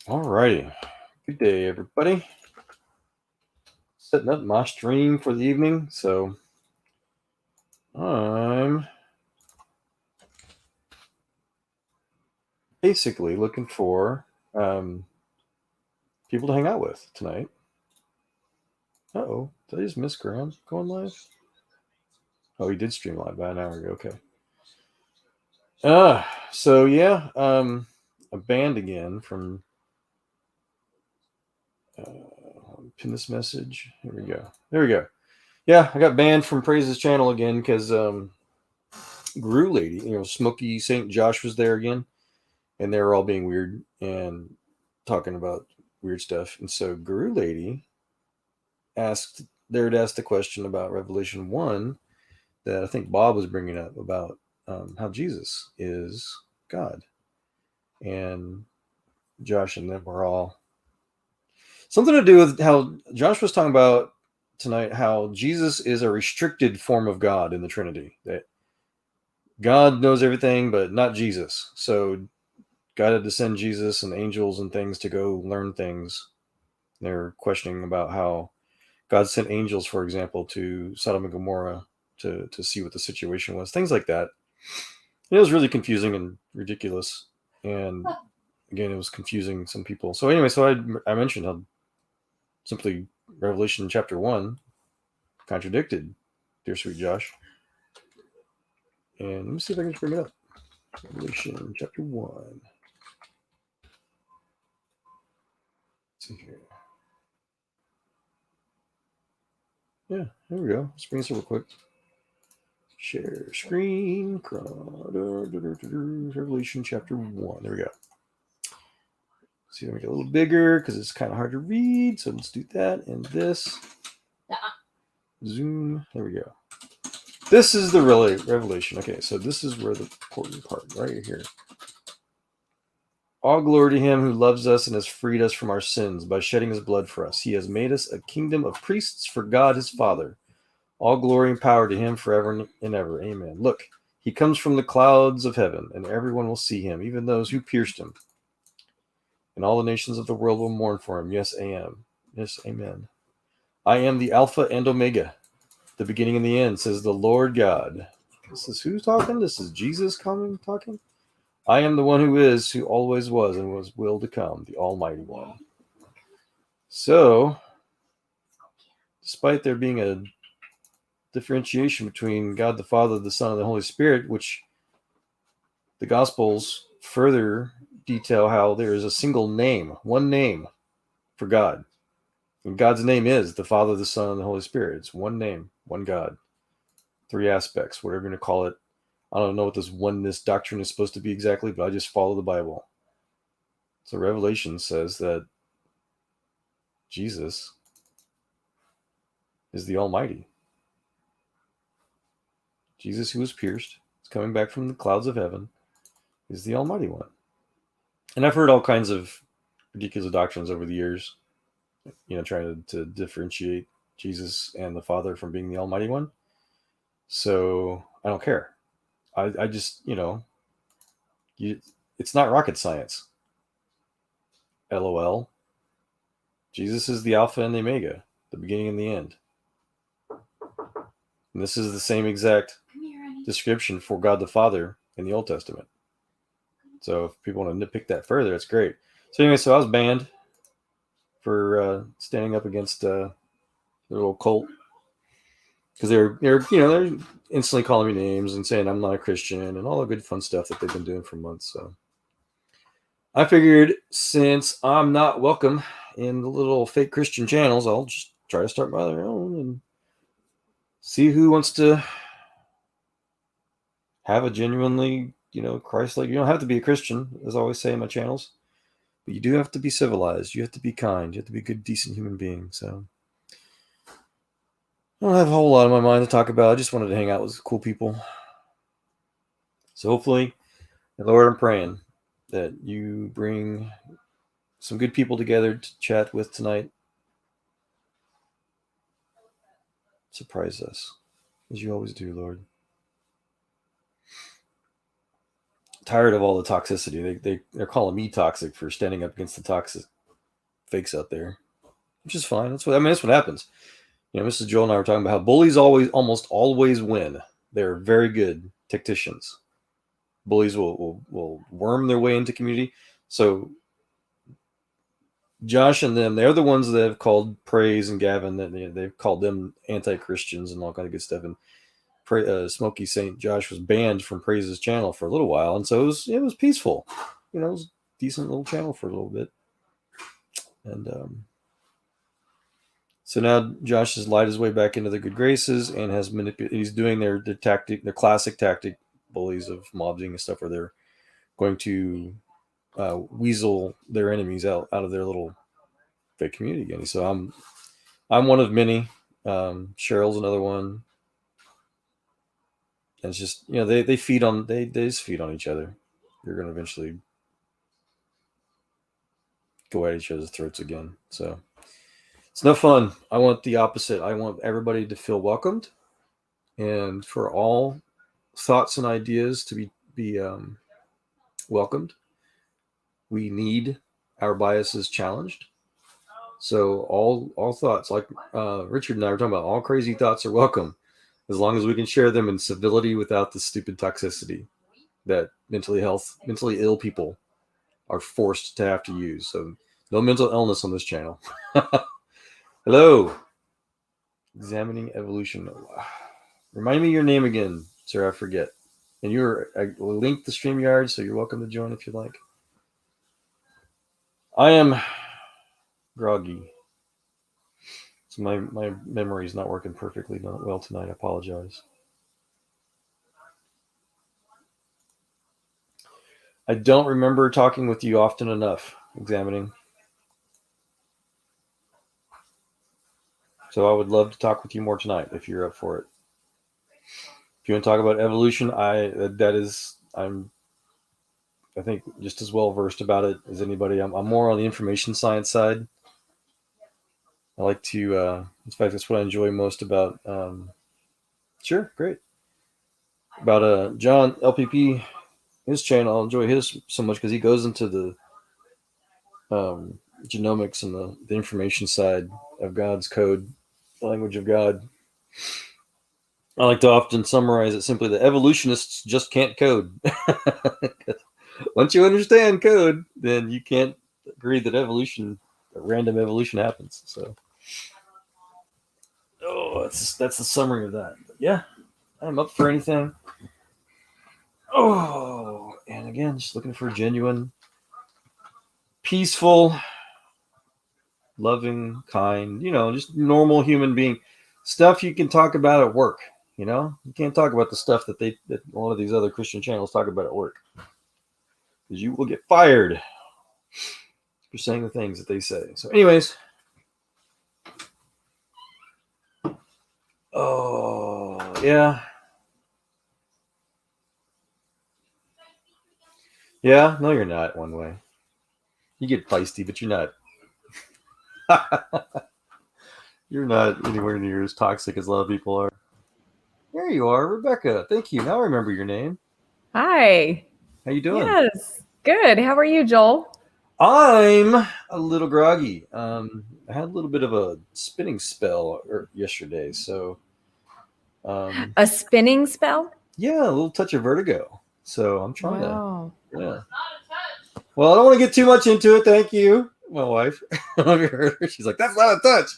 Alrighty. Good day, everybody. Setting up my stream for the evening. So I'm basically looking for people to hang out with tonight. Did I just miss Graham going live? Oh, he did stream live about an hour ago. Okay. So yeah, a band again from pin this message. Here we go. There we go. Yeah, I got banned from Praise's channel again because Guru Lady, Smokey St. Josh was there again, and they were all being weird and talking about weird stuff. And so Guru Lady asked a question about Revelation 1 that I think Bob was bringing up about how Jesus is God. And Josh and them were all something to do with how Josh was talking about tonight, how Jesus is a restricted form of God in the Trinity. That God knows everything, but not Jesus. So God had to send Jesus and angels and things to go learn things. They're questioning about how God sent angels, for example, to Sodom and Gomorrah to see what the situation was, things like that. It was really confusing and ridiculous. And again, it was confusing some people. So anyway, I mentioned how simply Revelation chapter 1 contradicted Dear Sweet Josh. And let me see if I can bring it up. Revelation chapter 1. Let's see here. Yeah, there we go. Let's bring this real quick. Share screen. Revelation chapter 1. There we go. See if I make it a little bigger because it's kind of hard to read. So let's do that and this. Zoom. There we go. This is the revelation. Okay, so this is where the important part right here. All glory to him who loves us and has freed us from our sins by shedding his blood for us. He has made us a kingdom of priests for God his Father. All glory and power to him forever and ever. Amen. Look, he comes from the clouds of heaven, and everyone will see him, even those who pierced him. And all the nations of the world will mourn for him. Yes, I am. Yes, amen. I am the Alpha and Omega, the beginning and the end, says the Lord God. This is who's talking? This is Jesus talking? I am the one who is, who always was, and will to come, the Almighty One. So, despite there being a differentiation between God the Father, the Son, and the Holy Spirit, which the Gospels further detail how there is a single name, one name for God. And God's name is the Father, the Son, and the Holy Spirit. It's one name, one God. Three aspects, whatever you're going to call it. I don't know what this oneness doctrine is supposed to be exactly, but I just follow the Bible. So Revelation says that Jesus is the Almighty. Jesus, who was pierced, is coming back from the clouds of heaven, is the Almighty One. And I've heard all kinds of ridiculous doctrines over the years, trying to differentiate Jesus and the Father from being the Almighty One. So I don't care. I just, it's not rocket science. LOL. Jesus is the Alpha and the Omega, the beginning and the end. And this is the same exact description for God the Father in the Old Testament. So if people want to nitpick that further, that's great. So anyway, I was banned for standing up against the little cult because they're instantly calling me names and saying I'm not a Christian and all the good fun stuff that they've been doing for months. So I figured since I'm not welcome in the little fake Christian channels, I'll just try to start my own and see who wants to have a genuinely, Christ-like. You don't have to be a Christian, as I always say in my channels, but you do have to be civilized. You have to be kind. You have to be a good, decent human being. So I don't have a whole lot on my mind to talk about. I just wanted to hang out with cool people. So hopefully, Lord, I'm praying that you bring some good people together to chat with tonight. Surprise us, as you always do, Lord. tired of all the toxicity. They're calling me toxic for standing up against the toxic fakes out there, which is fine. That's what happens. Mrs. Joel and I were talking about how bullies almost always win. They're very good tacticians. Bullies will worm their way into community. So Josh and them, they're the ones that have called Praise and Gavin, that they've called them anti-Christians and all kind of good stuff. And Smokey St. Josh was banned from Praise's channel for a little while, and so it was peaceful. It was a decent little channel for a little bit. And so now Josh has lied his way back into the good graces and has manipulated. He's doing their tactic, their classic tactic, bullies of mobbing and stuff, where they're going to weasel their enemies out of their little fake community again. So I'm one of many. Cheryl's another one. And it's just, they just feed on each other. You're going to eventually go at each other's throats again. So it's no fun. I want the opposite. I want everybody to feel welcomed, and for all thoughts and ideas to be welcomed. We need our biases challenged. So all thoughts, like Richard and I were talking about, all crazy thoughts are welcome, as long as we can share them in civility without the stupid toxicity that mentally ill people are forced to have to use. So no mental illness on this channel. Hello. Examining evolution. Remind me your name again, sir. I forget. And I linked the StreamYard, so you're welcome to join if you'd like. I am groggy. So my memory is not working perfectly well tonight. I apologize. I don't remember talking with you often enough, examining. So I would love to talk with you more tonight if you're up for it. If you want to talk about evolution, I'm I think just as well versed about it as anybody. I'm more on the information science side. I like to, in fact, that's what I enjoy most about. Sure, great. About John LPP, his channel. I enjoy his so much because he goes into the genomics and the information side of God's code, the language of God. I like to often summarize it simply: the evolutionists just can't code. Once you understand code, then you can't agree that random evolution happens. So, that's the summary of that. But yeah, I'm up for anything. Oh, and again, just looking for genuine, peaceful, loving, kind, just normal human being stuff you can talk about at work. You can't talk about the stuff that a lot of these other Christian channels talk about at work, because you will get fired for saying the things that they say. So anyways, oh yeah, no, you're not. One way, you get feisty, but you're not. You're not anywhere near as toxic as a lot of people are. There you are, Rebecca. Thank you. Now I remember your name. Hi. How you doing? Yes, good. How are you, Joel? I'm a little groggy. I had a little bit of a spinning spell yesterday, so. A spinning spell? Yeah, a little touch of vertigo. So I'm trying to. Yeah. Well, I don't want to get too much into it. Thank you, my wife. She's like, "That's not a touch."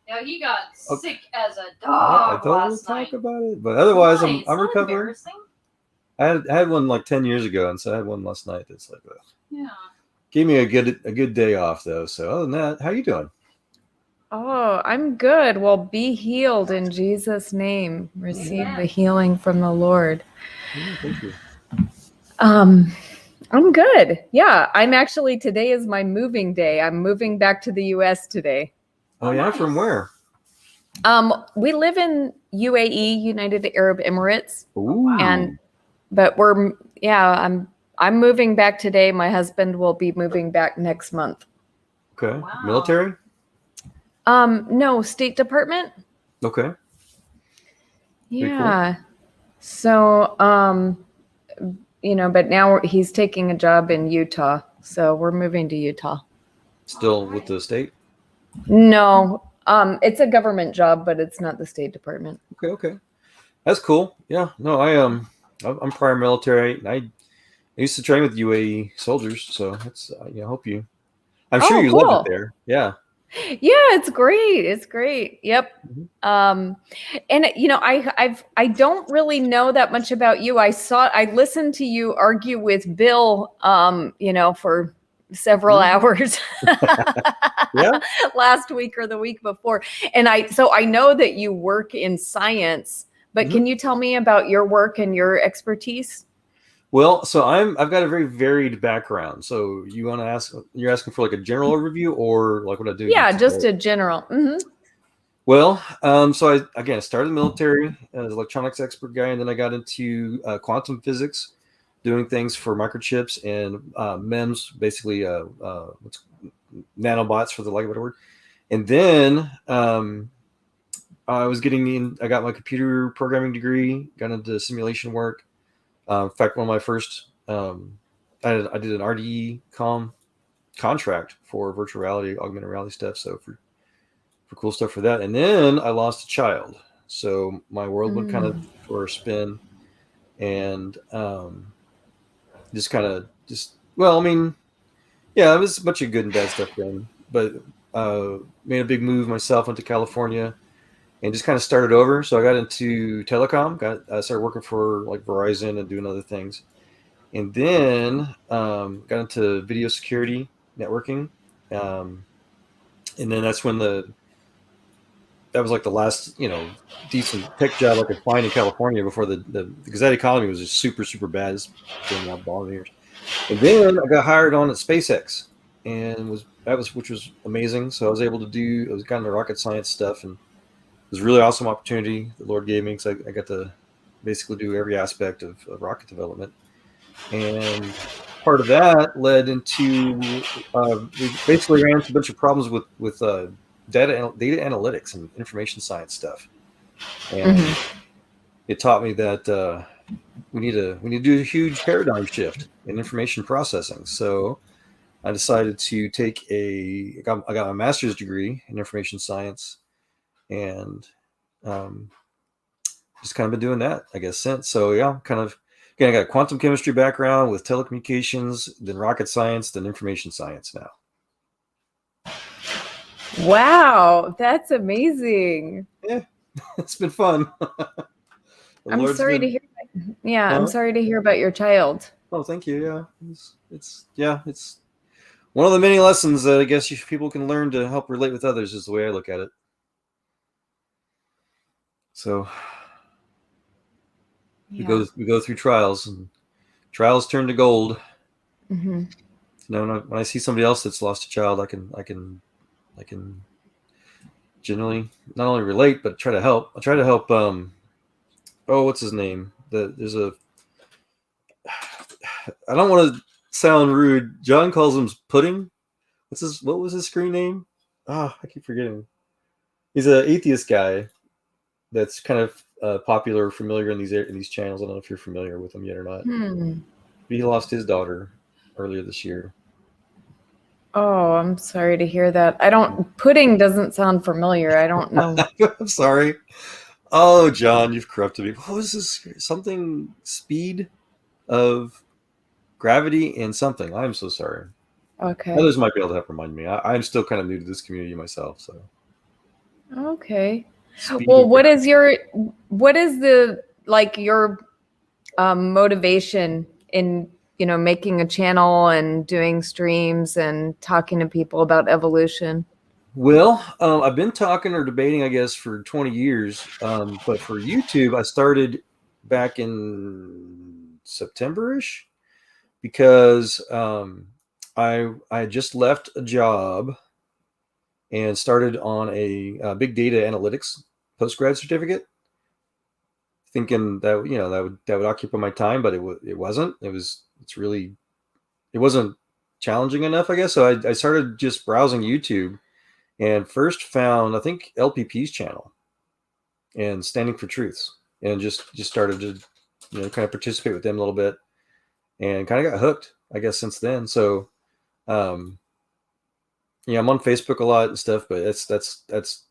No, he got sick as a dog. I don't want to talk about it, but otherwise, I'm recovering. I had one like 10 years ago, and so I had one last night. That's like, yeah. Gave me a good day off though. So other than that, how you doing? Oh, I'm good. Well, be healed in Jesus' name. Receive the healing from the Lord. Yeah, thank you. I'm good. Yeah, today is my moving day. I'm moving back to the U.S. today. Oh yeah, nice. From where? We live in UAE, United Arab Emirates. Ooh. But I'm moving back today. My husband will be moving back next month. Okay. Wow. Military? No, State Department. Okay. Yeah. Cool. So, but now he's taking a job in Utah. So we're moving to Utah. Still with the state? No, it's a government job, but it's not the State Department. Okay. That's cool. Yeah. No, I'm prior military. I used to train with UAE soldiers, so it's I hope you. I'm sure you loved it there. Yeah. Yeah, it's great. It's great. Yep. Mm-hmm. And I don't really know that much about you. I listened to you argue with Bill, for several hours. Yeah. Last week or the week before. And I know that you work in science, but can you tell me about your work and your expertise? Well, so I've got a very varied background. So you're asking for like a general overview or like what I do? Yeah, just a general. Mm-hmm. Well, so I started in the military as an electronics expert guy, and then I got into quantum physics, doing things for microchips and MEMS, basically what's nanobots for the lack of a better word. And then I got my computer programming degree, got into simulation work. In fact, one of my first, I did an RDE contract for virtual reality, augmented reality stuff. So for cool stuff for that. And then I lost a child. So my world went kind of for a spin, and it was a bunch of good and bad stuff then, but made a big move myself, went to California and just kind of started over. So I got into telecom, started working for like Verizon and doing other things. And then got into video security networking. And then that's when that was like the last, decent tech job I could find in California before because that economy was just super, super bad. It's been out ball years. And then I got hired on at SpaceX, which was amazing. So I was able to I was kind of the rocket science stuff, and it was a really awesome opportunity the Lord gave me because I got to basically do every aspect of rocket development. And part of that led into we basically ran into a bunch of problems with data analytics and information science stuff, and it taught me that we need to do a huge paradigm shift in information processing. So I decided to take I got my master's degree in information science, and just kind of been doing that, I guess, since. So yeah, again, I got a quantum chemistry background with telecommunications, then rocket science, then information science now. Wow, that's amazing. Yeah, it's been fun. I'm sorry to hear. Yeah, I'm sorry to hear about your child. Oh, thank you. Yeah, it's one of the many lessons that I guess people can learn to help relate with others is the way I look at it. So we go through trials, and trials turn to gold. Mm-hmm. So when I see somebody else that's lost a child, I can generally not only relate but try to help. I try to help. What's his name? I don't want to sound rude. John calls him Pudding. What was his screen name? I keep forgetting. He's an atheist guy that's kind of popular, familiar in these channels. I don't know if you're familiar with him yet or not. He lost his daughter earlier this year. Oh, I'm sorry to hear that. Pudding doesn't sound familiar. I don't know. I'm sorry. Oh, John, you've corrupted me. What was this? Something speed of gravity and something. I'm so sorry. Okay. Others might be able to help remind me. I'm still kind of new to this community myself, so. Okay. Well, what is your motivation in making a channel and doing streams and talking to people about evolution? Well, I've been talking or debating, I guess, for 20 years. But for YouTube, I started back in September-ish because I had just left a job and started on a big data analytics postgrad certificate, thinking that would occupy my time, but it wasn't. It wasn't challenging enough, I guess. So I started just browsing YouTube. And first found, I think, LPP's channel and Standing for Truths, and just started to, kind of participate with them a little bit. and kind of got hooked, I guess, since then. So, I'm on Facebook a lot and stuff, but that's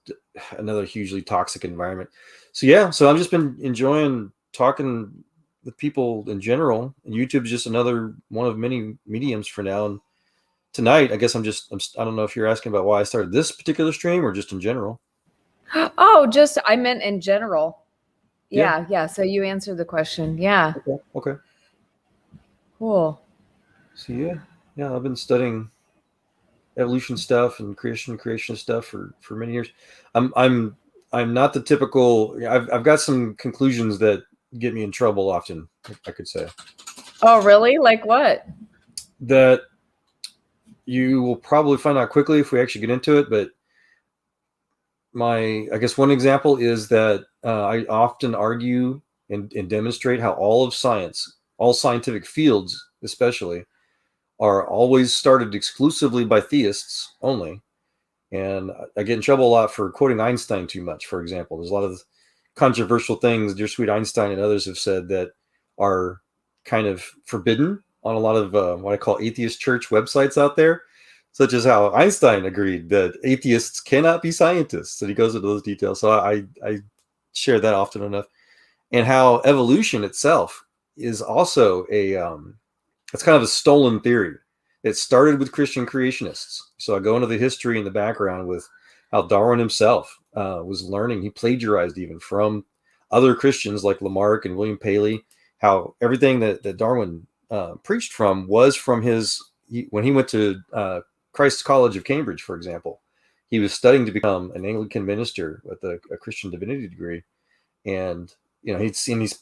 another hugely toxic environment. So yeah, so I've just been enjoying talking with people in general, and YouTube's just another one of many mediums for now. And tonight, I guess I don't know if you're asking about why I started this particular stream or just in general. Oh, I meant in general. Yeah. So you answered the question. Yeah. Okay. Cool. So yeah, I've been studying evolution stuff and creation stuff for many years. I'm not the typical. I've got some conclusions that get me in trouble often, I could say. Oh, really? Like what? That you will probably find out quickly if we actually get into it, but I guess one example is that I often argue and demonstrate how all of science, all scientific fields especially, are always started exclusively by theists only. And I get in trouble a lot for quoting Einstein too much, for example. There's a lot of controversial things Dear Sweet Einstein and others have said that are kind of forbidden on a lot of what I call atheist church websites out there, such as how Einstein agreed that atheists cannot be scientists. And he goes into those details. So I share that often enough. And how evolution itself is also it's kind of a stolen theory. It started with Christian creationists. So I go into the history and the background with how Darwin himself was learning. He plagiarized even from other Christians like Lamarck and William Paley, how everything that Darwin preached from was from when he went to Christ's College of Cambridge, for example. He was studying to become an Anglican minister with a Christian divinity degree. And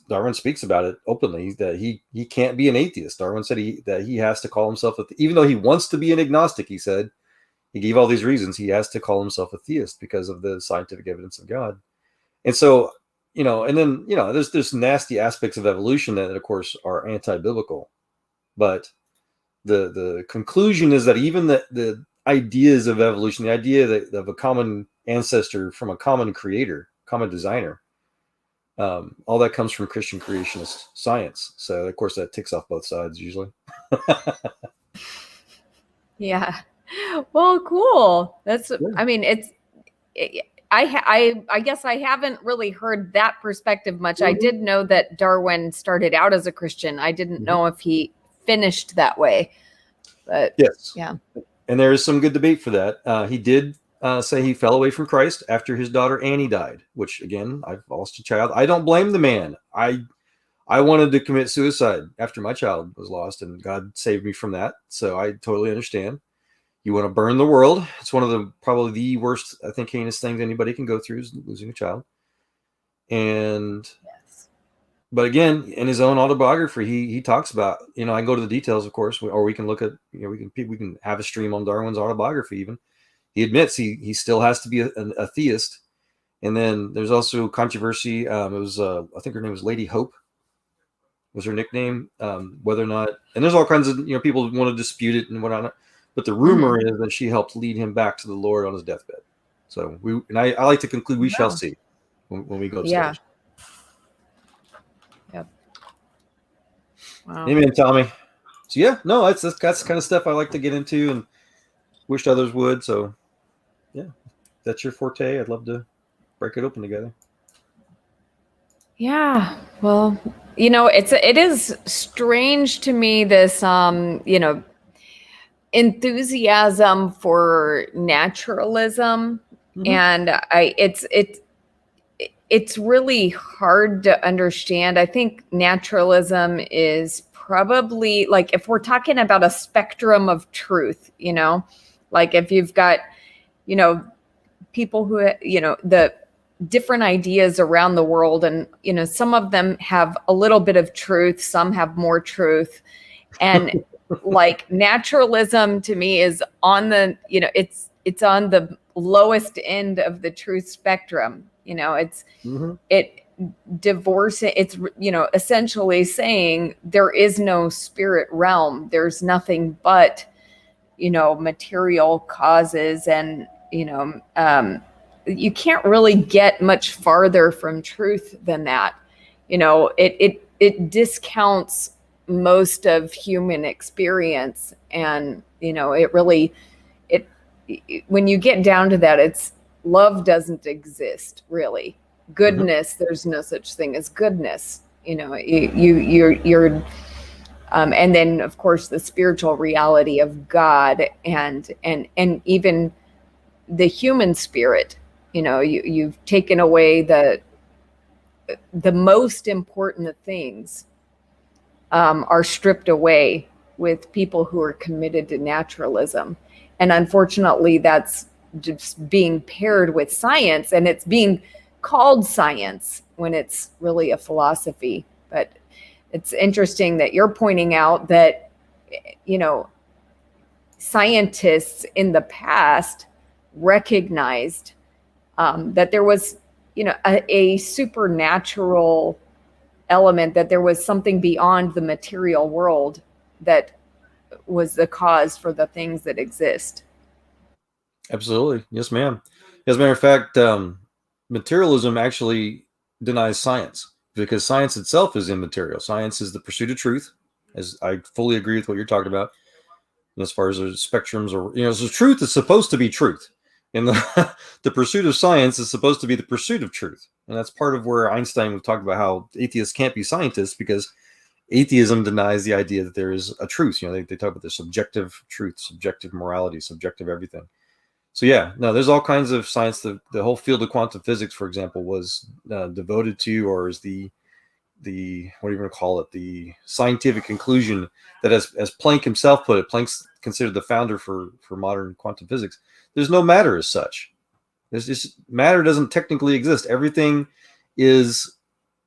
Darwin speaks about it openly, that he can't be an atheist. Darwin said that he has to call himself even though he wants to be an agnostic, he said, he gave all these reasons, he has to call himself a theist because of the scientific evidence of God. And so, and then, there's nasty aspects of evolution that, of course, are anti-biblical. But the conclusion is that even the ideas of evolution, the idea of a common ancestor from a common creator, common designer, all that comes from Christian creationist science. So, of course, that ticks off both sides usually. Yeah. Well, cool. That's. Yeah. I mean, I guess I haven't really heard that perspective much. I did know that Darwin started out as a Christian. I didn't know if he finished that way. But yes, yeah. And there is some good debate for that. He did say he fell away from Christ after his daughter Annie died, which, again, I've lost a child. I don't blame the man. I wanted to commit suicide after my child was lost, and God saved me from that. So I totally understand. You want to burn the world. It's one of probably the worst, I think, heinous things anybody can go through is losing a child. And yes. But again, in his own autobiography, he talks about, I can go to the details, of course, or we can look at, we can have a stream on Darwin's autobiography even. He admits he still has to be a theist. And then there's also controversy. It was, I think her name was Lady Hope, was her nickname, whether or not, and there's all kinds of, people want to dispute it and whatnot. But the rumor is that she helped lead him back to the Lord on his deathbed. So I like to conclude we shall see when we go upstairs. Yeah. Yep. Wow. Amen, Tommy. So yeah, no, that's kind of stuff I like to get into and wished others would. So yeah, if that's your forte, I'd love to break it open together. Yeah. Well, it is strange to me, this enthusiasm for naturalism, and it's really hard to understand. I think naturalism is probably, like, if we're talking about a spectrum of truth, like if you've got people who the different ideas around the world, and some of them have a little bit of truth, some have more truth, and like naturalism to me is on the it's on the lowest end of the truth spectrum. It's it's essentially saying there is no spirit realm, there's nothing but material causes, and you can't really get much farther from truth than that. It discounts most of human experience. And, you know, it really, when you get down to that, it's love doesn't exist really. Goodness, there's no such thing as goodness. You know, you're and then of course the spiritual reality of God and even the human spirit. You know, you've taken away the most important things are stripped away with people who are committed to naturalism. And unfortunately, that's just being paired with science, and it's being called science when it's really a philosophy. But it's interesting that you're pointing out that, you know, scientists in the past recognized that there was, you know, a supernatural element, that there was something beyond the material world that was the cause for the things that exist. Absolutely. Yes, ma'am. As a matter of fact, materialism actually denies science, because science itself is immaterial. Science is the pursuit of truth, as I fully agree with what you're talking about. And as far as the spectrums, or, you know, so truth is supposed to be truth. And the pursuit of science is supposed to be the pursuit of truth. And that's part of where Einstein would talk about how atheists can't be scientists, because atheism denies the idea that there is a truth. You know, they talk about the subjective truth, subjective morality, subjective everything. So yeah, no, there's all kinds of science. The whole field of quantum physics, for example, was devoted to, or is the what do you want to call it, the scientific conclusion that, as Planck himself put it, Planck's considered the founder for modern quantum physics. There's no matter as such. There's just, matter doesn't technically exist. Everything is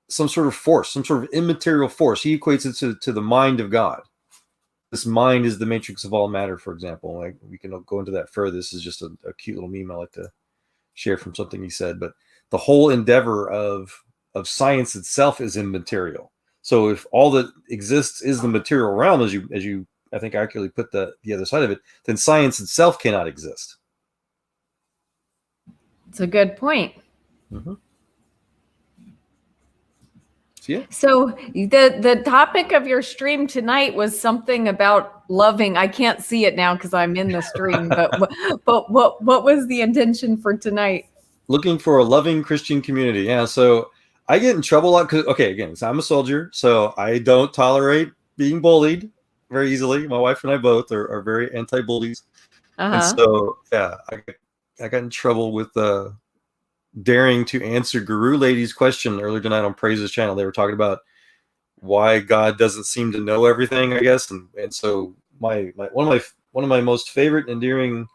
some sort of force, some sort of immaterial force. He equates it to the mind of God. This mind is the matrix of all matter, for example. Like, we can go into that further. This is just a cute little meme I like to share from something he said. But the whole endeavor of science itself is immaterial. So if all that exists is the material realm, as you I think accurately put the other side of it, then science itself cannot exist. It's a good point. Mm-hmm. Yeah. So the topic of your stream tonight was something about loving. I can't see it now because I'm in the stream, but what was the intention for tonight? Looking for a loving Christian community. Yeah. So I get in trouble a lot because, okay, again, so I'm a soldier, so I don't tolerate being bullied very easily. My wife and I both are very anti-bullies. And so, yeah, I got in trouble with daring to answer Guru Lady's question earlier tonight on Praise's channel. They were talking about why God doesn't seem to know everything, I guess. And so one of my most favorite endearing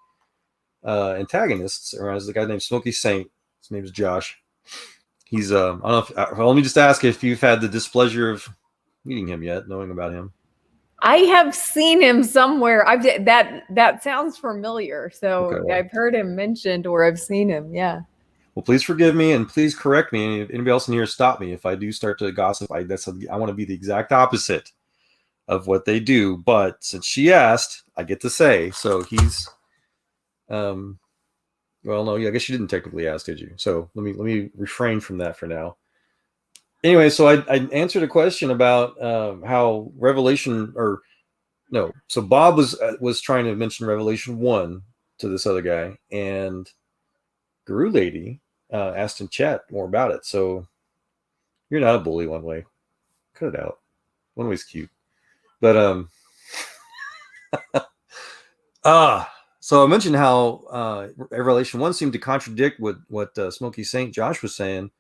antagonists around is the guy named Smoky Saint. His name is Josh. He's I don't know if, well, let me just ask if you've had the displeasure of meeting him yet, knowing about him. I have seen him somewhere. That sounds familiar. So okay. I've heard him mentioned, or I've seen him. Yeah. Well, please forgive me and please correct me. And if anybody else in here, stop me if I do start to gossip. I want to be the exact opposite of what they do. But since she asked, I get to say. So he's, well, no, I guess you didn't technically ask, did you? So let me refrain from that for now. Anyway, so I answered a question about how Revelation, or no, so Bob was trying to mention Revelation 1 to this other guy, and Guru Lady asked in chat more about it. So you're not a bully, one way. Cut it out. One way's cute. But so I mentioned how Revelation 1 seemed to contradict what Smoky Saint Josh was saying,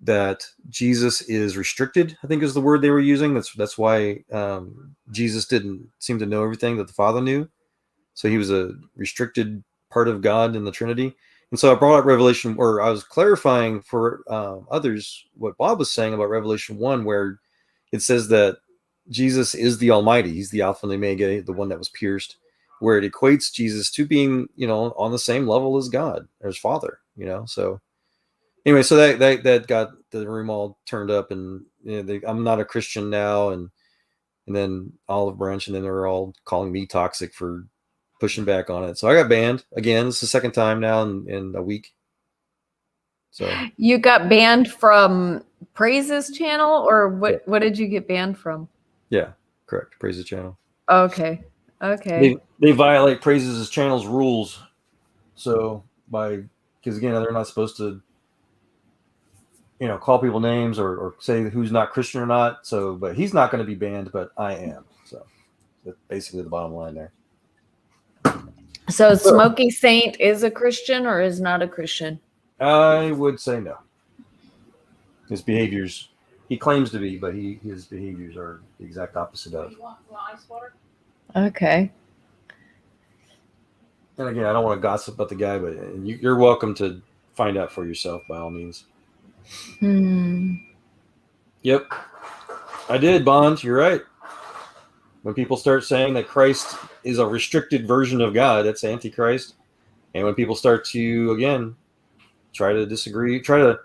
that Jesus is restricted, I think is the word they were using. That's why Jesus didn't seem to know everything that the Father knew. So he was a restricted part of God in the Trinity. And so I brought up Revelation, or I was clarifying for others what Bob was saying about Revelation 1, where it says that Jesus is the Almighty. He's the Alpha and the Omega, the one that was pierced, where it equates Jesus to being, on the same level as God, or his Father, So anyway, so that got the room all turned up, and I'm not a Christian now, and then Olive Branch, and then they're all calling me toxic for pushing back on it. So I got banned again. It's the second time now in a week. So you got banned from Praise's channel, or what did you get banned from? Yeah, correct. Praise the channel. Okay. Okay. They violate Praises' channel's rules. So because again, they're not supposed to, call people names or say who's not Christian or not. So, but he's not going to be banned, but I am. So that's basically the bottom line there. So Smoky Saint is a Christian or is not a Christian? I would say no. His behaviors, he claims to be, but his behaviors are the exact opposite of. You want ice water? Okay. And again, I don't want to gossip about the guy, but you're welcome to find out for yourself by all means. Yep. I did, Bond. You're right. When people start saying that Christ is a restricted version of God, that's Antichrist. And when people start to, again, try to disagree, try to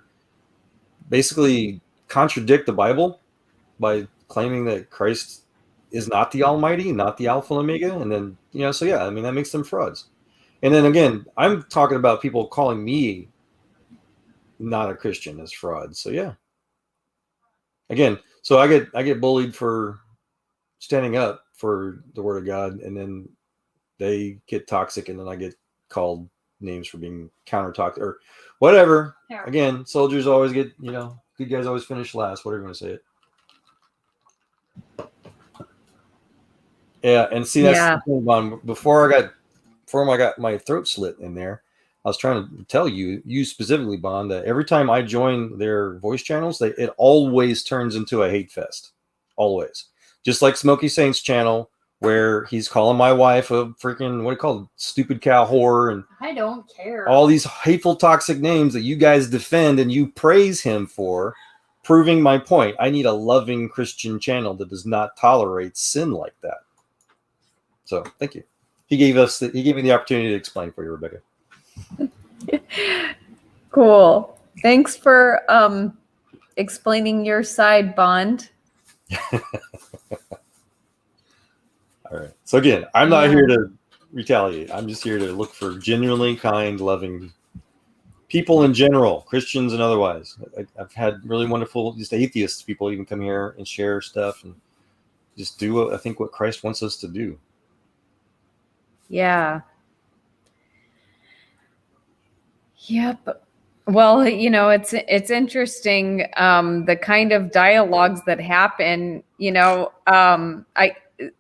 basically contradict the Bible by claiming that Christ is not the Almighty, not the Alpha and Omega, and then, so yeah, I mean, that makes them frauds. And then again, I'm talking about people calling me not a Christian as frauds. So yeah. Again, so I get bullied for standing up for the Word of God, and then they get toxic, and then I get called names for being counter toxic or whatever. Yeah. Again, soldiers always get, good guys always finish last, whatever you want to say it. Yeah, and see, that's the thing, Bon. Before I got my throat slit in there, I was trying to tell you specifically, Bond, that every time I join their voice channels, it always turns into a hate fest. Always. Just like Smoky Saint's channel, where he's calling my wife a freaking, what do you call it, stupid cow whore, and I don't care. all these hateful, toxic names that you guys defend and you praise him for, proving my point. I need a loving Christian channel that does not tolerate sin like that. So thank you. He gave me the opportunity to explain for you, Rebecca. Cool. Thanks for explaining your side, Bond. All right. So again, I'm not here to retaliate. I'm just here to look for genuinely kind, loving people in general, Christians and otherwise. I've had really wonderful, just atheists, people even come here and share stuff and just do what Christ wants us to do. Yeah. Yep. Well, it's interesting, the kind of dialogues that happen,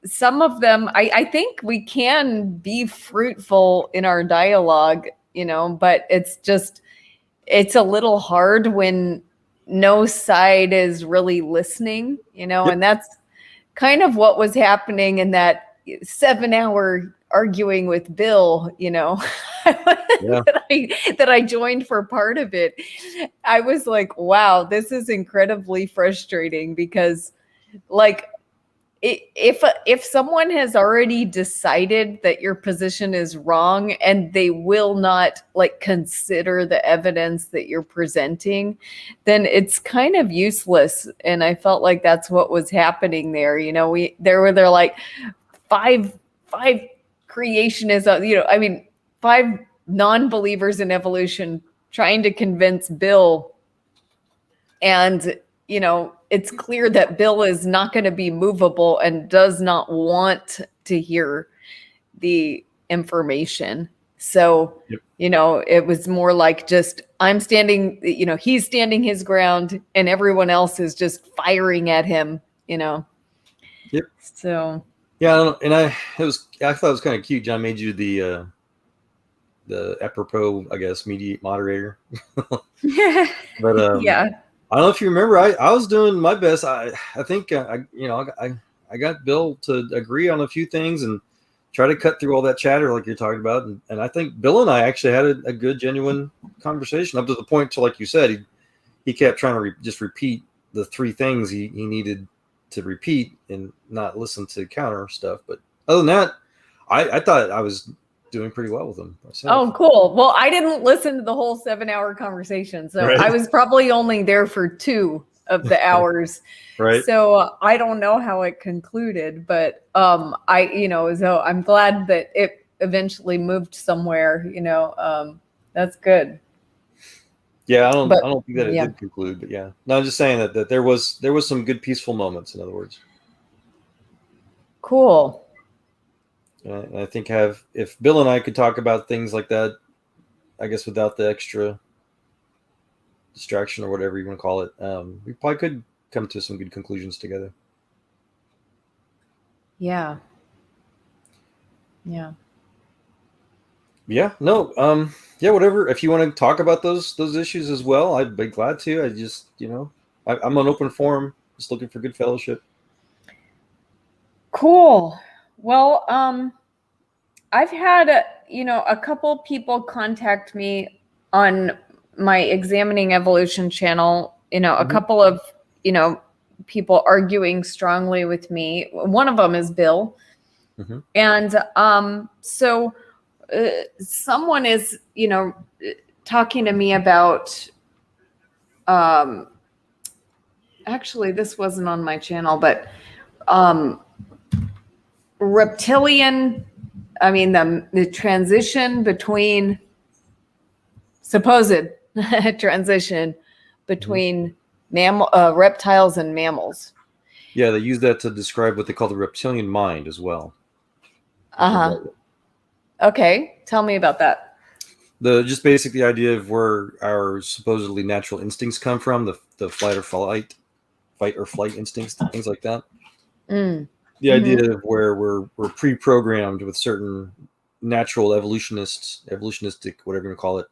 some of them, I think we can be fruitful in our dialogue, but it's a little hard when no side is really listening, Yep. And that's kind of what was happening in that 7-hour arguing with Bill, Yeah. that I joined for part of it. I was like, wow, this is incredibly frustrating because if someone has already decided that your position is wrong and they will not consider the evidence that you're presenting, then it's kind of useless. And I felt like that's what was happening there. There were like five creationists, 5 non-believers in evolution trying to convince Bill. And, it's clear that Bill is not going to be movable and does not want to hear the information. So, Yep. It was more like just I'm standing, he's standing his ground and everyone else is just firing at him, Yep. So. Yeah, and I thought it was kind of cute. John made you the apropos, I guess, media moderator. But Yeah. I don't know if you remember. I was doing my best. I think I got Bill to agree on a few things and try to cut through all that chatter like you're talking about. And I think Bill and I actually had a good, genuine conversation up to the point to, like you said, he kept trying to just repeat the 3 things he needed to repeat and not listen to counter stuff. But other than that, I thought I was doing pretty well with him myself. Oh, cool. Well, I didn't listen to the whole 7-hour conversation, so Right. I was probably only there for 2 of the hours. Right. So I don't know how it concluded, but so I'm glad that it eventually moved somewhere. That's good. Yeah, I don't think that it yeah. did conclude, but yeah. No, I'm just saying that there was some good peaceful moments, in other words. Cool. And I think if Bill and I could talk about things like that, I guess without the extra distraction or whatever you want to call it, we probably could come to some good conclusions together. Yeah. Yeah. Yeah, no, yeah, whatever. If you want to talk about those issues as well, I'd be glad to. I just, I'm an open forum, just looking for good fellowship. Cool. Well, I've had a couple people contact me on my Examining Evolution channel. A couple of people arguing strongly with me. One of them is Bill, and so someone is talking to me about. Actually, this wasn't on my channel, but reptilian. I mean, the transition between supposed transition between reptiles and mammals. Yeah, they use that to describe what they call the reptilian mind as well. Okay, tell me about that. Just basic the idea of where our supposedly natural instincts come from, the fight or flight instincts, things like that. The idea of where we're pre-programmed with certain natural evolutionistic, whatever you call it,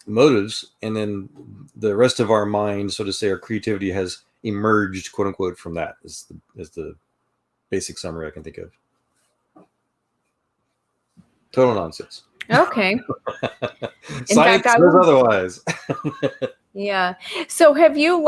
motives, and then the rest of our mind, so to say, our creativity has emerged, quote unquote, from that. Is the basic summary I can think of. Total nonsense. Okay. Science says otherwise. Yeah. So have you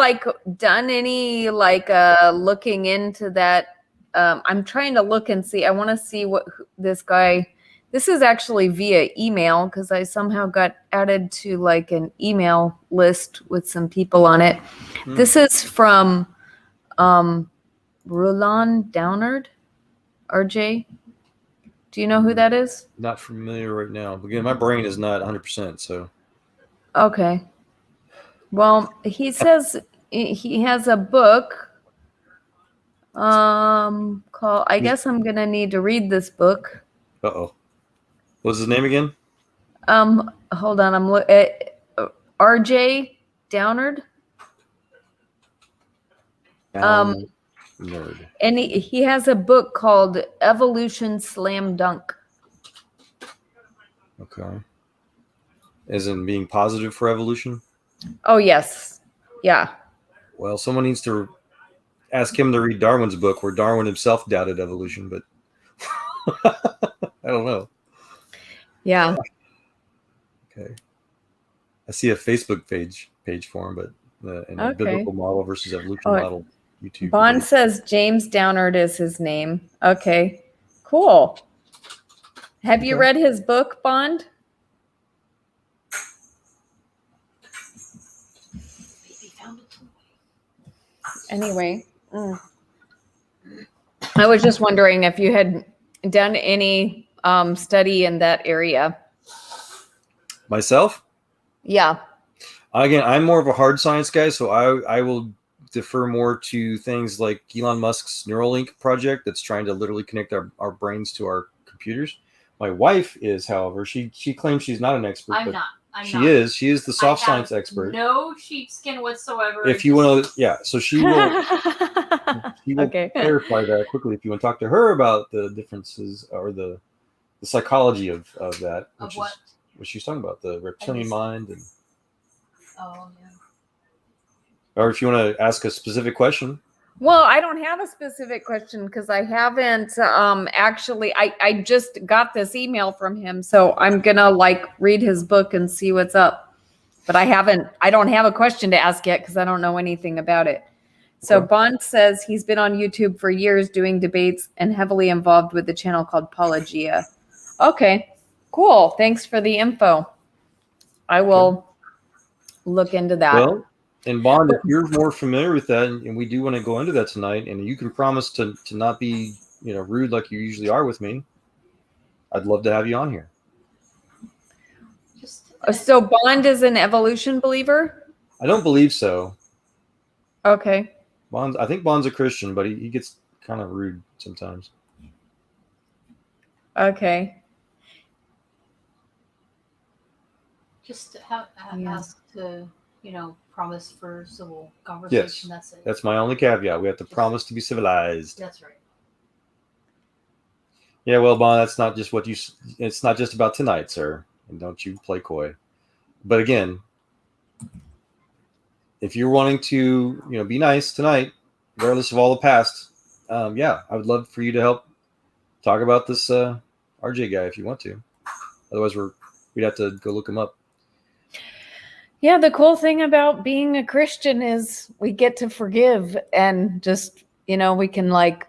done any looking into that? I'm trying to look and see. I want to see what this guy. This is actually via email because I somehow got added to an email list with some people on it. This is from Roland Downard, RJ. Do you know who that is? Not familiar right now. Again, my brain is not 100%. So. Okay. Well, he says he has a book called. I guess I'm gonna need to read this book. Uh-oh. What's his name again? Hold on. I'm at RJ Downard. Nerd. And he has a book called Evolution Slam Dunk. Okay. As in being positive for evolution? Oh, yes. Yeah. Well, someone needs to ask him to read Darwin's book where Darwin himself doubted evolution, but I don't know. Yeah. Okay. I see a Facebook page for him, but a biblical model versus evolution model. YouTube Bond says James Downard is his name. Okay, cool. Have you read his book, Bond? Anyway, I was just wondering if you had done any study in that area. Myself? Yeah. Again, I'm more of a hard science guy, so I will defer more to things like Elon Musk's Neuralink project that's trying to literally connect our brains to our computers. My wife is, however, she claims she's not an expert. I'm not. She is the soft science expert. No sheepskin whatsoever. If you want to, yeah. So she will clarify that quickly if you want to talk to her about the differences or the psychology of that, which is what she's talking about, the reptilian mind and. Oh yeah. Or if you want to ask a specific question. Well, I don't have a specific question because I haven't actually. I just got this email from him, so I'm gonna read his book and see what's up. But I don't have a question to ask yet because I don't know anything about it. So Bond says he's been on YouTube for years doing debates and heavily involved with the channel called Pelagia. Okay, cool. Thanks for the info. I will look into that. Well, and Bond, if you're more familiar with that, and we do want to go into that tonight, and you can promise to not be rude like you usually are with me, I'd love to have you on here. So Bond is an evolution believer? I don't believe so. Okay. I think Bond's a Christian, but he gets kind of rude sometimes. Okay. Just ask to, promise for civil Yes, conversation. That's it. that's my only caveat. We have to promise to be civilized. That's right. Yeah, well, Bon, that's not just what you. It's not just about tonight, sir. And don't you play coy. But again, if you're wanting to, be nice tonight, regardless of all the past, yeah, I would love for you to help talk about this RJ guy if you want to. Otherwise, we'd have to go look him up. Yeah, the cool thing about being a Christian is we get to forgive and just, we can like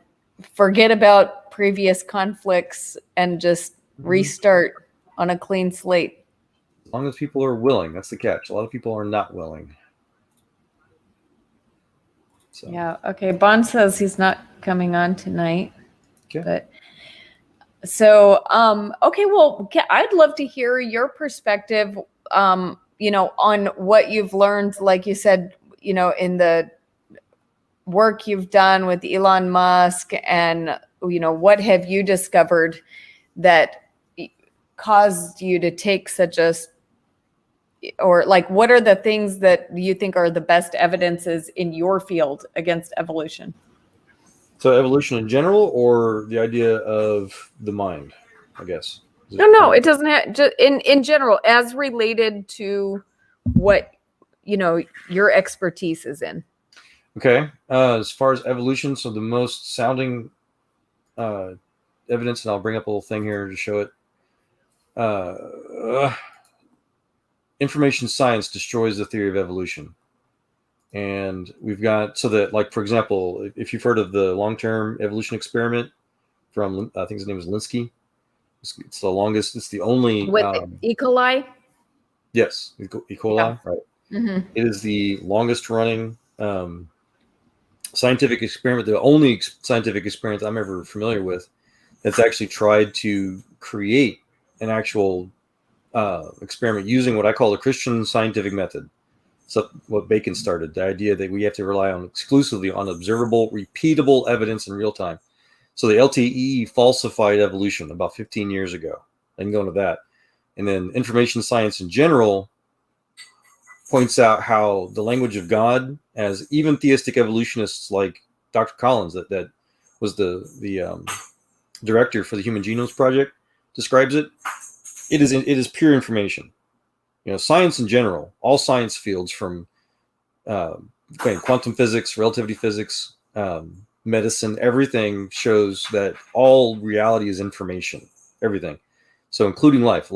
forget about previous conflicts and just restart on a clean slate. As long as people are willing, that's the catch. A lot of people are not willing. So. Yeah. Okay. Bond says he's not coming on tonight. Okay. But so, okay. Well, I'd love to hear your perspective, on what you've learned, like you said, in the work you've done with Elon Musk, and, what have you discovered that caused you to take such a, or like, what are the things that you think are the best evidences in your field against evolution? So evolution in general, or the idea of the mind, I guess. No, it doesn't have, just in general, as related to what, your expertise is in. Okay. As far as evolution, so the most sounding evidence, and I'll bring up a little thing here to show it. Information science destroys the theory of evolution. And we've got, so that, like, for example, if you've heard of the long-term evolution experiment from, I think his name is Linsky. It's the longest, it's the only... With E. coli? Yes, E. coli, yeah. Right. Mm-hmm. It is the longest running scientific experiment, the only scientific experiment I'm ever familiar with that's actually tried to create an actual experiment using what I call the Christian scientific method. So what Bacon started, the idea that we have to rely on exclusively on observable, repeatable evidence in real time. So the LTE falsified evolution about 15 years ago. I can go into that. And then information science in general points out how the language of God, as even theistic evolutionists like Dr. Collins, that was the director for the Human Genomes Project, describes it. It is pure information. Science in general, all science fields from quantum physics, relativity physics, medicine, everything shows that all reality is information, everything. So including life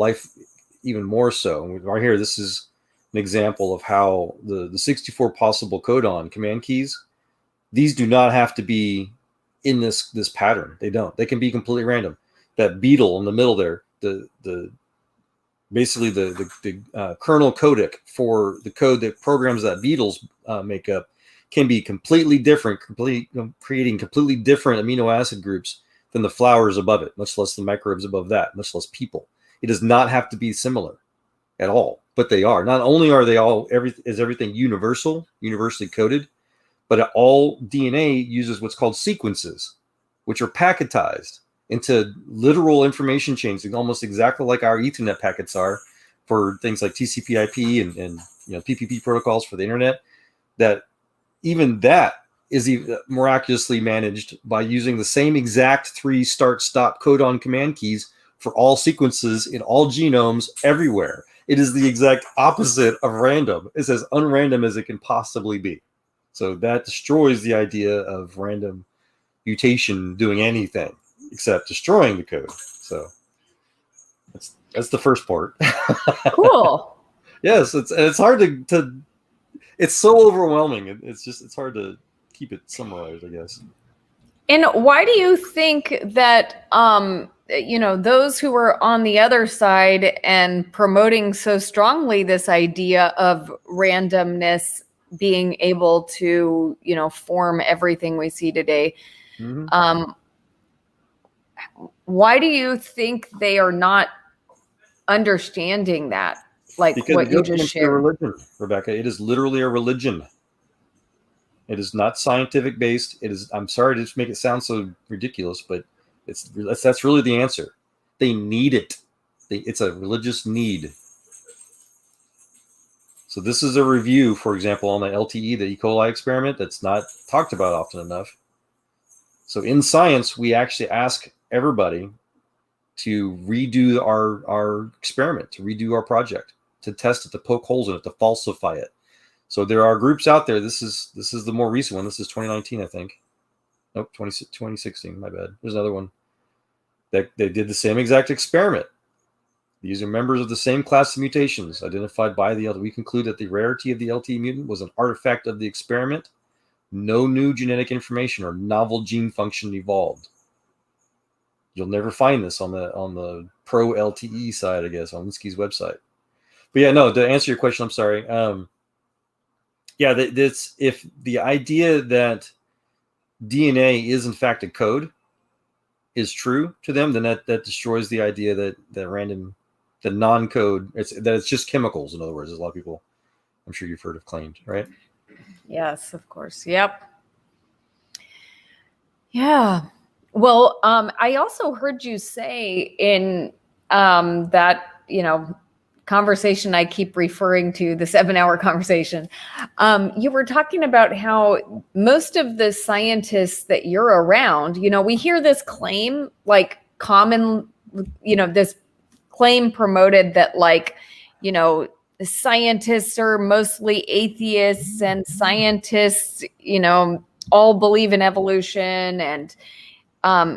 even more so. And right here, this is an example of how the 64 possible codon command keys, these do not have to be in this pattern. They don't. They can be completely random. That beetle in the middle there, basically the kernel codec for the code that programs that beetles make up can be completely different, creating completely different amino acid groups than the flowers above it, much less the microbes above that, much less people. It does not have to be similar at all, but they are. Not only are they everything universally coded, but all DNA uses what's called sequences, which are packetized into literal information chains, almost exactly like our Ethernet packets are for things like TCP/IP and PPP protocols for the internet. That even that is miraculously managed by using the same exact 3 start-stop codon command keys for all sequences in all genomes everywhere. It is the exact opposite of random. It's as unrandom as it can possibly be. So that destroys the idea of random mutation doing anything except destroying the code. So that's the first part. Cool. Yes, it's hard to it's so overwhelming. It's hard to keep it summarized, I guess. And why do you think that those who are on the other side and promoting so strongly this idea of randomness being able to form everything we see today, Mm-hmm. Why do you think they are not understanding that? Like because what you just shared. Religion, Rebecca. It is literally a religion. It is not scientific based. It is. I'm sorry to make it sound so ridiculous, but that's really the answer. They need it. It's a religious need. So this is a review, for example, on the LTE, the E. coli experiment, that's not talked about often enough. So in science, we actually ask everybody to redo our experiment, to redo our project, to test it, to poke holes in it, to falsify it. So there are groups out there. This is the more recent one. This is 2019, I think. Nope, 2016. My bad. There's another one that they did the same exact experiment. These are members of the same class of mutations identified by the LTE. We conclude that the rarity of the LTE mutant was an artifact of the experiment. No new genetic information or novel gene function evolved. You'll never find this on the pro LTE side, I guess, on Linsky's website. But yeah, no, to answer your question, I'm sorry. Yeah, this, if the idea that DNA is in fact a code is true to them, then that destroys the idea that the non-code, it's just chemicals. In other words, as a lot of people, I'm sure you've heard of, claimed, right? Yes, of course. Yep. Yeah. Well, I also heard you say in that, conversation I keep referring to, the 7-hour conversation, you were talking about how most of the scientists that you're around, we hear this claim, like common, this claim promoted that, like, scientists are mostly atheists, and scientists, all believe in evolution. And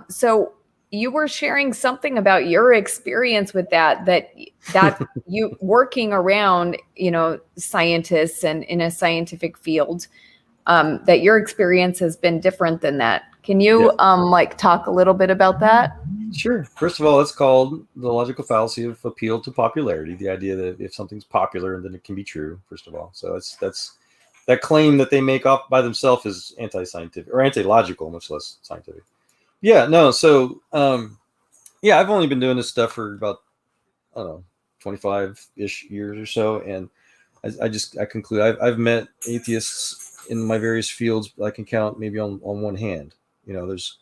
so you were sharing something about your experience with that you working around, scientists and in a scientific field, that your experience has been different than that. Can you talk a little bit about that? Sure. First of all, it's called the logical fallacy of appeal to popularity. The idea that if something's popular, then it can be true, first of all. So that's that claim that they make off by themselves is anti-scientific or anti-logical, much less scientific. Yeah, no. So, I've only been doing this stuff for about, 25-ish years or so. And I conclude I've met atheists in my various fields. I can count maybe on one hand. There's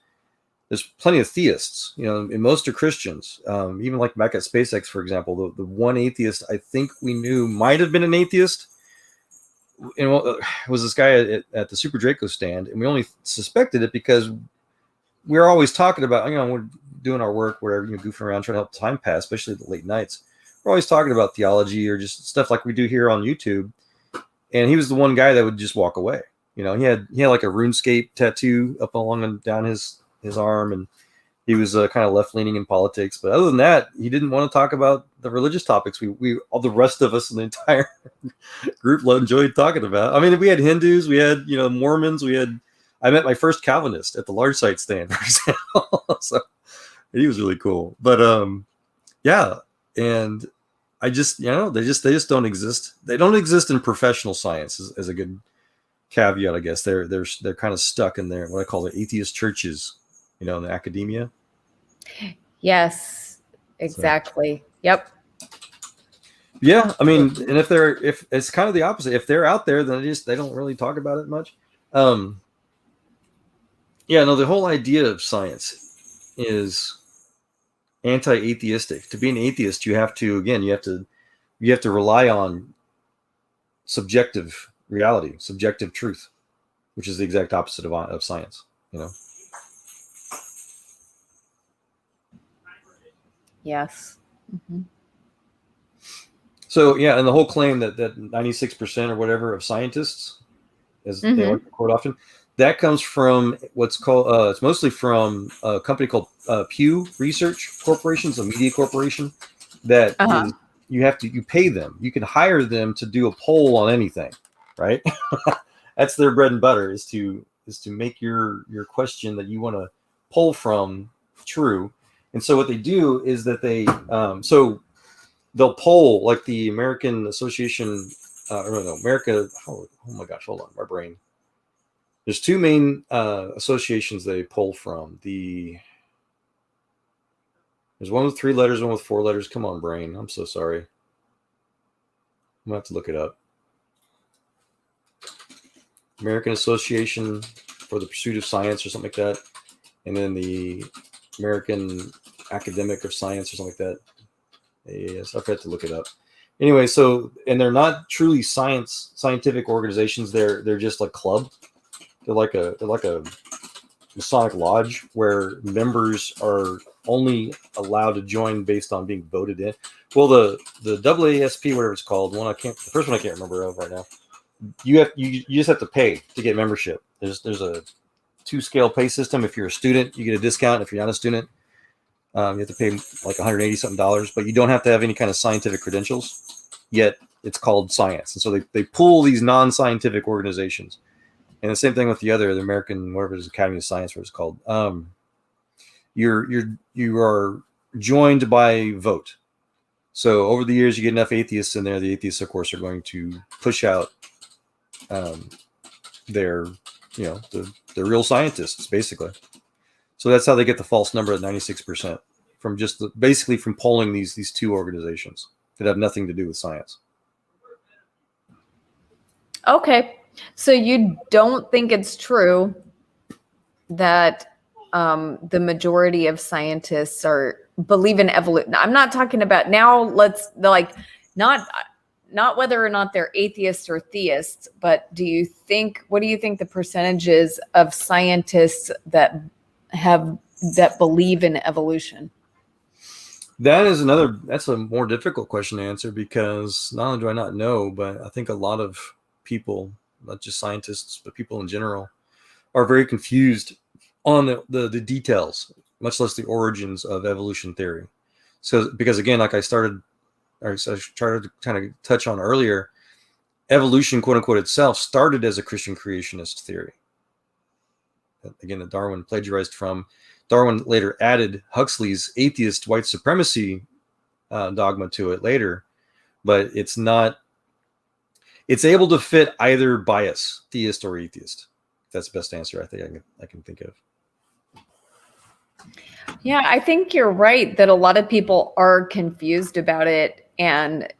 plenty of theists, and most are Christians. Even like back at SpaceX, for example, the one atheist I think we knew might have been an atheist, was this guy at the Super Draco stand. And we only suspected it because we're always talking about, we're doing our work, whatever, goofing around, trying to help time pass, especially the late nights. We're always talking about theology or just stuff like we do here on YouTube. And he was the one guy that would just walk away. He had like a RuneScape tattoo up along and down his arm, and he was kind of left leaning in politics. But other than that, he didn't want to talk about the religious topics we all the rest of us in the entire group enjoyed talking about. I mean, we had Hindus, we had Mormons, I met my first Calvinist at the large site stand, for example. So he was really cool. But and I just they just don't exist. They don't exist in professional science as a good caveat, I guess. They're kind of stuck in their what I call the atheist churches, in the academia. Yes, exactly. So, yep. Yeah, I mean, and if it's kind of the opposite. If they're out there, then they don't really talk about it much. The whole idea of science is anti-atheistic. To be an atheist, you have to rely on subjective reality, subjective truth, which is the exact opposite of science, Yes. Mm-hmm. So and the whole claim that 96% or whatever of scientists, as they like to quote often, that comes from what's called it's mostly from a company called Pew Research Corporation, a media corporation that is, you pay them, you can hire them to do a poll on anything, right? That's their bread and butter, is to make your question that you want to poll from true. And so what they do is that they'll poll, like the American Association, America. Oh my gosh, hold on, my brain. There's two main associations they pull from. There's one with 3 letters, one with 4 letters. Come on, brain. I'm so sorry. I'm gonna have to look it up. American Association for the Pursuit of Science or something like that, and then the American Academic of Science or something like that. Yes, I've had to look it up. Anyway, so, and they're not truly scientific organizations. They're just a club. They're like a Masonic lodge where members are only allowed to join based on being voted in. Well, the WASP, whatever it's called, the first one I can't remember of right now. You just have to pay to get membership. There's a 2-scale pay system. If you're a student, you get a discount. If you're not a student, you have to pay like $180 something, but you don't have to have any kind of scientific credentials. Yet it's called science, and so they pull these non-scientific organizations. And the same thing with the American, whatever it is, Academy of Science, what it's called. You are joined by vote. So over the years, you get enough atheists in there. The atheists, of course, are going to push out their real scientists, basically. So that's how they get the false number at 96% from just basically from polling these two organizations that have nothing to do with science. Okay. So you don't think it's true that the majority of scientists believe in evolution? I'm not talking about now. Not whether or not they're atheists or theists, but what do you think the percentage is of scientists that believe in evolution? That's a more difficult question to answer, because not only do I not know, but I think a lot of people, not just scientists, but people in general, are very confused on the details, much less the origins of evolution theory. So, because again, like I tried to kind of touch on earlier, evolution, quote unquote, itself started as a Christian creationist theory. Again, that Darwin plagiarized from. Darwin later added Huxley's atheist white supremacy dogma to it later, but it's able to fit either bias, theist or atheist. That's the best answer I think I can think of. Yeah, I think you're right that a lot of people are confused about it. And,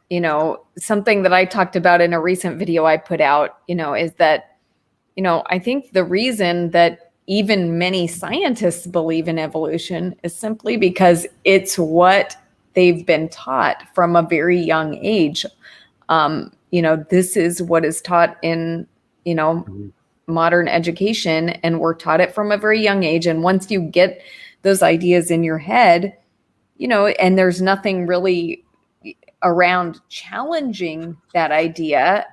something that I talked about in a recent video I put out, is that, I think the reason that even many scientists believe in evolution is simply because it's what they've been taught from a very young age. This is what is taught in, modern education, and we're taught it from a very young age. And once you get those ideas in your head, and there's nothing really around challenging that idea,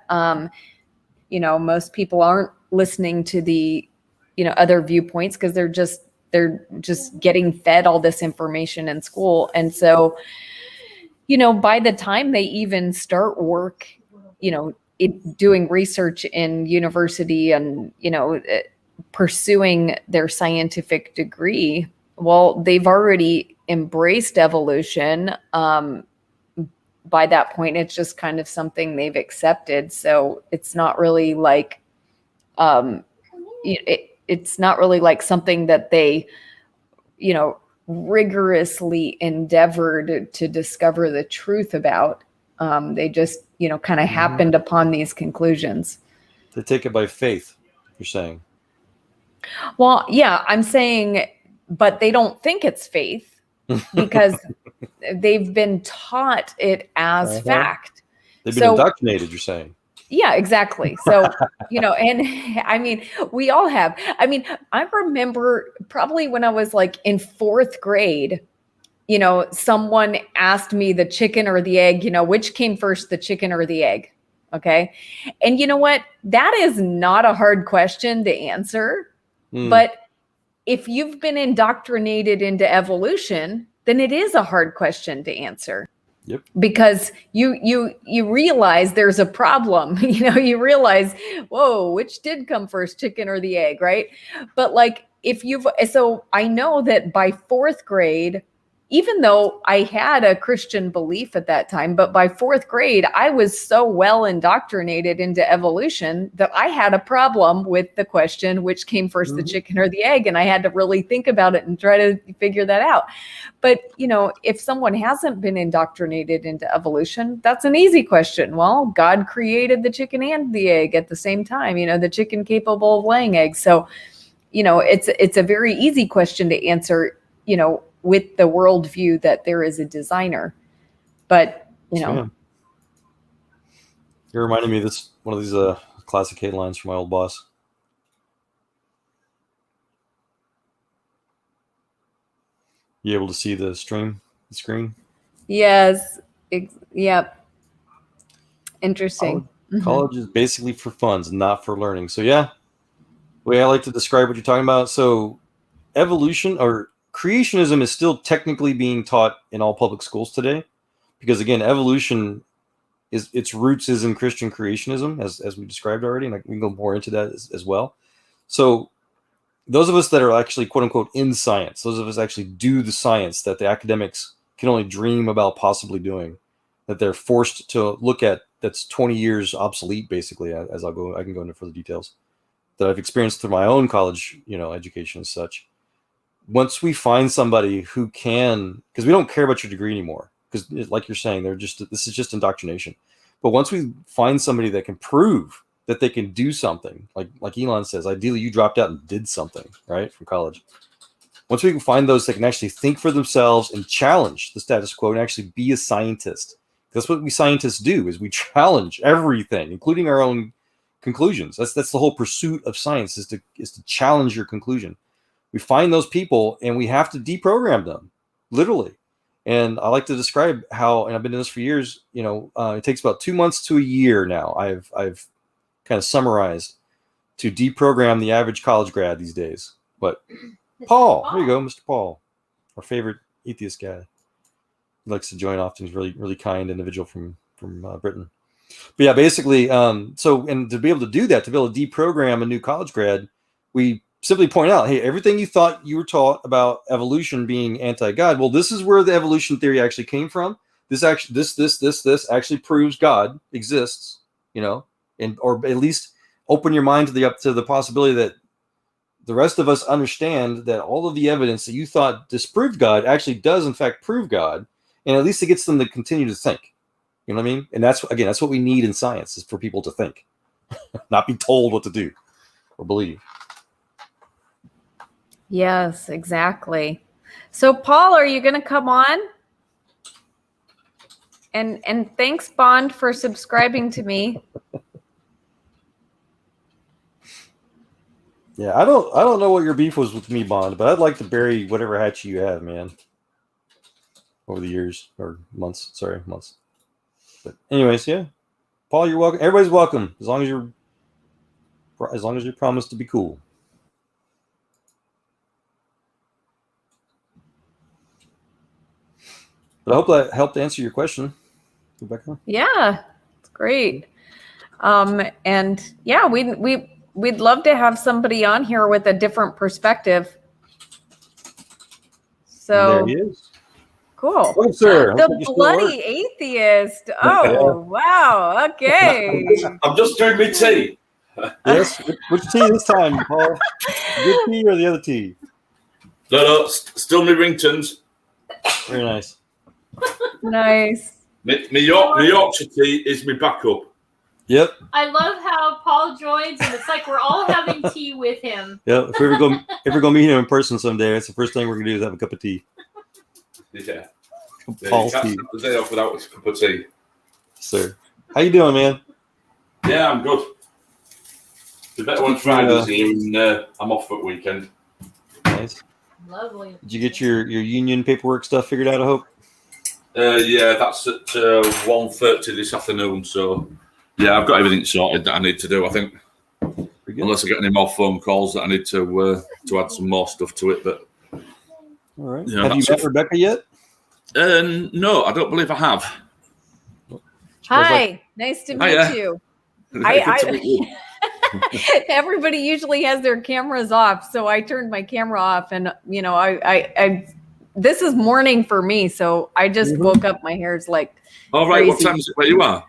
most people aren't listening to the, other viewpoints because they're just getting fed all this information in school. And so, by the time they even start work, doing research in university and, pursuing their scientific degree, well, they've already embraced evolution. By that point, it's just kind of something they've accepted. So it's not really like, it's not really like something that they, rigorously endeavored to discover the truth about. They just, kind of happened upon these conclusions. They take it by faith, you're saying? Well, yeah, I'm saying, but they don't think it's faith because they've been taught it as fact. They've been indoctrinated, you're saying? Yeah, exactly. So, and I mean, we all have. I mean, I remember probably when I was like in 4th grade, someone asked me the chicken or the egg, which came first, the chicken or the egg. Okay. And you know what? That is not a hard question to answer. But if you've been indoctrinated into evolution, then it is a hard question to answer. Yep. Because you realize there's a problem. You realize, whoa, which did come first, chicken or the egg, right? But like so I know that by 4th grade, even though I had a Christian belief at that time, but by 4th grade, I was so well indoctrinated into evolution that I had a problem with the question, which came first, the chicken or the egg? And I had to really think about it and try to figure that out. But, if someone hasn't been indoctrinated into evolution, that's an easy question. Well, God created the chicken and the egg at the same time, the chicken capable of laying eggs. So, it's a very easy question to answer, with the worldview that there is a designer. But, Yeah. You're reminding me of this, one of these classic headlines from my old boss. You able to see the screen? Yes. Yep. Interesting. College is basically for funds, not for learning. So yeah, the way I like to describe what you're talking about. So evolution or creationism is still technically being taught in all public schools today, because again, evolution is its roots is in Christian creationism, as we described already, and we can go more into that as well. So those of us that are actually quote unquote in science, those of us actually do the science that the academics can only dream about possibly doing, that they're forced to look at, that's 20 years obsolete, basically, I can go into further details, that I've experienced through my own college, education and such. Once we find somebody who can, because we don't care about your degree anymore, because like you're saying, this is just indoctrination. But once we find somebody that can prove that they can do something, like Elon says, ideally you dropped out and did something, right, from college. Once we can find those that can actually think for themselves and challenge the status quo and actually be a scientist, that's what we scientists do, is we challenge everything, including our own conclusions. That's the whole pursuit of science, is to challenge your conclusion. We find those people and we have to deprogram them, literally. And I like to describe how, and I've been doing this for years, it takes about 2 months to a year now. I've kind of summarized to deprogram the average college grad these days. But Paul, there you go, Mr. Paul, our favorite atheist guy. He likes to join often. He's really, really kind individual from Britain. But yeah, basically, and to be able to do that, to be able to deprogram a new college grad, we simply point out, hey, everything you thought you were taught about evolution being anti-God, well, this is where the evolution theory actually came from. This actually proves God exists, or at least open your mind to the possibility that the rest of us understand that all of the evidence that you thought disproved God actually does in fact prove God, and at least it gets them to continue to think. You know what I mean? And that's what we need in science, is for people to think, not be told what to do or believe. Yes, exactly. So Paul, are you going to come on? And thanks, Bond, for subscribing to me. Yeah, I don't know what your beef was with me, Bond, but I'd like to bury whatever hatchet you have, man. Over the years or months, months. But anyways, yeah, Paul, you're welcome. Everybody's welcome as long as you promise to be cool. But I hope that helped answer your question, Rebecca. Yeah, it's great. And yeah, we'd love to have somebody on here with a different perspective. So and there he is. Cool. Oh, sir. The bloody atheist. Oh, wow. Okay. I'm just doing my tea. Yes. Which tea this time, Paul? Good tea or the other tea? No, still my ringtones. Very nice. Nice. My Yorkshire tea is my backup. Yep. I love how Paul joins, and it's like we're all having tea with him. Yeah. If we ever go meet him in person someday, that's the first thing we're gonna do is have a cup of tea. Yeah. Paul's you can't tea. start the day off without a cup of tea. Sir, how you doing, man? Yeah, I'm good. The better one Friday's here, and I'm off for the weekend. Nice. Lovely. Did you get your union paperwork stuff figured out? I hope. Yeah, that's at 1:30 this afternoon. So yeah, I've got everything sorted that I need to do. I think, unless I get any more phone calls that I need to add some more stuff to it. But all right. Yeah, have you met Rebecca yet? No, I don't believe I have. Hi, nice to meet you. Everybody usually has their cameras off, so I turned my camera off, and I this is morning for me, so I just woke up. My hair's like All right. crazy. What time is it where you are?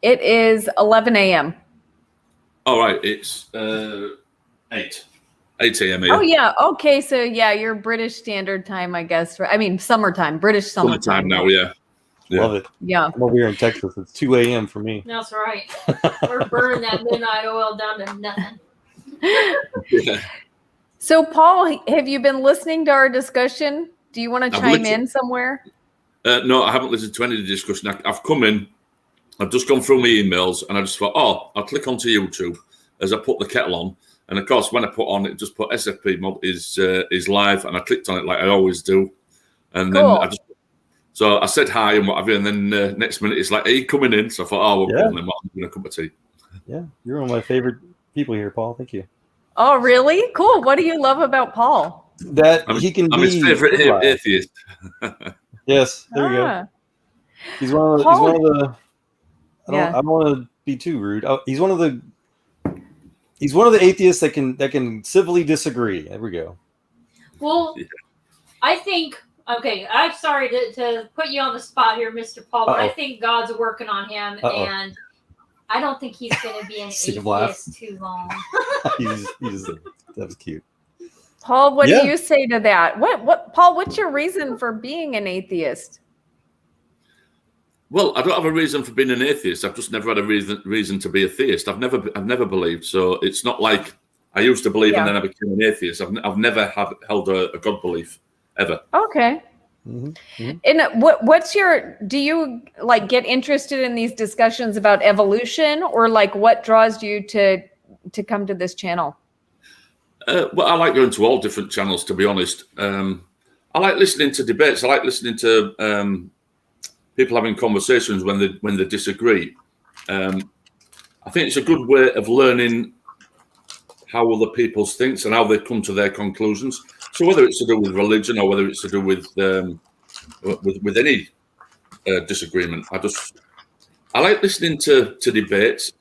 It is 11 a.m. All right. It's 8 a.m. here. Oh yeah. Okay. So yeah, you're British Standard Time, I guess. I mean, summertime, British summertime. Summertime now. Yeah. Love it. Yeah. I'm over here in Texas. It's 2 a.m. for me. That's right. We're burning that midnight oil down to nothing. Yeah. So, Paul, have you been listening to our discussion? Do you want to chime in somewhere? No, I haven't listened to any of the discussion. I've come in, I've just gone through my emails, and I just thought, I'll click onto YouTube as I put the kettle on. And of course, when I put on it, just put SFP mod is live, and I clicked on it like I always do. And Cool. then I said hi and whatever, and then next minute it's like, "Are you coming in?" So I thought, we'll call them. I'm going to cup of tea. Yeah, you're one of my favorite people here, Paul. Thank you. Oh, really? Cool. What do you love about Paul? That he can I'm be his favorite atheist. Yes, there we go. He's one of the. Paul, he's one of the. I don't want to be too rude. He's one of the. He's one of the atheists that can civilly disagree. There we go. Well, I think. Okay, I'm sorry to put you on the spot here, Mr. Paul, but I think God's working on him, and I don't think he's going to be an atheist too long. That was cute. Paul, what do you say to that? What, Paul? What's your reason for being an atheist? Well, I don't have a reason for being an atheist. I've just never had a reason to be a theist. I've never believed. So it's not like I used to believe and then I became an atheist. I've never held a God belief ever. Okay. Mm-hmm. And what's your? Do you like get interested in these discussions about evolution, or like what draws you to come to this channel? Well, I like going to all different channels, to be honest. I like listening to debates. I like listening to people having conversations when they disagree. I think it's a good way of learning how other people think and how they come to their conclusions. So whether it's to do with religion or whether it's to do with any disagreement, I like listening to debates,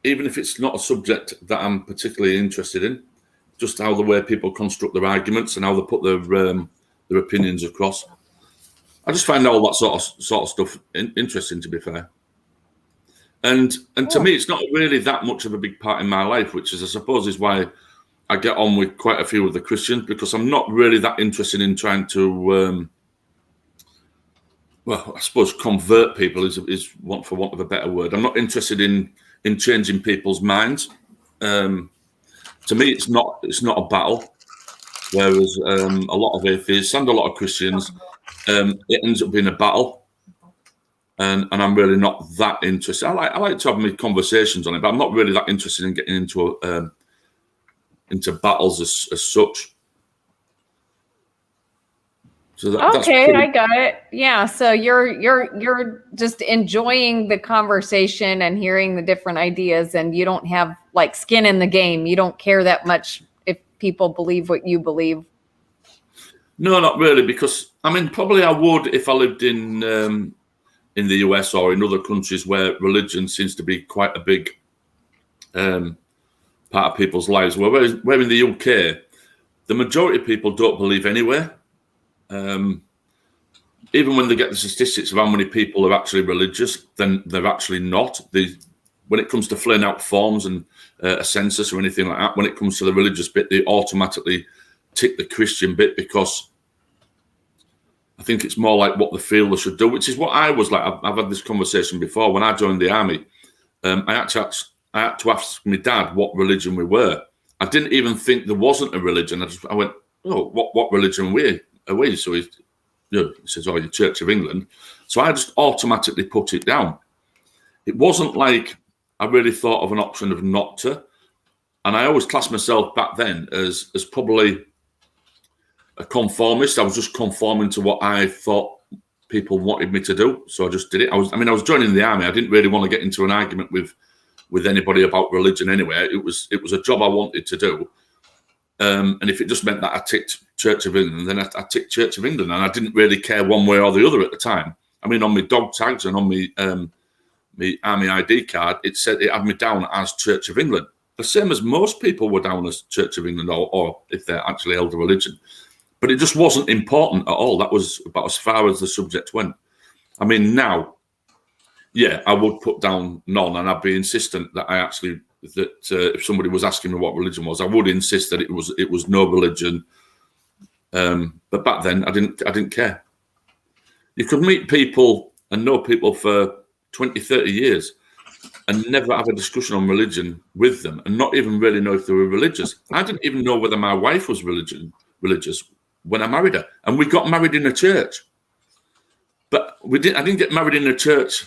even if it's not a subject that I'm particularly interested in. Just how the way people construct their arguments and how they put their opinions across. I just find all that sort of stuff interesting, to be fair. And to me, it's not really that much of a big part in my life, which is, I suppose, is why I get on with quite a few of the Christians, because I'm not really that interested in trying to, well, I suppose convert people is for want of a better word. I'm not interested in changing people's minds. To me, it's not a battle. Whereas a lot of atheists and a lot of Christians, it ends up being a battle, and I'm really not that interested. I like to have my conversations on it, but I'm not really that interested in getting into battles as such. So okay, I got it. Yeah, so you're just enjoying the conversation and hearing the different ideas, and you don't have like skin in the game. You don't care that much if people believe what you believe. No, not really, because I mean, probably I would if I lived in the US or in other countries where religion seems to be quite a big part of people's lives. Where in the UK, the majority of people don't believe anyway. Even when they get the statistics of how many people are actually religious, then they're actually not. When it comes to filling out forms and a census or anything like that, when it comes to the religious bit, they automatically tick the Christian bit, because I think it's more like what they feel they should do, which is what I was like. I've had this conversation before. When I joined the army, I had to ask my dad what religion we were. I didn't even think there wasn't a religion. I went, "Oh, what religion are we?" So he says, "Oh, you're Church of England." So I just automatically put it down. It wasn't like I really thought of an option of not to. And I always classed myself back then as probably a conformist. I was just conforming to what I thought people wanted me to do. So I just did it. I was joining the army. I didn't really want to get into an argument with anybody about religion anyway. It was a job I wanted to do. And if it just meant that I ticked Church of England, then I ticked Church of England. And I didn't really care one way or the other at the time. I mean, on my dog tags and on my army ID card, it had me down as Church of England. The same as most people were down as Church of England, or if they actually held a religion. But it just wasn't important at all. That was about as far as the subject went. I mean, now, yeah, I would put down none, and I'd be insistent that if somebody was asking me what religion was, I would insist that it was no religion. But back then, I didn't care. You could meet people and know people for 20, 30 years and never have a discussion on religion with them and not even really know if they were religious. I didn't even know whether my wife was religious when I married her. And we got married in a church. But I didn't get married in a church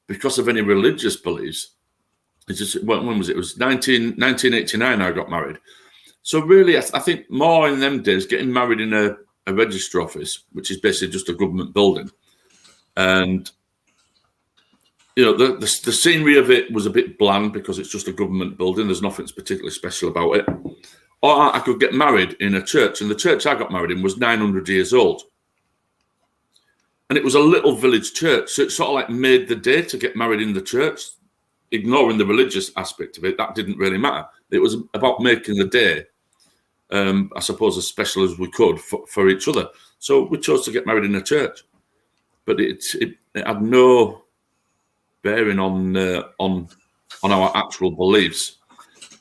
because of any religious beliefs. It's just, when was it? It was 1989 I got married. So really, I think more in them days, getting married in a registry office, which is basically just a government building. And, you know, the scenery of it was a bit bland because it's just a government building. There's nothing particularly special about it. Or I could get married in a church. And the church I got married in was 900 years old. And it was a little village church. So it sort of like made the day to get married in the church, ignoring the religious aspect of it. That didn't really matter. It was about making the day, I suppose, as special as we could for each other. So we chose to get married in a church. But it had no bearing on our actual beliefs.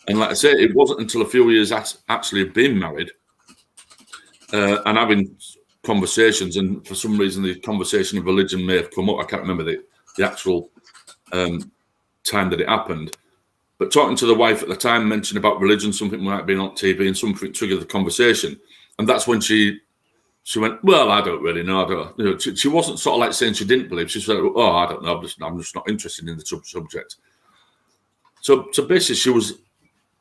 And like I say, it wasn't until a few years actually being married and having conversations, and for some reason the conversation of religion may have come up. I can't remember the actual time that it happened, but talking to the wife at the time mentioned about religion, something might have been on TV, and something triggered the conversation, and that's when she went, well, I don't really know. I don't, you know, she wasn't sort of like saying she didn't believe. She said, oh, I don't know. I'm just not interested in the subject. So basically, she was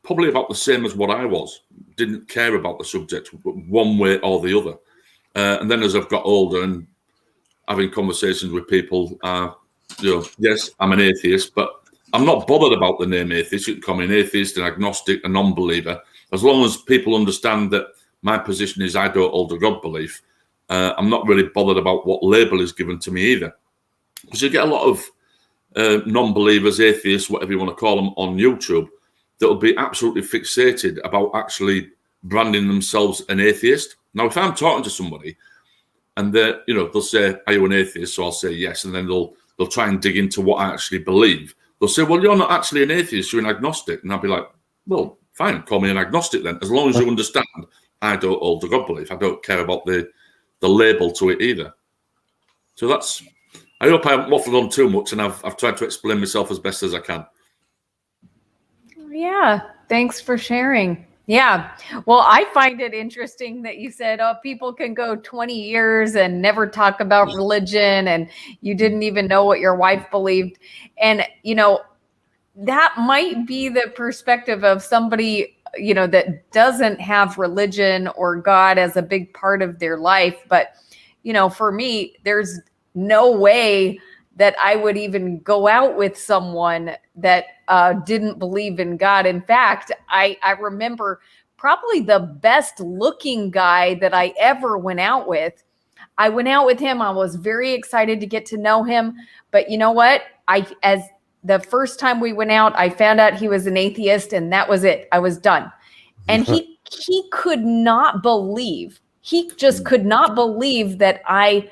probably about the same as what I was. Didn't care about the subject one way or the other. And then as I've got older and having conversations with people, you know, yes, I'm an atheist, but I'm not bothered about the name atheist. You can call me an atheist, an agnostic, a non-believer. As long as people understand that my position is I don't hold a God belief, I'm not really bothered about what label is given to me either. Because you get a lot of non-believers, atheists, whatever you want to call them, on YouTube that will be absolutely fixated about actually branding themselves an atheist. Now, if I'm talking to somebody and they'll say, are you an atheist? So I'll say yes. And then they'll try and dig into what I actually believe. They'll say, well, you're not actually an atheist, you're an agnostic. And I'll be like, well, fine, call me an agnostic then. As long as you understand I don't hold a God belief. I don't care about the label to it either. So I hope I haven't waffled on too much, and I've tried to explain myself as best as I can. Yeah, thanks for sharing. Yeah. Well, I find it interesting that you said, oh, people can go 20 years and never talk about religion, and you didn't even know what your wife believed. And, you know, that might be the perspective of somebody, you know, that doesn't have religion or God as a big part of their life. But, you know, for me, there's no way that I would even go out with someone that didn't believe in God. In fact, I remember probably the best looking guy that I ever went out with. I went out with him. I was very excited to get to know him. But you know what? As the first time we went out, I found out he was an atheist, and that was it. I was done. And he could not believe, he just could not believe that I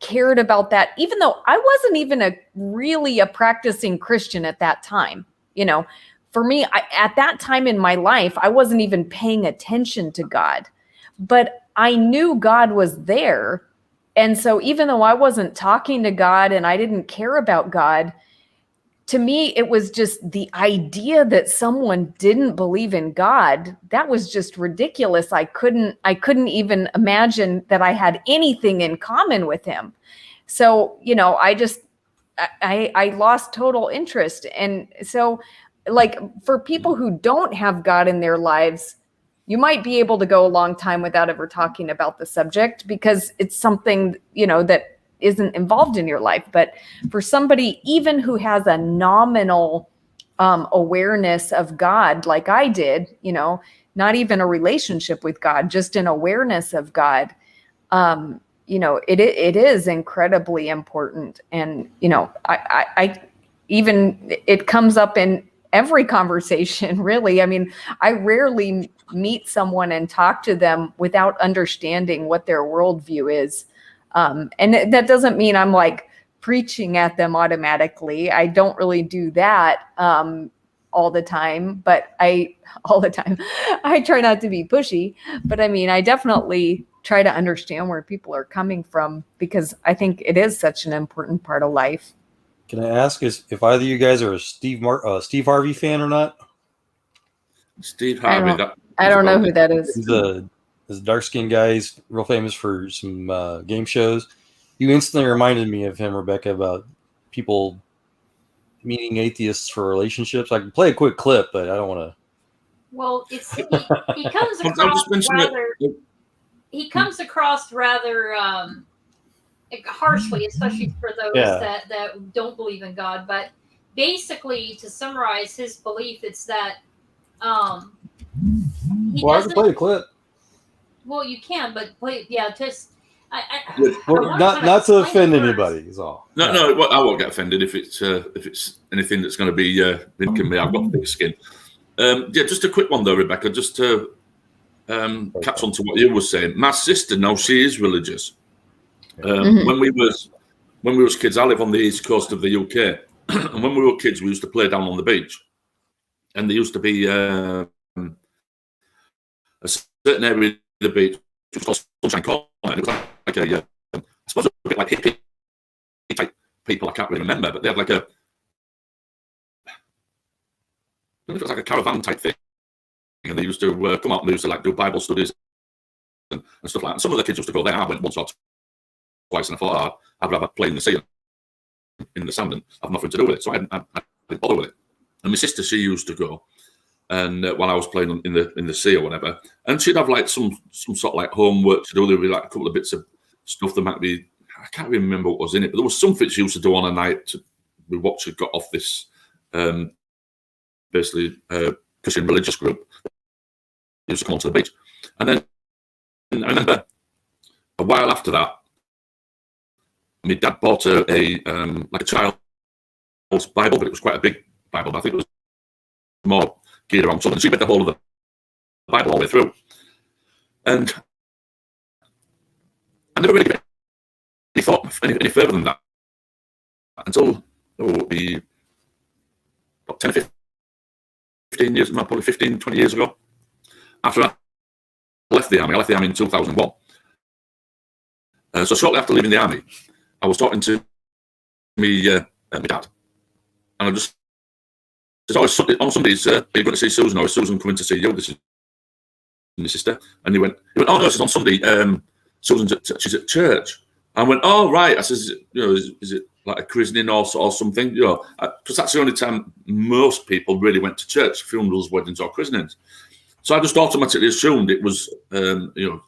cared about that, even though I wasn't even really a practicing Christian at that time. You know, for me, at that time in my life, I wasn't even paying attention to God, but I knew God was there. And so even though I wasn't talking to God and I didn't care about God, to me, it was just the idea that someone didn't believe in God. That was just ridiculous. I couldn't even imagine that I had anything in common with him. So, you know, I lost total interest. And so, like, for people who don't have God in their lives, you might be able to go a long time without ever talking about the subject because it's something, you know, that isn't involved in your life. But for somebody even who has a nominal awareness of God, like I did, you know, not even a relationship with God, just an awareness of God, you know, it is incredibly important. And, you know, I even, it comes up in every conversation, really. I mean, I rarely meet someone and talk to them without understanding what their worldview is. And that doesn't mean I'm like preaching at them automatically. I don't really do that all the time, but I try not to be pushy, but I mean, I definitely try to understand where people are coming from, because I think it is such an important part of life. Can I ask if either of you guys are a Steve Harvey fan or not? Steve Harvey. I don't know who that is. He's a dark-skinned guy. He's real famous for some game shows. You instantly reminded me of him, Rebecca, about people meeting atheists for relationships. I can play a quick clip, but I don't want to. Well, he comes across rather harshly, especially for those that don't believe in God. But basically, to summarize his belief, it's that I can play a clip. Well, you can, but just. Not to offend anybody is all. No, I won't get offended if it's anything that's going to be making me. I've got thick skin. Just a quick one though, Rebecca, just to catch on to what you were saying. My sister, now she is religious. When we was kids, I live on the east coast of the UK, and when we were kids, we used to play down on the beach, and there used to be a certain area of the beach which was called Sunshine Corner. It was like I suppose a bit like hippie type people. I can't really remember, but they had like I don't know if it was like a caravan type thing, and they used to come out and they used to like do Bible studies and stuff like that. And some of the kids used to go there. I went once or twice, and I thought I'd rather play in the sea in the sand and have nothing to do with it. So I didn't bother with it. And my sister, she used to go, and while I was playing in the sea or whatever, and she'd have like some sort of like homework to do. There'd be like a couple of bits of stuff that might be, I can't even remember what was in it, but there was something she used to do on a night with what she got off this basically Christian religious group. Used to come onto the beach, and then I remember a while after that, my dad bought a like a child's Bible, but it was quite a big Bible. I think it was more geared around something. She read the whole of the Bible all the way through, and I never really gave any thought any further than that until about 10, 15 years, no, probably 15, 20 years ago. After I left the army in 2001. So shortly after leaving the army, I was talking to my dad, and I just said, on Sundays, are you going to see Susan, or is Susan coming to see you? This is my sister. And he went, oh no, it's on Sunday. She's at church. I went, oh right. I says, is it like a christening or something? Because that's the only time most people really went to church: funerals, weddings, or christenings. So I just automatically assumed it was,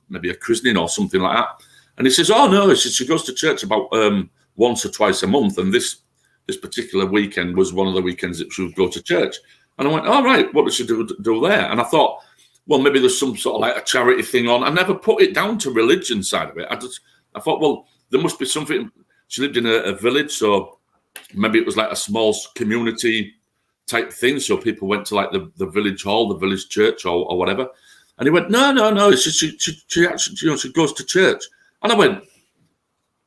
maybe a christening or something like that. And he says, oh no, she goes to church about once or twice a month, and this particular weekend was one of the weekends that she would go to church. And I went, all right, what does she do there? And I thought, well, maybe there's some sort of like a charity thing on. I never put it down to religion side of it. I thought, well, there must be something. She lived in a village, so maybe it was like a small community type thing. So people went to like the village hall, the village church, or whatever. And he went, no, she actually, she goes to church. And I went,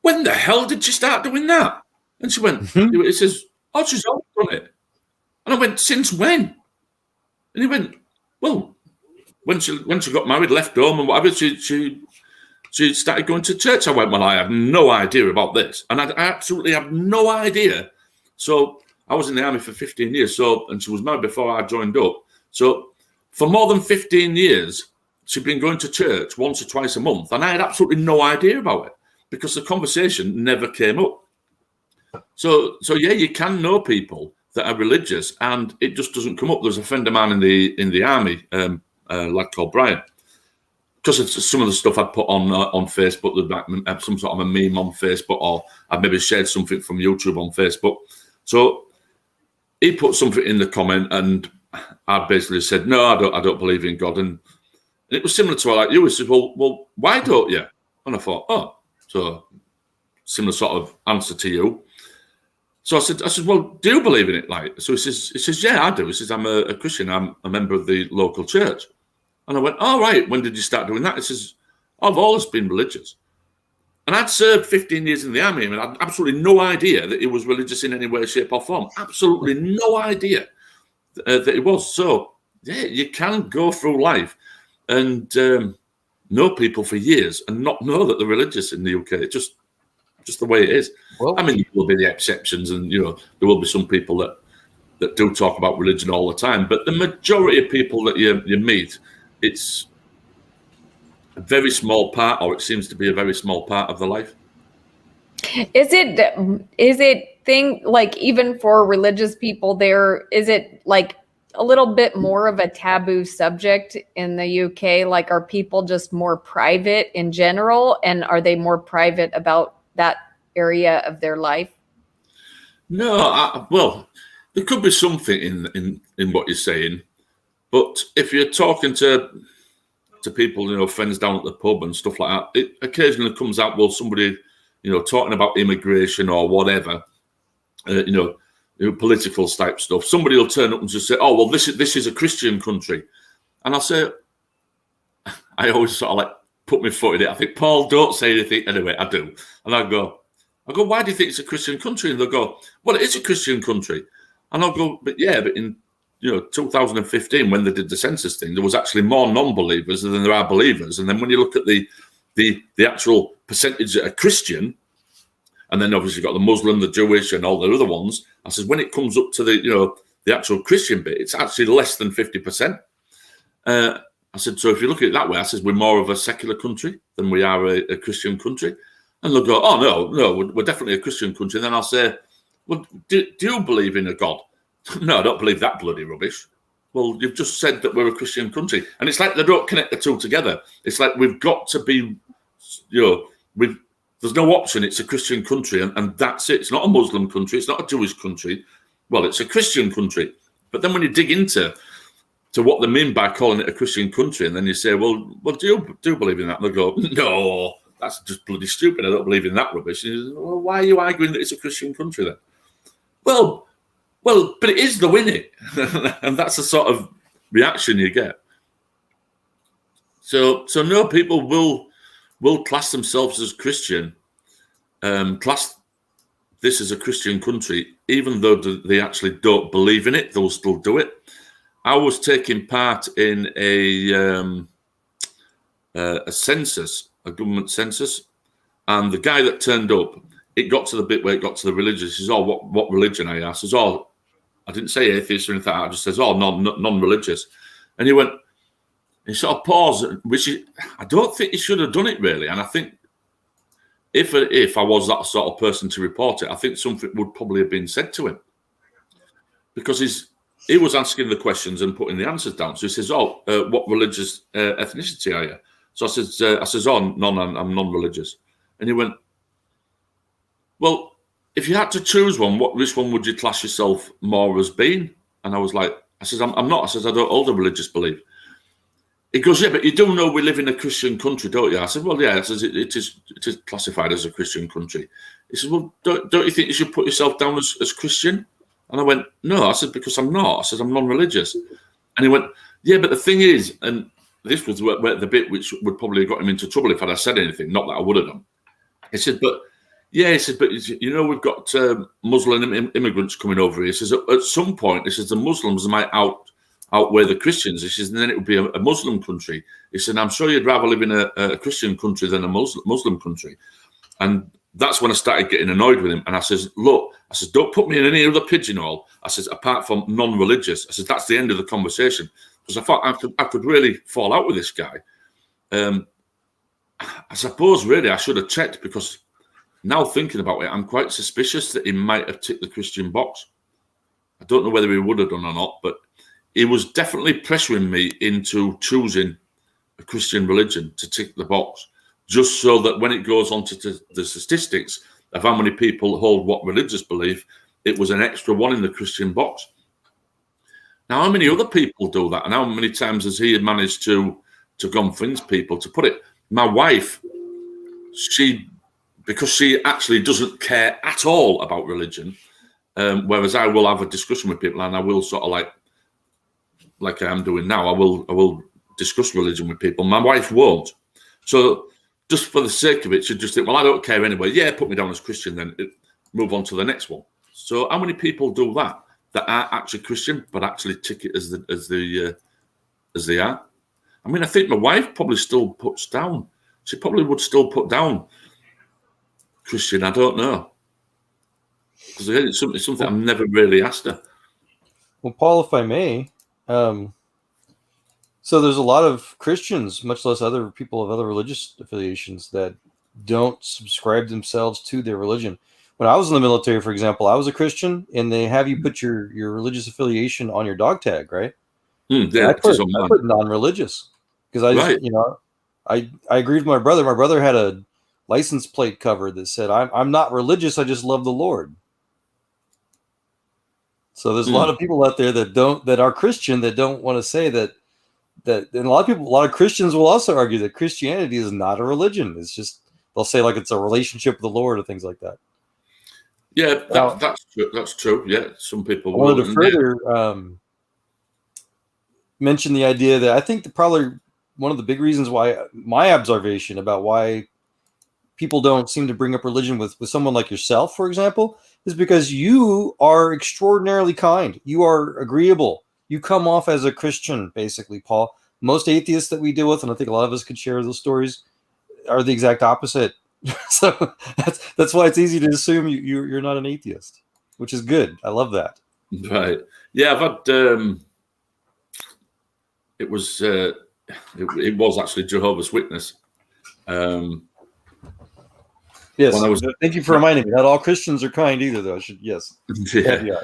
when the hell did she start doing that? And she went, he says, oh, she's always done it. And I went, since when? And he went, well, when she got married, left home and whatever, she started going to church. I went, well, I have no idea about this. And I absolutely have no idea. So I was in the army for 15 years. And she was married before I joined up. So for more than 15 years, she'd been going to church once or twice a month. And I had absolutely no idea about it because the conversation never came up. So yeah, you can know people that are religious and it just doesn't come up. There's a friend of mine in the army, a lad called Brian. Because of some of the stuff I'd put on Facebook, there's some sort of a meme on Facebook, or I've maybe shared something from YouTube on Facebook. So he put something in the comment, and I basically said, no, I don't believe in God. And it was similar to like you. He said, well, why don't you? And I thought, oh, so similar sort of answer to you. So I said, well, do you believe in it? Like, so he says, yeah, I do. He says, I'm a Christian. I'm a member of the local church. And I went, all right, when did you start doing that? He says, I've always been religious. And I'd served 15 years in the army and I had absolutely no idea that he was religious in any way, shape or form. Absolutely no idea that he was. So, yeah, you can go through life and know people for years and not know that they're religious in the UK. It's just the way it is. Well, I mean, there will be the exceptions, and there will be some people that do talk about religion all the time. But the majority of people that you meet, it's a very small part, or it seems to be a very small part of their life. Is it like even for religious people there, is it like a little bit more of a taboo subject in the UK? Like, are people just more private in general, and are they more private about that area of their life? No, well, there could be something in what you're saying, but if you're talking to people, friends down at the pub and stuff like that, it occasionally comes out, well, somebody, talking about immigration or whatever, political type stuff. Somebody will turn up and just say, oh, well, this is a Christian country. And I'll say, I always sort of like put my foot in it. I think, Paul, don't say anything. Anyway, I do. And I go, why do you think it's a Christian country? And they'll go, well, it is a Christian country. And I'll go, but in 2015, when they did the census thing, there was actually more non-believers than there are believers. And then when you look at the actual percentage that are Christian, and then obviously you've got the Muslim, the Jewish, and all the other ones, I says, when it comes up to the actual Christian bit, it's actually less than 50%. I said, so if you look at it that way, I says, we're more of a secular country than we are a Christian country. And they'll go, oh, no, we're definitely a Christian country. And then I'll say, well, do you believe in a God? No, I don't believe that bloody rubbish. Well, you've just said that we're a Christian country. And it's like they don't connect the two together. It's like we've got to be, there's no option. It's a Christian country, and that's it. It's not a Muslim country. It's not a Jewish country. Well, it's a Christian country. But then when you dig into what they mean by calling it a Christian country, and then you say, well, do you believe in that? And they go, no, that's just bloody stupid. I don't believe in that rubbish. And you say, well, why are you arguing that it's a Christian country then? Well, but it is though, isn't it? And that's the sort of reaction you get. So no, people will class themselves as Christian, class this as a Christian country, even though they actually don't believe in it, they'll still do it. I was taking part in a census, a government census, and the guy that turned up, it got to the bit where it got to the religious. He says, oh, what religion are you? I says, oh, I didn't say atheist or anything like that. I just says, oh, non-religious. And he sort of paused, which I don't think he should have done it really. And I think if I was that sort of person to report it, I think something would probably have been said to him, because he was asking the questions and putting the answers down. So he says, oh, what religious ethnicity are you? So I says, oh, I'm non-religious. And he went, well, if you had to choose which one would you class yourself more as being? And I was like, I says, I'm not. I says, I don't hold a religious belief. He goes, yeah, but you do know we live in a Christian country, don't you? I said, well, yeah. I says, it is classified as a Christian country. He said, well, don't you think you should put yourself down as Christian? And I went, no. I said, because I'm not. I said, I'm non-religious. And he went, yeah, but the thing is, and this was where the bit which would probably have got him into trouble if I'd have said anything, not that I would have done. He said, but we've got Muslim immigrants coming over here. He says, at some point, he says, the Muslims might outweigh the Christians. He says, and then it would be a Muslim country. He said, I'm sure you'd rather live in a Christian country than a Muslim country. And that's when I started getting annoyed with him. And I says, look, don't put me in any other pigeonhole. I says, apart from non-religious. I says, that's the end of the conversation. Because I thought I could really fall out with this guy. I suppose really I should have checked, because now thinking about it, I'm quite suspicious that he might have ticked the Christian box. I don't know whether he would have done or not, but he was definitely pressuring me into choosing a Christian religion to tick the box, just so that when it goes on to the statistics of how many people hold what religious belief, it was an extra one in the Christian box. Now, how many other people do that? And how many times has he managed to convince people to put it? My wife, because she actually doesn't care at all about religion, Whereas I will have a discussion with people, and I will sort of like I am doing now. I will discuss religion with people. My wife won't. So just for the sake of it, she'd just think, well, I don't care anyway. Yeah, put me down as Christian, then move on to the next one. So how many people do that are actually Christian, but actually tick it as they are? I mean, I think my wife probably still puts down. She probably would still put down Christian. I don't know, because it's something I've never really asked her. Well, Paul, if I may, so there's a lot of Christians, much less other people of other religious affiliations, that don't subscribe themselves to their religion. When I was in the military, for example, I was a Christian, and they have you put your religious affiliation on your dog tag, right? Yeah, I put non-religious because I just, I agreed with my brother. My brother had a license plate cover that said, "I'm not religious. I just love the Lord." So there's a lot of people out there that are Christian that don't want to say that. And a lot of Christians will also argue that Christianity is not a religion. It's just, they'll say like it's a relationship with the Lord or things like that. Yeah, that's true. That's true. Yeah, some people. I wanted to further mention the idea that I think that probably one of the big reasons why my observation about why people don't seem to bring up religion with someone like yourself, for example, is because you are extraordinarily kind. You are agreeable. You come off as a Christian, basically, Paul. Most atheists that we deal with, and I think a lot of us could share those stories, are the exact opposite. So that's why it's easy to assume you're not an atheist, which is good. I love that. Right. Yeah, I've had. It was actually Jehovah's Witness. Yes. Thank you for reminding me. Not all Christians are kind either, though. Yes. Yeah.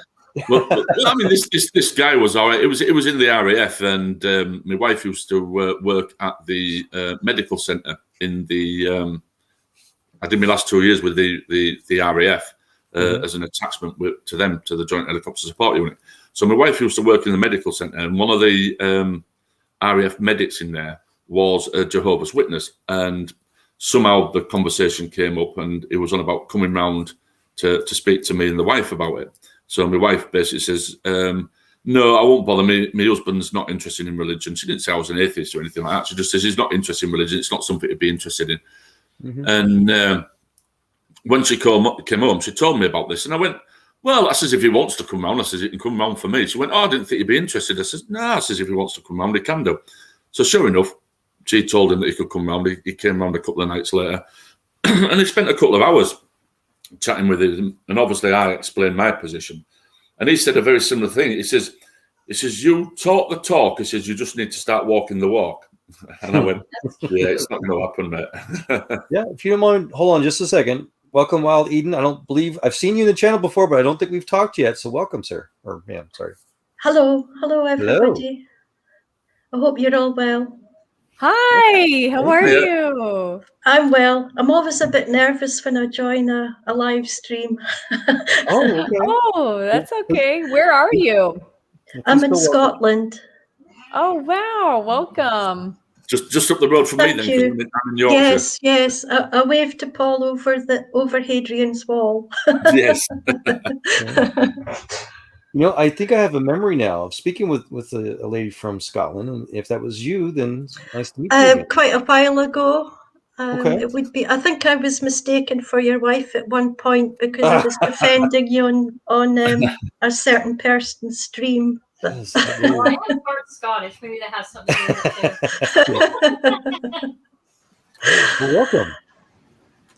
Well, I mean, this guy was all right. It was in the RAF, and my wife used to work at the medical centre in the. I did my last 2 years with the RAF as an attachment to them, to the Joint Helicopter Support Unit. So my wife used to work in the medical centre, and one of the RAF medics in there was a Jehovah's Witness, and somehow the conversation came up, and it was on about coming round to speak to me and the wife about it. So my wife basically says, no, I won't bother. My husband's not interested in religion. She didn't say I was an atheist or anything like that. She just says he's not interested in religion. It's not something to be interested in. And when she came home, she told me about this. And I went, well, I says, if he wants to come round, I says, he can come round for me. She went, oh, I didn't think he'd be interested. I says, no, I says, if he wants to come round, he can do. So sure enough, she told him that he could come round. He came round a couple of nights later. And he spent a couple of hours chatting with him, and obviously I explained my position, and he said a very similar thing. He says you talk the talk. He says you just need to start walking the walk. And I went, yeah, it's not going to happen, mate. Yeah, if you don't mind, hold on just a second. Welcome, Wild Eden. I don't believe I've seen you in the channel before, but I don't think we've talked yet. So welcome, sir, or ma'am. Sorry. Hello everybody. Hello. I hope you're all well. Hi, how are you? I'm well. I'm always a bit nervous when I join a live stream. Oh, that's okay. Where are you? I'm in Scotland. Oh, wow. Welcome. Just up the road from Thank me, then. You. I'm in Yorkshire. Yes. I waved to Paul over Hadrian's Wall. Yes. I think I have a memory now of speaking with a lady from Scotland, and if that was you, then nice to meet you again. Quite a while ago. Okay. It would be. I think I was mistaken for your wife at one point because I was defending you on a certain person's stream. Yes, well, I am part Scottish. Maybe that has something to do with it. Well, welcome.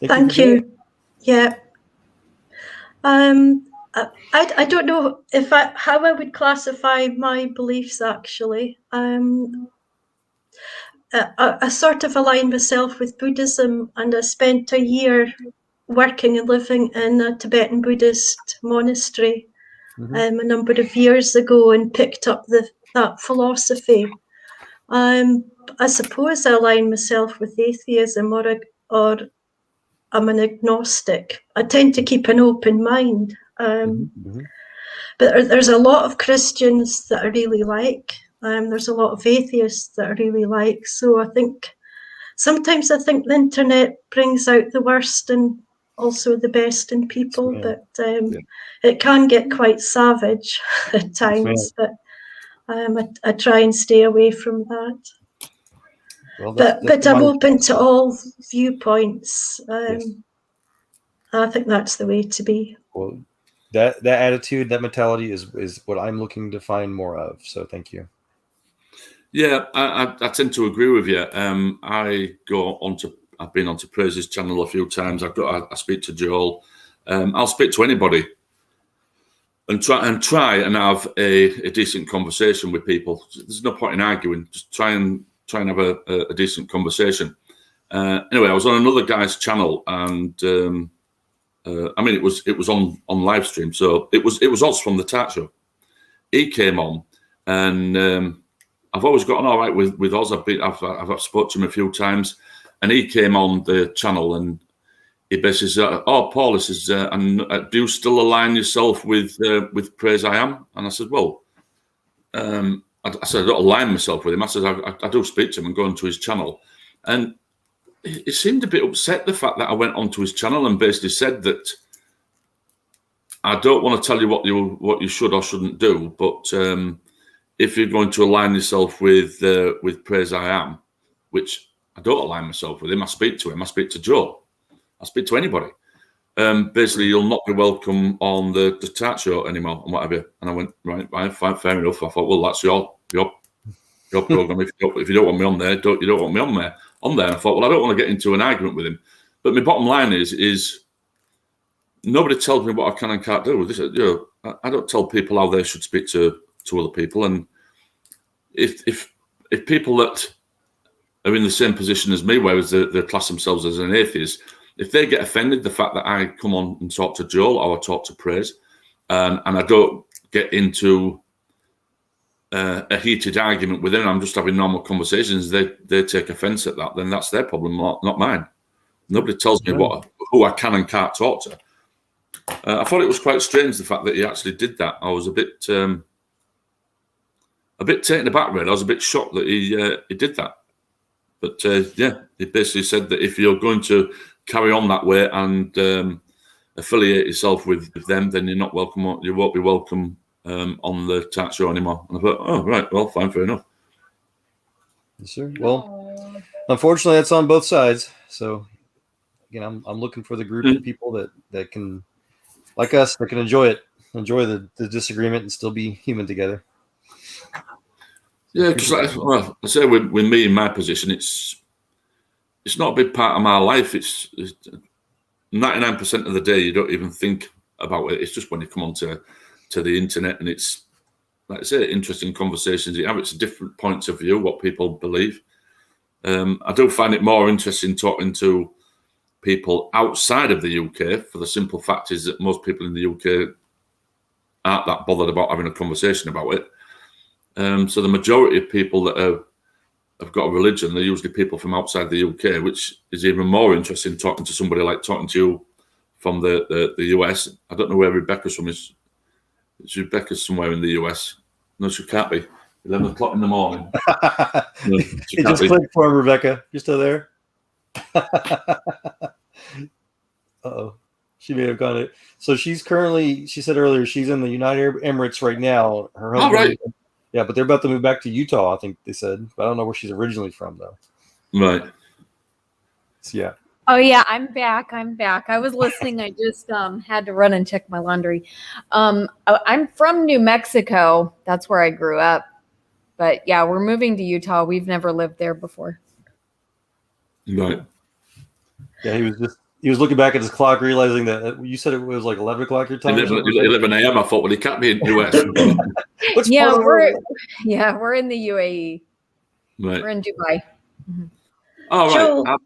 Thank you. Yeah. I don't know how I would classify my beliefs actually. I sort of align myself with Buddhism, and I spent a year working and living in a Tibetan Buddhist monastery a number of years ago, and picked up that philosophy. I suppose I align myself with atheism, or I'm an agnostic. I tend to keep an open mind. But there's a lot of Christians that I really like. There's a lot of atheists that I really like. So sometimes I think the internet brings out the worst in also the best in people, Yeah. but it can get quite savage at times. But I try and stay away from that. Well, but I'm open to all viewpoints. Yes. I think that's the way to be. Well, that attitude, that mentality is what I'm looking to find more of. So thank you. Yeah, I tend to agree with you. I've been onto Praise's channel a few times. I speak to Joel. I'll speak to anybody and try and have a decent conversation with people. There's no point in arguing. Just try and have a decent conversation. Anyway, I was on another guy's channel, and I mean, it was on live stream, so it was Oz from the Tart Show. He came on, and I've always gotten all right with Oz. I've spoke to him a few times, and he came on the channel, and he basically said, "Oh, Paul, this is, and do you still align yourself with Praise I Am?" And I said, "Well, I said I don't align myself with him." I said I do speak to him and go onto his channel, and he seemed a bit upset the fact that I went onto his channel and basically said that I don't want to tell you what you should or shouldn't do, but if you're going to align yourself with Praise I Am, which I don't align myself with him, I speak to him, I speak to Joe, I speak to anybody. Basically, you'll not be welcome on the Tart Show anymore and whatever. And I went, right, fine, fair enough. I thought, well, that's your program. If you don't want me on there, you don't want me on there. And I thought, well, I don't want to get into an argument with him. But my bottom line is nobody tells me what I can and can't do. This, I don't tell people how they should speak to other people. And if people that are in the same position as me, whereas they class themselves as an atheist, if they get offended the fact that I come on and talk to Joel or I talk to Praise, and I don't get into a heated argument with them, I'm just having normal conversations, they take offence at that, then that's their problem, not mine. Nobody tells me who I can and can't talk to. I thought it was quite strange the fact that he actually did that. I was a bit taken aback, really. I was a bit shocked that he did that. But he basically said that if you're going to carry on that way and affiliate yourself with them, then you're not welcome. You won't be welcome on the Tart Show anymore. And I thought, oh right, well, fine, fair enough. Yes, sir. Well, unfortunately, that's on both sides. So again, I'm looking for the group of people that can, like us, that can enjoy the disagreement and still be human together. Yeah, because I say with me in my position, it's not a big part of my life. It's 99% of the day you don't even think about it. It's just when you come onto the internet, and it's, like I say, interesting conversations you have. It's different points of view, what people believe. I do find it more interesting talking to people outside of the UK, for the simple fact is that most people in the UK aren't that bothered about having a conversation about it. So the majority of people that have got a religion, they're usually people from outside the UK, which is even more interesting talking to somebody like talking to you from the US. I don't know where Rebecca's from. Is Rebecca's somewhere in the US? No, she can't be. 11 o'clock in the morning. No, it just clicked for her, Rebecca. You're still there? Uh-oh. She may have gone it. So she's currently, she said earlier, she's in the United Arab Emirates right now. Her husband, right. Yeah, but they're about to move back to Utah, I think they said. But I don't know where she's originally from, though. Right. So, yeah. Oh, yeah, I'm back. I was listening. I just had to run and check my laundry. I'm from New Mexico. That's where I grew up. But, yeah, we're moving to Utah. We've never lived there before. Right. Yeah, he was looking back at his clock, realizing that you said it was like 11 o'clock your time. 11 a.m. I thought, well, he can't be in the US. We're in the UAE. Right. We're in Dubai. Mm-hmm. Oh, right. Joel,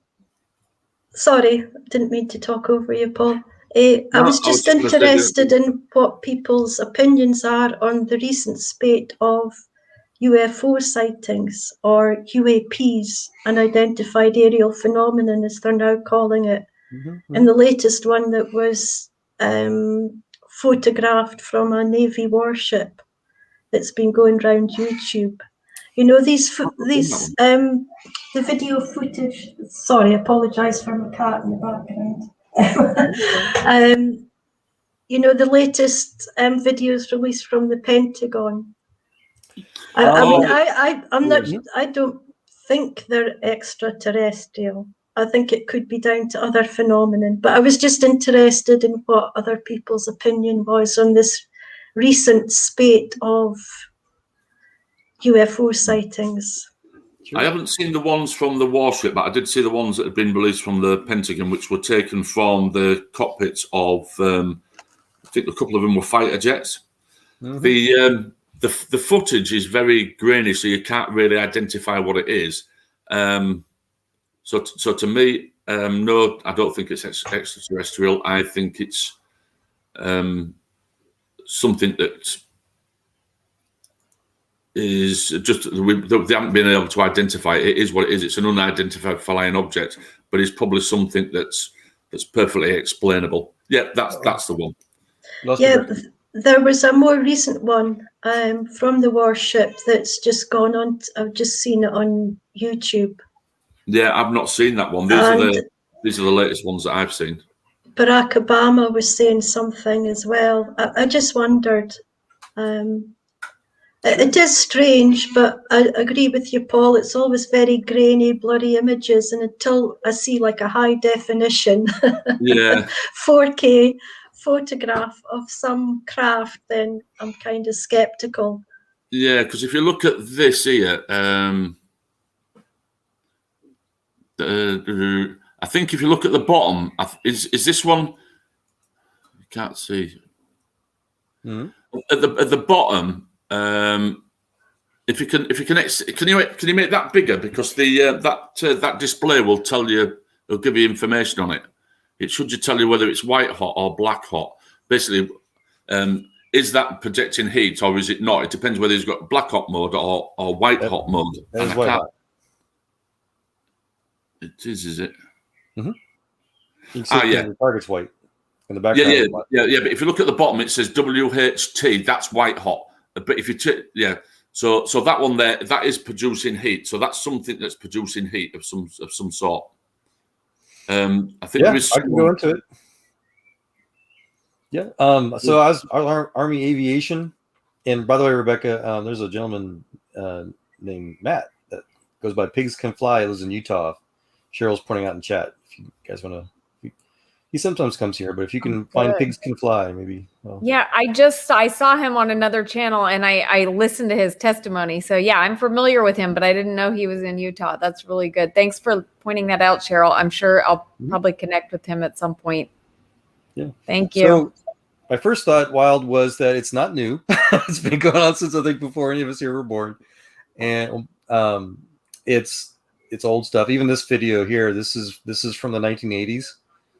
sorry, didn't mean to talk over you, Paul. I was just interested in what people's opinions are on the recent spate of UFO sightings, or UAPs, unidentified aerial phenomenon, as they're now calling it. Mm-hmm. And the latest one that was photographed from a Navy warship that's been going around YouTube. You know, the video footage. Sorry, I apologise for my cat in the background. The latest videos released from the Pentagon. I'm not. I don't think they're extraterrestrial. I think it could be down to other phenomenon. But I was just interested in what other people's opinion was on this recent spate of UFO sightings. I haven't seen the ones from the warship, but I did see the ones that had been released from the Pentagon, which were taken from the cockpits of, I think a couple of them were fighter jets. Mm-hmm. The footage is very grainy, so you can't really identify what it is. So to me, no, I don't think it's extraterrestrial. I think it's something that is just they haven't been able to identify it. It is what it is. It's an unidentified flying object, but it's probably something that's perfectly explainable. Yeah, that's the one. There was a more recent one from the warship that's just gone on. I've just seen it on YouTube. Yeah, I've not seen that one. These are the latest ones that I've seen. Barack Obama was saying something as well. I just wondered. It is strange, but I agree with you, Paul. It's always very grainy, blurry images, and until I see like a high definition 4K photograph of some craft, then I'm kind of skeptical. Yeah, because if you look at this here, I think if you look at the bottom, is this one? You can't see. Mm-hmm. At the bottom, if you can you make that bigger, because that display will tell you, it'll give you information on it. It should tell you whether it's white hot or black hot. Basically, is that projecting heat or is it not? It depends whether it's got black hot mode or white hot mode. That is white hot. It is it? Mm-hmm. You can see the target's white. In the background. Yeah. But if you look at the bottom, it says WHT. That's white hot. But if you so that one there, that is producing heat. So that's something that's producing heat of some sort. I think there is. I can go into it. Yeah. So I was Army Aviation, and by the way, Rebecca, there's a gentleman named Matt that goes by Pigs Can Fly. He lives in Utah. Cheryl's pointing out in chat. If you guys want to. He sometimes comes here, but if you can find Pigs Can Fly, maybe. Well. Yeah, I saw him on another channel, and I listened to his testimony. So yeah, I'm familiar with him, but I didn't know he was in Utah. That's really good. Thanks for pointing that out, Cheryl. I'm sure I'll probably connect with him at some point. Yeah. Thank you. So my first thought, Wild, was that it's not new. It's been going on since I think before any of us here were born, and it's old stuff. Even this video here, this is from the 1980s.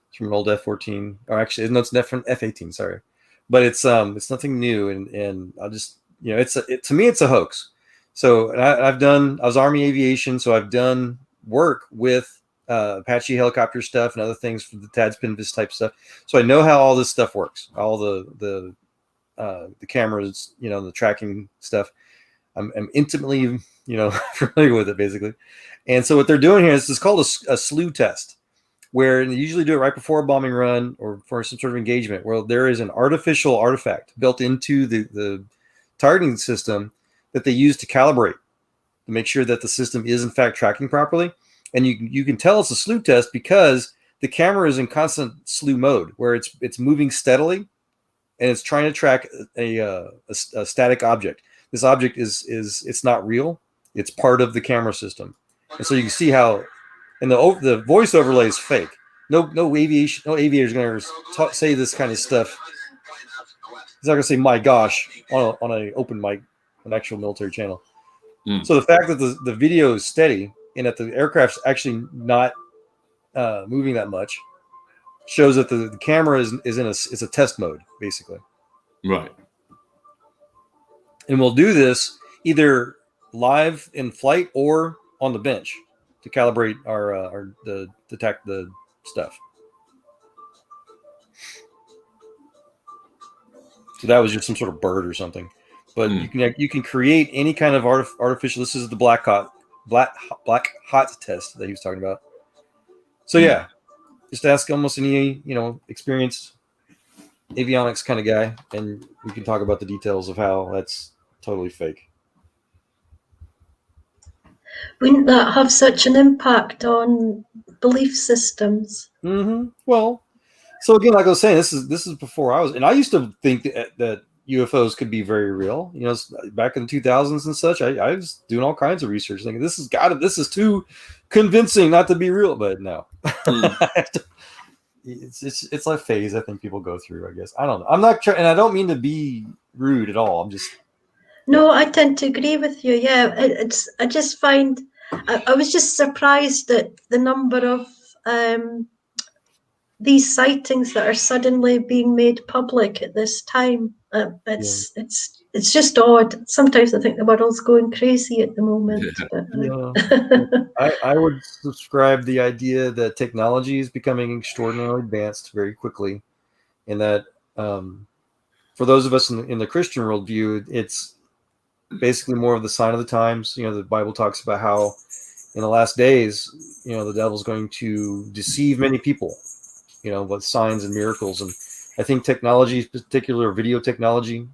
It's from an old F-14, or actually, no, it's from F-18. Sorry, but it's nothing new, and I'll just to me it's a hoax. So I was Army Aviation, so I've done work with Apache helicopter stuff and other things for the TADS Pinvis type stuff. So I know how all this stuff works, all the cameras, the tracking stuff. I'm intimately familiar with it basically. And so what they're doing here is called a slew test, where they usually do it right before a bombing run or for some sort of engagement, where there is an artificial artifact built into the targeting system that they use to calibrate to make sure that the system is in fact tracking properly. And you can tell it's a slew test because the camera is in constant slew mode, where it's moving steadily and it's trying to track a static object. This object it's not real. It's part of the camera system. And so you can see how, and the voice overlay is fake. No aviator is going to say this kind of stuff. He's not going to say "my gosh" on an open mic, an actual military channel. So the fact that the video is steady and that the aircraft's actually not moving that much shows that the camera is a test mode basically. Right. And we'll do this either live in flight or on the bench to calibrate the stuff. So that was just some sort of bird or something. But you can create any kind of artificial. This is the black hot test that he was talking about. So yeah, just ask almost any, experienced avionics kind of guy, and we can talk about the details of how that's totally fake. Wouldn't that have such an impact on belief systems? Mm-hmm. Well, so again, like I was saying, this is before I used to think that UFOs could be very real. Back in the 2000s and such, I was doing all kinds of research, thinking this is too convincing not to be real. But no, it's like phase I think people go through. I guess I don't know. I'm not trying, and I don't mean to be rude at all. I'm just. No, I tend to agree with you. Yeah, I just find I was just surprised at the number of these sightings that are suddenly being made public at this time. It's just odd. Sometimes I think the world's going crazy at the moment. I would subscribe the idea that technology is becoming extraordinarily advanced very quickly, and that for those of us in the Christian worldview, it's basically more of the sign of the times. The Bible talks about how in the last days, the devil's going to deceive many people, with signs and miracles. And I think technology, particular video technology,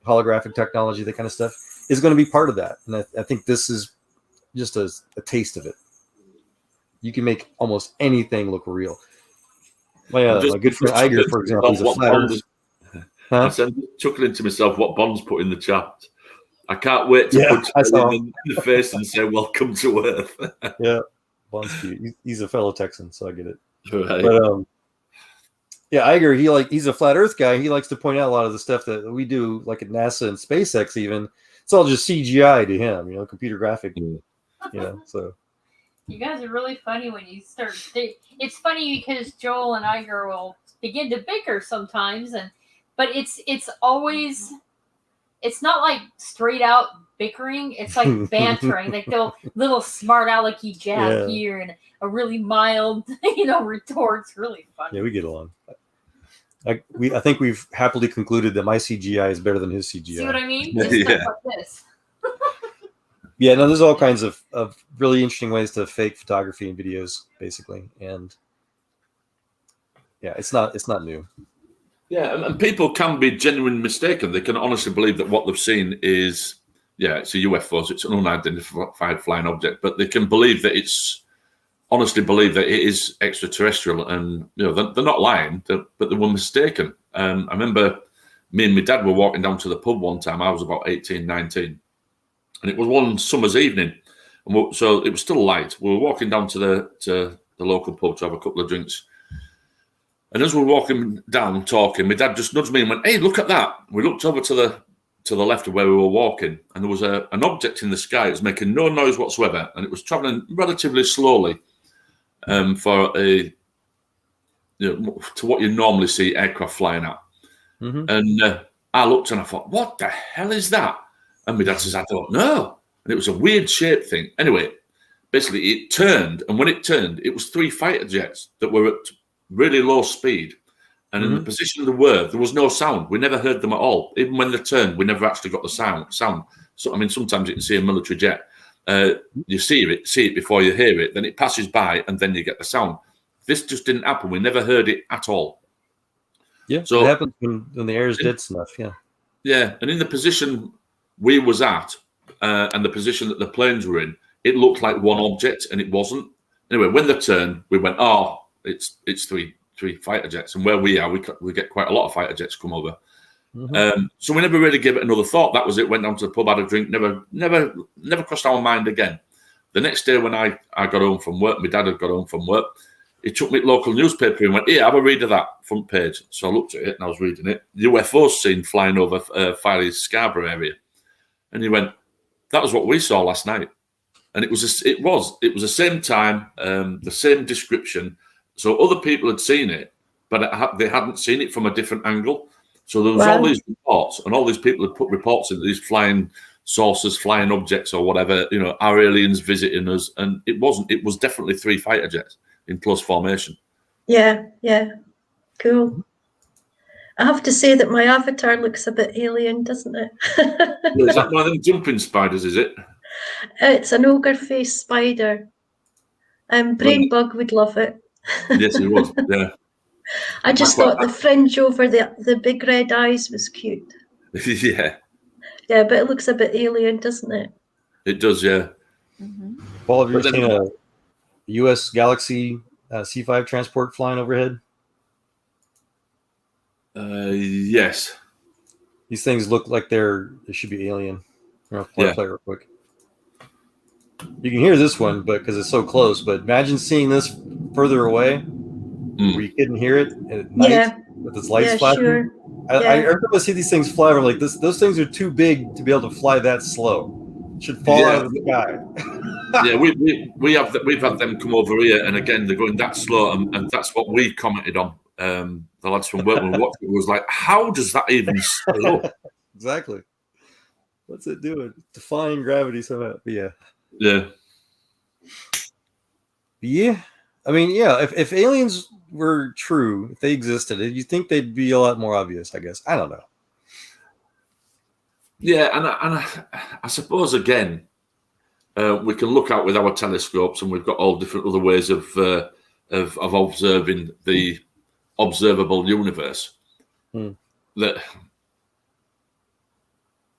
holographic technology, that kind of stuff, is going to be part of that. And I think this is just a taste of it. You can make almost anything look real. My good friend Iger, for example, is a flat earth. I'm chuckling to myself what Bond's put in the chat. I can't wait to put him in the face and say, "Welcome to Earth." Yeah, Bond's cute. He's a fellow Texan, so I get it. Right. But Iger, he's a flat Earth guy. He likes to point out a lot of the stuff that we do, like at NASA and SpaceX. Even it's all just CGI to him, computer graphic. So. You guys are really funny when you start. It's funny because Joel and Iger will begin to bicker sometimes, but it's always. It's not like straight out bickering. It's like bantering, like the little smart alecky jab here and a really mild, retort. It's really funny. Yeah, we get along. I think we've happily concluded that my CGI is better than his CGI. See what I mean? Just like this. Yeah, no, there's all kinds of really interesting ways to fake photography and videos, basically, and yeah, it's not new. Yeah, and people can be genuinely mistaken. They can honestly believe that what they've seen is, it's a UFO, so it's an unidentified flying object, but they can honestly believe that it is extraterrestrial, and they're not lying, but they were mistaken. I remember me and my dad were walking down to the pub one time. I was about 18, 19, and it was one summer's evening, and so it was still light. We were walking down to the local pub to have a couple of drinks. And as we're walking down talking, my dad just nudged me and went, "Hey, look at that." We looked over to the left of where we were walking, and there was an object in the sky. It was making no noise whatsoever, and it was traveling relatively slowly for to what you normally see aircraft flying at. Mm-hmm. And I looked and I thought, "What the hell is that?" And my dad says, "I don't know." And it was a weird shaped thing. Anyway, basically it turned, and when it turned, it was 3 fighter jets that were at really low speed, and in the position they were, there was no sound. We never heard them at all. Even when they turned, we never actually got the sound. So I mean, sometimes you can see a military jet, you see it before you hear it, then it passes by, and then you get the sound. This just didn't happen. We never heard it at all. Yeah, so it happens when the air is dead snuff. Yeah, and in the position we was at, and the position that the planes were in, it looked like one object, and it wasn't. Anyway, when they turned, we went, "Oh, it's three fighter jets," and where we are, we get quite a lot of fighter jets come over. Mm-hmm. So we never really gave it another thought. That was it. Went down to the pub, had a drink. Never crossed our mind again. The next day when I got home from work, my dad had got home from work. He took me to local newspaper and went, "Here, have a read of that front page." So I looked at it and I was reading it. UFOs seen flying over Fallacy Scarborough area, and he went, "That was what we saw last night." And it was the same time, the same description. So other people had seen it, but they hadn't seen it from a different angle. So there was all these reports, and all these people had put reports into these flying saucers, flying objects, or whatever. Are aliens visiting us? And it wasn't. It was definitely 3 fighter jets in close formation. Yeah, cool. I have to say that my avatar looks a bit alien, doesn't it? Is that one of them jumping spiders? Is it? It's an ogre-faced spider. Brainbug would love it. Yes, he was. Yeah. I just thought the fringe over the big red eyes was cute. Yeah. Yeah, but it looks a bit alien, doesn't it? It does, yeah. Mm-hmm. Paul, have you ever seen a U.S. Galaxy C5 transport flying overhead? Yes. These things look like they should be alien. I'll play it real quick. You can hear this one, but because it's so close. But imagine seeing this further away, where you couldn't hear it at night with its lights flashing. Sure. I remember see these things fly. I'm like, those things are too big to be able to fly that slow. It should fall out of the sky. Yeah, we've had them come over here, and again they're going that slow, and that's what we commented on. The lads from work watched it was like, how does that even slow? Exactly. What's it doing? Defying gravity somehow. But yeah. I mean, if aliens were true, if they existed, you think they'd be a lot more obvious, I guess. I don't know. Yeah, and I suppose again, we can look out with our telescopes, and we've got all different other ways of observing the observable universe. That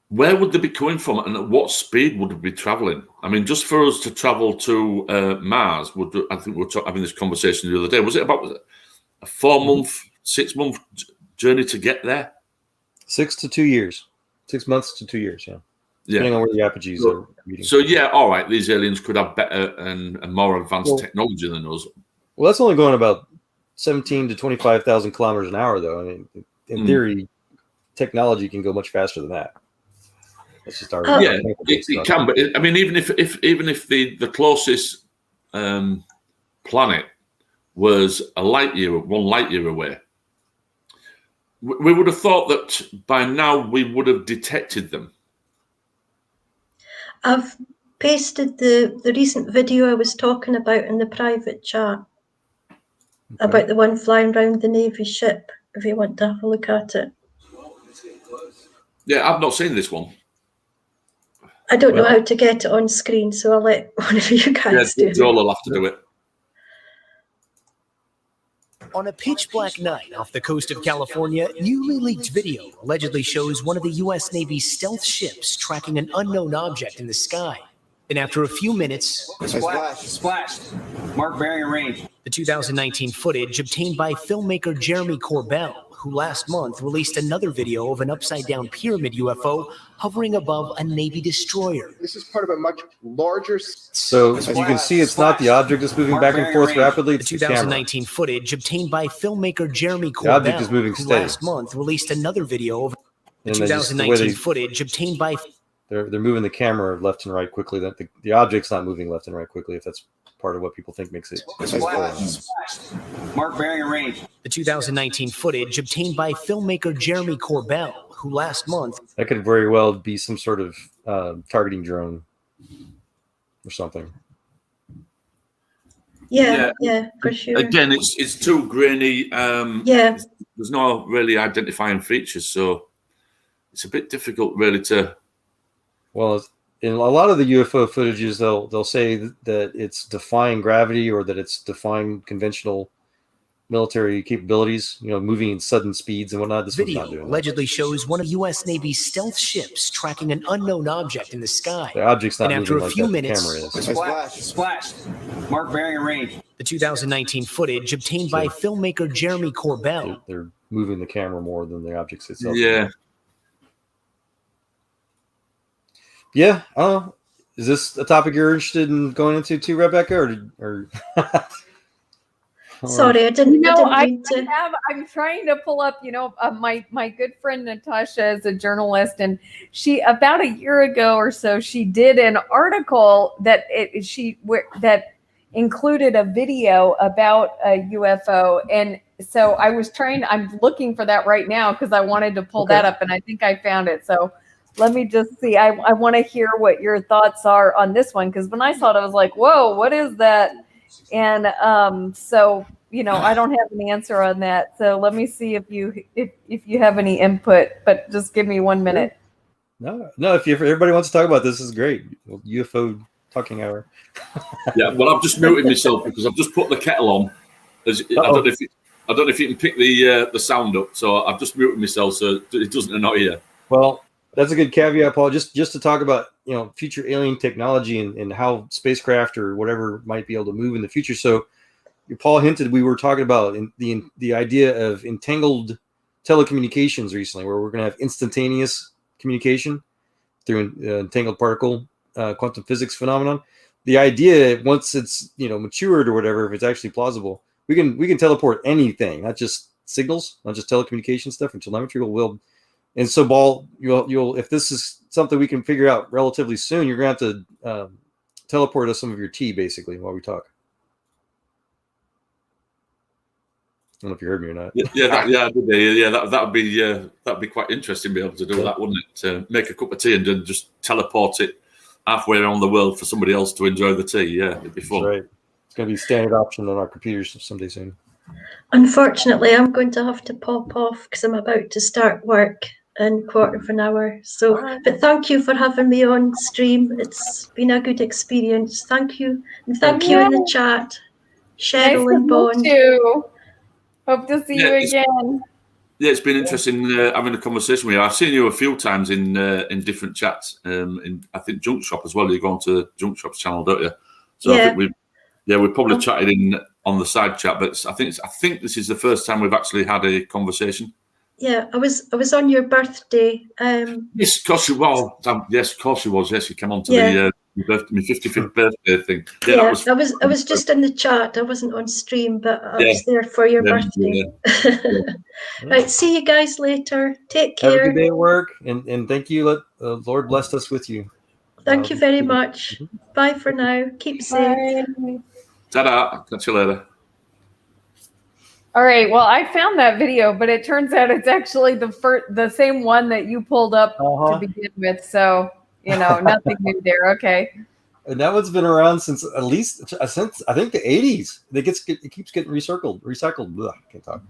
where would they be coming from, and at what speed would they be traveling? I mean, just for us to travel to Mars, I think we were having this conversation the other day. Was it about a 4-month, 6-month journey to get there? 6 to 2 years. 6 months to 2 years, depending on where the apogees are meeting. So all right, these aliens could have better and more advanced technology than us. Well, that's only going about 17 to 25,000 kilometers an hour, though. I mean, in theory, technology can go much faster than that. That's just our it can. But I mean, even if the closest planet was one light year away, we would have thought that by now we would have detected them. I've pasted the recent video I was talking about in the private chat about the one flying around the Navy ship, if you want to have a look at it. Yeah, I've not seen this one. I don't know how to get it on screen, so I'll let one of you guys do it. Joel will have to do it. On a pitch-black night off the coast of California, newly leaked video allegedly shows one of the U.S. Navy's stealth ships tracking an unknown object in the sky. And after a few minutes... Splashed. Mark bearing and range. The 2019 footage obtained by filmmaker Jeremy Corbell, who last month released another video of an upside-down pyramid UFO hovering above a Navy destroyer. This is part of a much larger... So you can see it's not the object that's moving back and forth rapidly. The 2019 footage obtained by filmmaker Jeremy Corbell, the object is moving who steady. last month released another video of the And 2019 footage obtained by... They're moving the camera left and right quickly. That the object's not moving left and right quickly, if that's part of what people think makes it. Mark bearing and range. The 2019 footage obtained by filmmaker Jeremy Corbell, who last month... That could very well be some sort of targeting drone or something. Yeah, for sure. Again, it's too grainy. There's no really identifying features, so it's a bit difficult really to... Well, in a lot of the UFO footages, they'll say that it's defying gravity or that it's defying conventional military capabilities, moving in sudden speeds and whatnot. This video not doing allegedly shows one of U.S. Navy's stealth ships tracking an unknown object in the sky. The object's not and after moving a few like minutes, the camera is. Splashed. Mark bearing and range. The 2019 footage obtained by filmmaker Jeremy Corbell. They're moving the camera more than the objects itself. Yeah. Yeah, I don't know. Is this a topic you're interested in going into too, Rebecca, or? Sorry, I didn't. I'm trying to pull up. My good friend Natasha is a journalist, and she about a year ago or so she did an article that included a video about a UFO, and so I'm looking for that right now because I wanted to pull that up, and I think I found it. So. Let me just see. I want to hear what your thoughts are on this one, because when I saw it, I was like, whoa, what is that? And so, I don't have an answer on that. So let me see if you have any input, but just give me 1 minute. No, if everybody wants to talk about this, is great. UFO talking hour. Yeah, well, I've just muted myself because I've just put the kettle on I don't know if you can pick the sound up, so I've just muted myself so it doesn't annoy you. Well, that's a good caveat, Paul. Just to talk about future alien technology and how spacecraft or whatever might be able to move in the future. So, Paul hinted we were talking about the idea of entangled telecommunications recently, where we're going to have instantaneous communication through entangled particle quantum physics phenomenon. The idea, once it's matured or whatever, if it's actually plausible, we can teleport anything, not just signals, not just telecommunication stuff, and telemetry will. And so, Paul, you'll if this is something we can figure out relatively soon, you're going to have to teleport us some of your tea, basically, while we talk. I don't know if you heard me or not. That'd be quite interesting to be able to do that, wouldn't it? To make a cup of tea and then just teleport it halfway around the world for somebody else to enjoy the tea. Yeah, it'd be fun. That's right. It's going to be a standard option on our computers someday soon. Unfortunately, I'm going to have to pop off because I'm about to start work in a quarter of an hour. So, but thank you for having me on stream. It's been a good experience. Thank you. And thank you in the chat, Cheryl nice and Bond. You. Hope to see you again. Yeah, it's been interesting having a conversation with you. I've seen you a few times in different chats. In I think Junk Shop as well. You go on to Junk Shop's channel, don't you? So I think we've probably chatted in on the side chat, but I think this is the first time we've actually had a conversation. Yeah, I was on your birthday. Yes, of course you was. Yes, of course you was. Yes, you came on to my 55th birthday thing. Yeah, I was just in the chat. I wasn't on stream, but I was there for your birthday. Right, see you guys later. Take care. Have a good day at work, and thank you. Let the Lord bless us with you. Thank you very much. Bye for now. Keep safe. Ta-da. Catch you later. All right. Well, I found that video, but it turns out it's actually the same one that you pulled up to begin with. So, nothing new there. Okay. And that one's been around since I think the 80s. It keeps getting recycled. Ugh, I can't talk.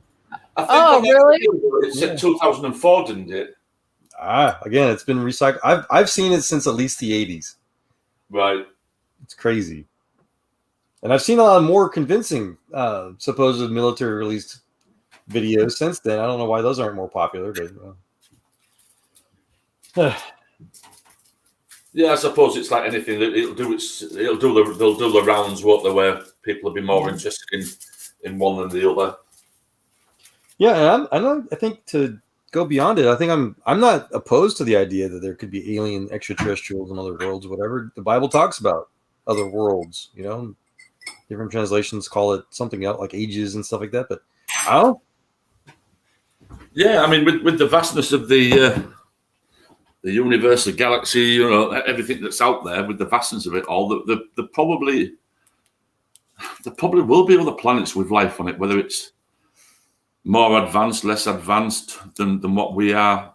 Really? It said 2004, didn't it? Again, it's been recycled. I've seen it since at least the 80s. Right. It's crazy. And I've seen a lot more convincing supposed military released videos since then. I don't know why those aren't more popular, but yeah, I suppose it's like anything. They'll do the rounds, won't they, where people will be more interested in one than the other. Yeah, and I think to go beyond it, I think I'm not opposed to the idea that there could be alien extraterrestrials in other worlds, whatever. The Bible talks about other worlds, Different translations call it something else, like ages and stuff like that. But yeah, I mean, with the vastness of the universe, the galaxy, everything that's out there, with the vastness of it all, there probably will be other planets with life on it, whether it's more advanced, less advanced than what we are.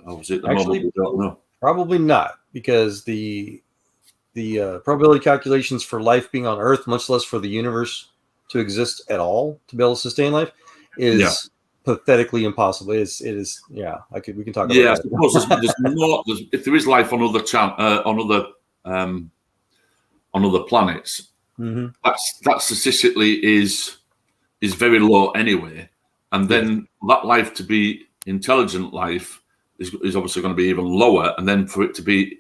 Obviously, at the moment, we don't know. Probably not, because the probability calculations for life being on Earth, much less for the universe to exist at all, to be able to sustain life, is pathetically impossible. It is. Yeah, we can talk about that. Yeah, I suppose there's more. If there is life on other planets, that statistically is very low anyway. And then that life to be intelligent life is obviously going to be even lower. And then for it to be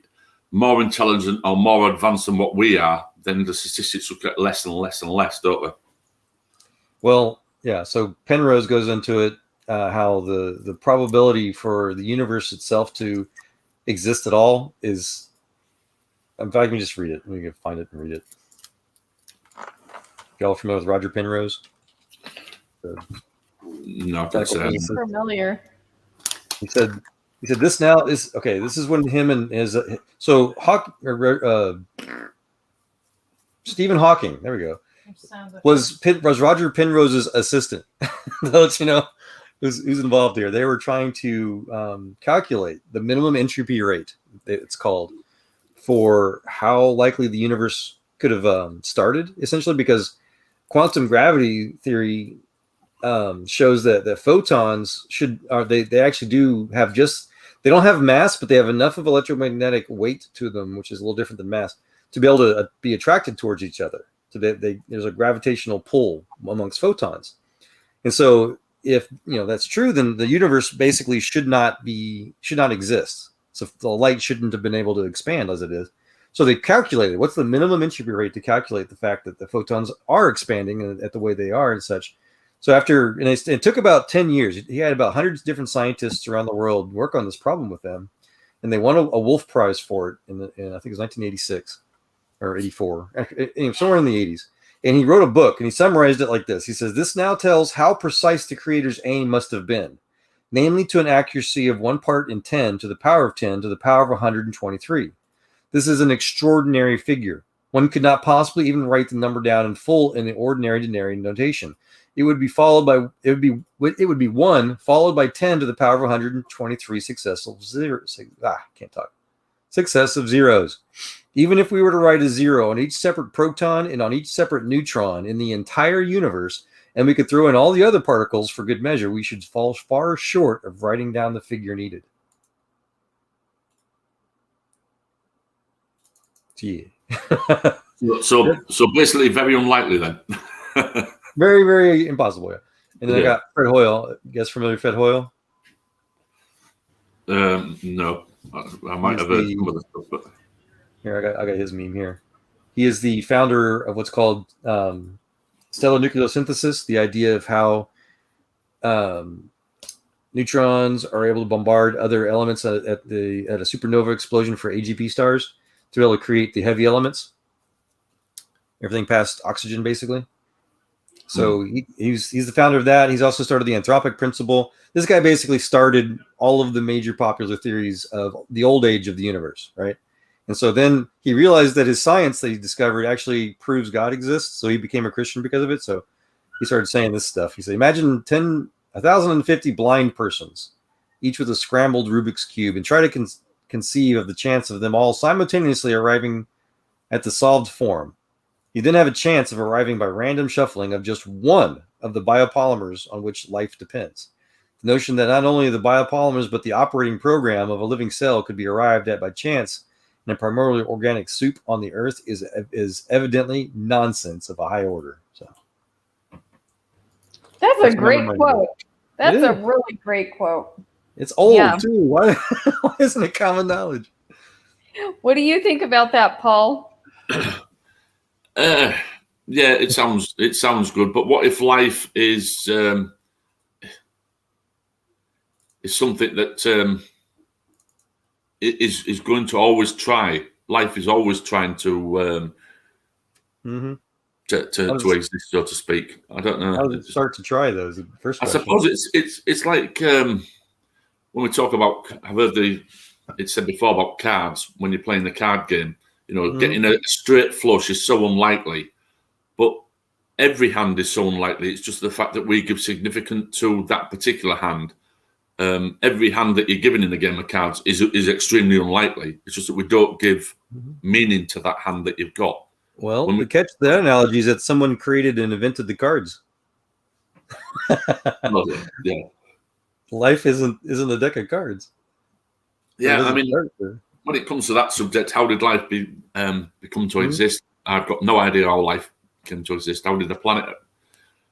more intelligent or more advanced than what we are, then the statistics will get less and less and less, don't we? Well, yeah. So Penrose goes into it, how the probability for the universe itself to exist at all is. In fact, let me just read it. Let me find it and read it. Y'all familiar with Roger Penrose? No, that's familiar. He said this now is okay. This is when him and his Stephen Hawking. There we go. Was Roger Penrose's assistant? Let you know who's involved here. They were trying to calculate the minimum entropy rate. It's called, for how likely the universe could have started. Essentially, because quantum gravity theory shows that photons they actually do have they don't have mass, but they have enough of electromagnetic weight to them, which is a little different than mass, to be able to be attracted towards each other. So there's a gravitational pull amongst photons. And so if that's true, then the universe basically should not exist. So the light shouldn't have been able to expand as it is. So they calculated what's the minimum entropy rate to calculate the fact that the photons are expanding at the way they are and such. So it took about 10 years. He had about hundreds of different scientists around the world work on this problem with them. And they won a Wolf Prize for it in I think it was 1986 or 84, somewhere in the 80s. And he wrote a book and he summarized it like this. He says, "This now tells how precise the creator's aim must have been, namely to an accuracy of 1 part in 10 to the power of 10 to the power of 123. This is an extraordinary figure. One could not possibly even write the number down in full in the ordinary denary notation. It would be 1 followed by 10 to the power of 123 successive zeros. Even if we were to write a 0 on each separate proton and on each separate neutron in the entire universe, and we could throw in all the other particles for good measure, we should fall far short of writing down the figure needed." Yeah. so basically very unlikely then. Very, very impossible. Yeah. And then I got Fred Hoyle. You guys familiar with Fred Hoyle? No. I might have heard some other stuff, but here I got his meme here. He is the founder of what's called stellar nucleosynthesis, the idea of how neutrons are able to bombard other elements at a supernova explosion for AGP stars to be able to create the heavy elements, everything past oxygen, basically. So he's the founder of that. He's also started the Anthropic Principle. This guy basically started all of the major popular theories of the old age of the universe, right? And so then he realized that his science that he discovered actually proves God exists. So he became a Christian because of it. So he started saying this stuff. He said, "Imagine 1,050 blind persons, each with a scrambled Rubik's Cube, and try to conceive of the chance of them all simultaneously arriving at the solved form. You then have a chance of arriving by random shuffling of just one of the biopolymers on which life depends. The notion that not only the biopolymers but the operating program of a living cell could be arrived at by chance in a primarily organic soup on the earth is evidently nonsense of a high order." So that's a great quote. That's a really great quote. It's old too. Why isn't it common knowledge? What do you think about that, Paul? Yeah, it sounds good. But what if life is something that is going to always try? Life is always trying to exist, so to speak. I don't know. How does it start to try those? First question. I suppose it's like when we talk about, I've heard it's said before about cards. When you're playing the card game, getting a straight flush is so unlikely, but every hand is so unlikely. It's just the fact that we give significance to that particular hand. Every hand that you're given in the game of cards is extremely unlikely. It's just that we don't give meaning to that hand that you've got. Well, the catch to that analogy is that someone created and invented the cards. Yeah. Life isn't a deck of cards. Yeah, I mean, when it comes to that subject, how did life become to exist? I've got no idea how life came to exist. How did the planet?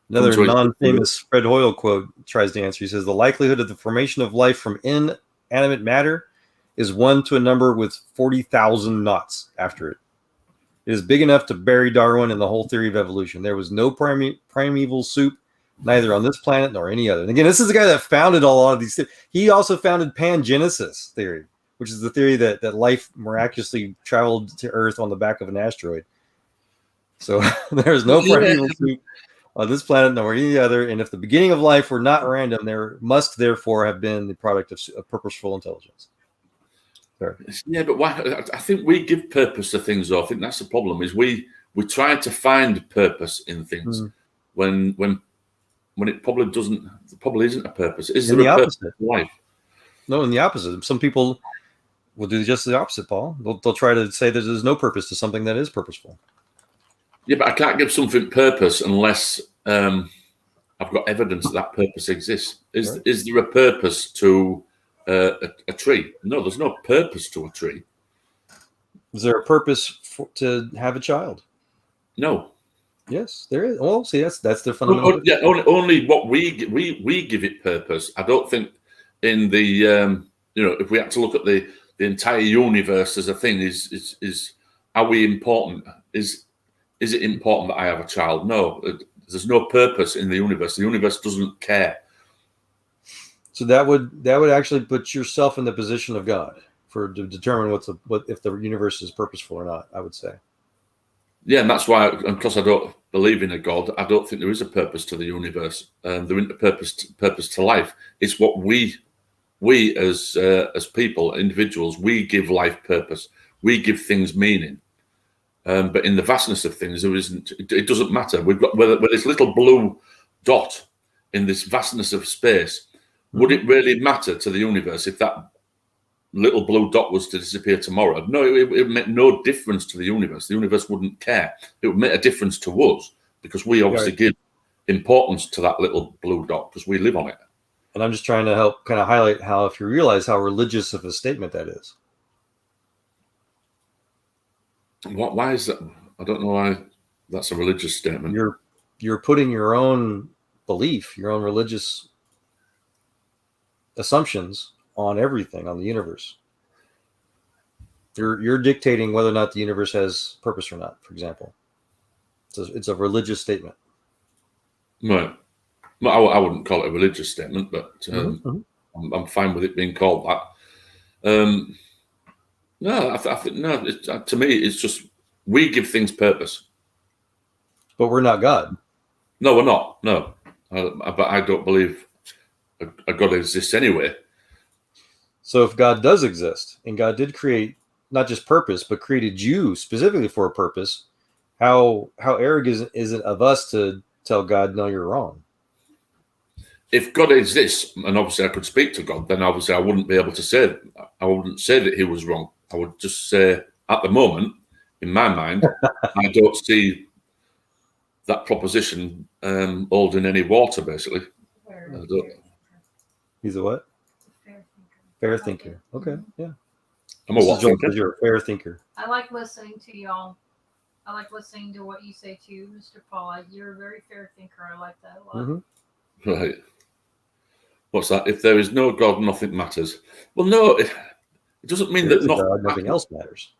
Another non-famous Fred Hoyle quote tries to answer. He says, "The likelihood of the formation of life from inanimate matter is 1 to a number with 40,000 knots after it. It is big enough to bury Darwin and the whole theory of evolution. There was no primeval soup, neither on this planet nor any other." And again, this is the guy that founded a lot of these things. He also founded pangenesis theory, which is the theory that life miraculously traveled to Earth on the back of an asteroid. So there's no primeval soup on this planet nor any other. And if the beginning of life were not random, there must therefore have been the product of purposeful intelligence. Sorry. Yeah, but why? I think we give purpose to things, though. I think that's the problem, is we try to find purpose in things when it probably isn't a purpose. Is there a purpose to life? No, in the opposite. Some people will do just the opposite, Paul. They'll try to say that there's no purpose to something that is purposeful. Yeah, but I can't give something purpose unless I've got evidence that purpose exists. Is there a purpose to a tree? No, there's no purpose to a tree. Is there a purpose to have a child? No. Yes, there is. Well, see, that's the fundamental. Yeah, only what we give it purpose. I don't think in the if we had to look at the entire universe as a thing, is are we important? Is it important that I have a child? No, there's no purpose in the universe. The universe doesn't care. So that would actually put yourself in the position of God to determine what if the universe is purposeful or not. I would say. Yeah, and that's why, because I don't believe in a God, I don't think there is a purpose to the universe. There isn't a purpose to life. It's what we as people, individuals, we give life purpose. We give things meaning. But in the vastness of things, there isn't. It doesn't matter. We've got with this little blue dot in this vastness of space. Would it really matter to the universe if that little blue dot was to disappear tomorrow? No, it would make no difference to the universe. The universe wouldn't care. It would make a difference to us because we obviously give importance to that little blue dot because we live on it. And I'm just trying to help kind of highlight how, if you realize how religious of a statement that is. Why is that? I don't know why that's a religious statement. You're putting your own belief, your own religious assumptions on everything, on the universe. You're dictating whether or not the universe has purpose or not, for example. It's a religious statement. Right. Well, I wouldn't call it a religious statement, but I'm fine with it being called that. No, I think no. To me, it's just we give things purpose. But we're not God. No, we're not. No, but I don't believe a God exists anyway. So if God does exist, and God did create not just purpose, but created you specifically for a purpose, how arrogant is it of us to tell God, no, you're wrong? If God exists, and obviously I could speak to God, then obviously I wouldn't be able to say, I wouldn't say that he was wrong. I would just say, at the moment, in my mind, I don't see that proposition holding any water, basically. He's a what? Fair thinker. Okay, yeah. I'm a what thinker? You're a fair thinker. I like listening to y'all. I like listening to what you say too, Mr. Paul. You're a very fair thinker. I like that a lot. Right. What's that? If there is no God, nothing matters. Well, no, it doesn't mean that nothing else matters.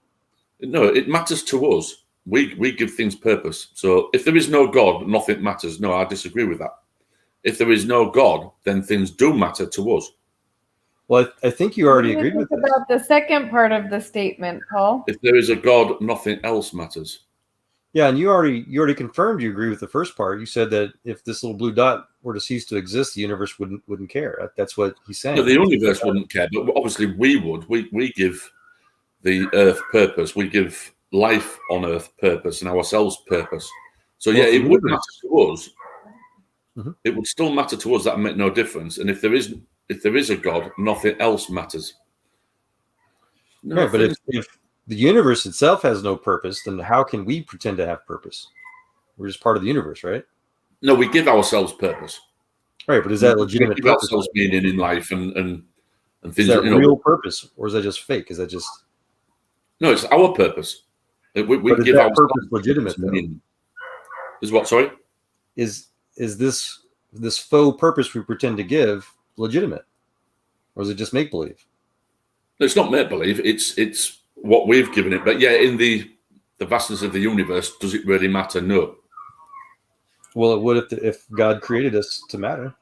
No, it matters to us. We give things purpose. So if there is no God, nothing matters. No, I disagree with that. If there is no God, then things do matter to us. Well, I think you already agreed with this. About the second part of the statement, Paul. If there is a God, nothing else matters. Yeah, and you already confirmed you agree with the first part. You said that if this little blue dot were to cease to exist, the universe wouldn't care. That's what he's saying. No, the universe wouldn't care, but obviously we would. We give the earth purpose. We give life on earth purpose and ourselves purpose. So yeah, it would matter to us. It would still matter to us. That would make no difference. And if there is a God, nothing else matters. No, right, but if the universe itself has no purpose, then how can we pretend to have purpose? We're just part of the universe, right? No, we give ourselves purpose. Right, but is that legitimate? We give ourselves meaning in life and things. Is that real purpose, or is that just fake? Is that just? No, it's our purpose. We give our purpose legitimate. Meaning. Is what? Sorry. Is this faux purpose we pretend to give legitimate, or is it just make believe? No, it's not make believe. It's what we've given it. But yeah, in the vastness of the universe, does it really matter? No. Well, it would if God created us to matter.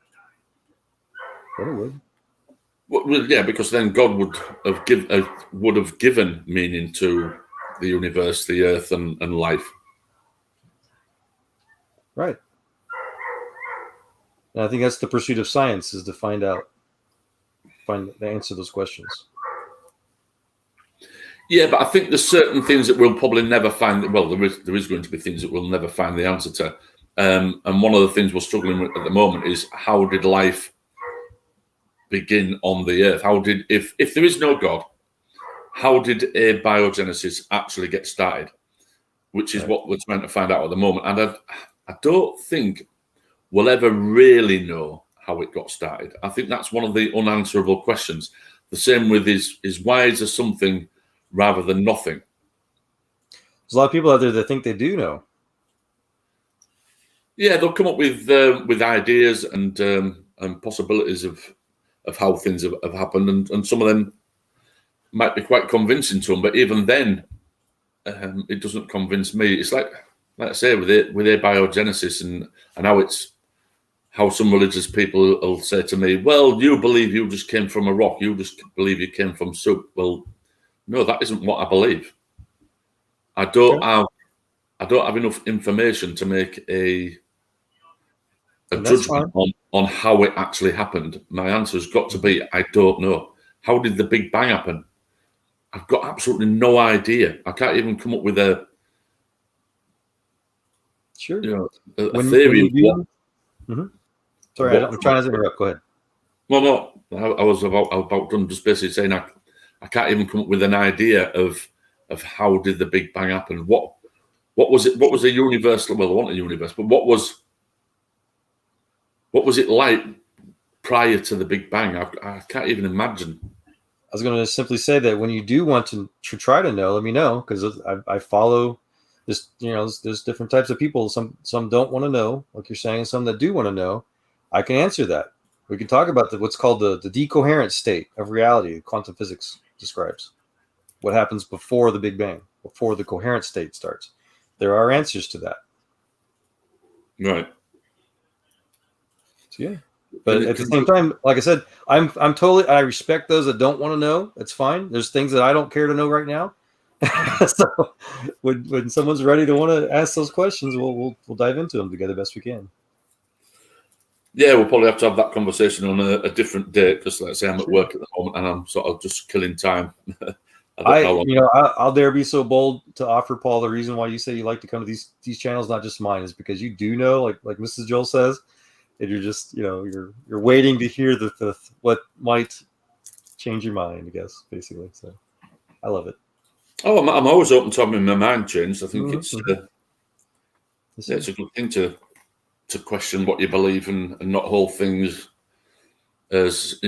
Then it would. Well, yeah, because then God would have given meaning to the universe, the earth, and life. Right. And I think that's the pursuit of science, is to find the answer to those questions. Yeah, but I think there's certain things that we'll probably never find. Well, there is going to be things that we'll never find the answer to. And one of the things we're struggling with at the moment is, how did life begin on the earth? How did, if there is no God, how did abiogenesis actually get started? Which is what we're trying to find out at the moment. And I don't think we'll ever really know how it got started. I think that's one of the unanswerable questions. The same with is why is there something rather than nothing? There's a lot of people out there that think they do know. Yeah, they'll come up with ideas and possibilities of how things have happened, and some of them might be quite convincing to them. But even then, it doesn't convince me. It's like I say, with abiogenesis and how some religious people will say to me, "Well, you believe you just came from a rock. You just believe you came from soup." Well, no, that isn't what I believe. I don't have enough information to make a judgment on how it actually happened. My answer has got to be, I don't know. How did the Big Bang happen? I've got absolutely no idea. I can't even come up with a theory. Sorry, I'm trying to interrupt. Go ahead. Well, no, I was about done. Just basically saying I can't even come up with an idea of how did the Big Bang happen. What was it? What was the universe? Well, I want a universe, but what was it like prior to the Big Bang? I can't even imagine. I was going to simply say that when you do want to try to know, let me know, because I follow this. There's different types of people. Some don't want to know, like you're saying, and some that do want to know. I can answer that. We can talk about what's called the decoherent state of reality. Quantum physics describes what happens before the Big Bang, before the coherent state starts. There are answers to that. Right. So, yeah. But at the same time, like I said, I respect those that don't want to know. It's fine. There's things that I don't care to know right now. So when someone's ready to want to ask those questions, we'll dive into them together best we can. Yeah, we'll probably have to have that conversation on a different date, because let's say I'm at work at the moment and I'm sort of just killing time. I'll dare be so bold to offer, Paul, the reason why you say you like to come to these channels, not just mine, is because you do know, like Mrs. Joel says, and you're just you're waiting to hear the what might change your mind, I guess, basically. So I love it. Oh, I'm always open to having my mind changed. I think it's a good thing to question what you believe and not hold things as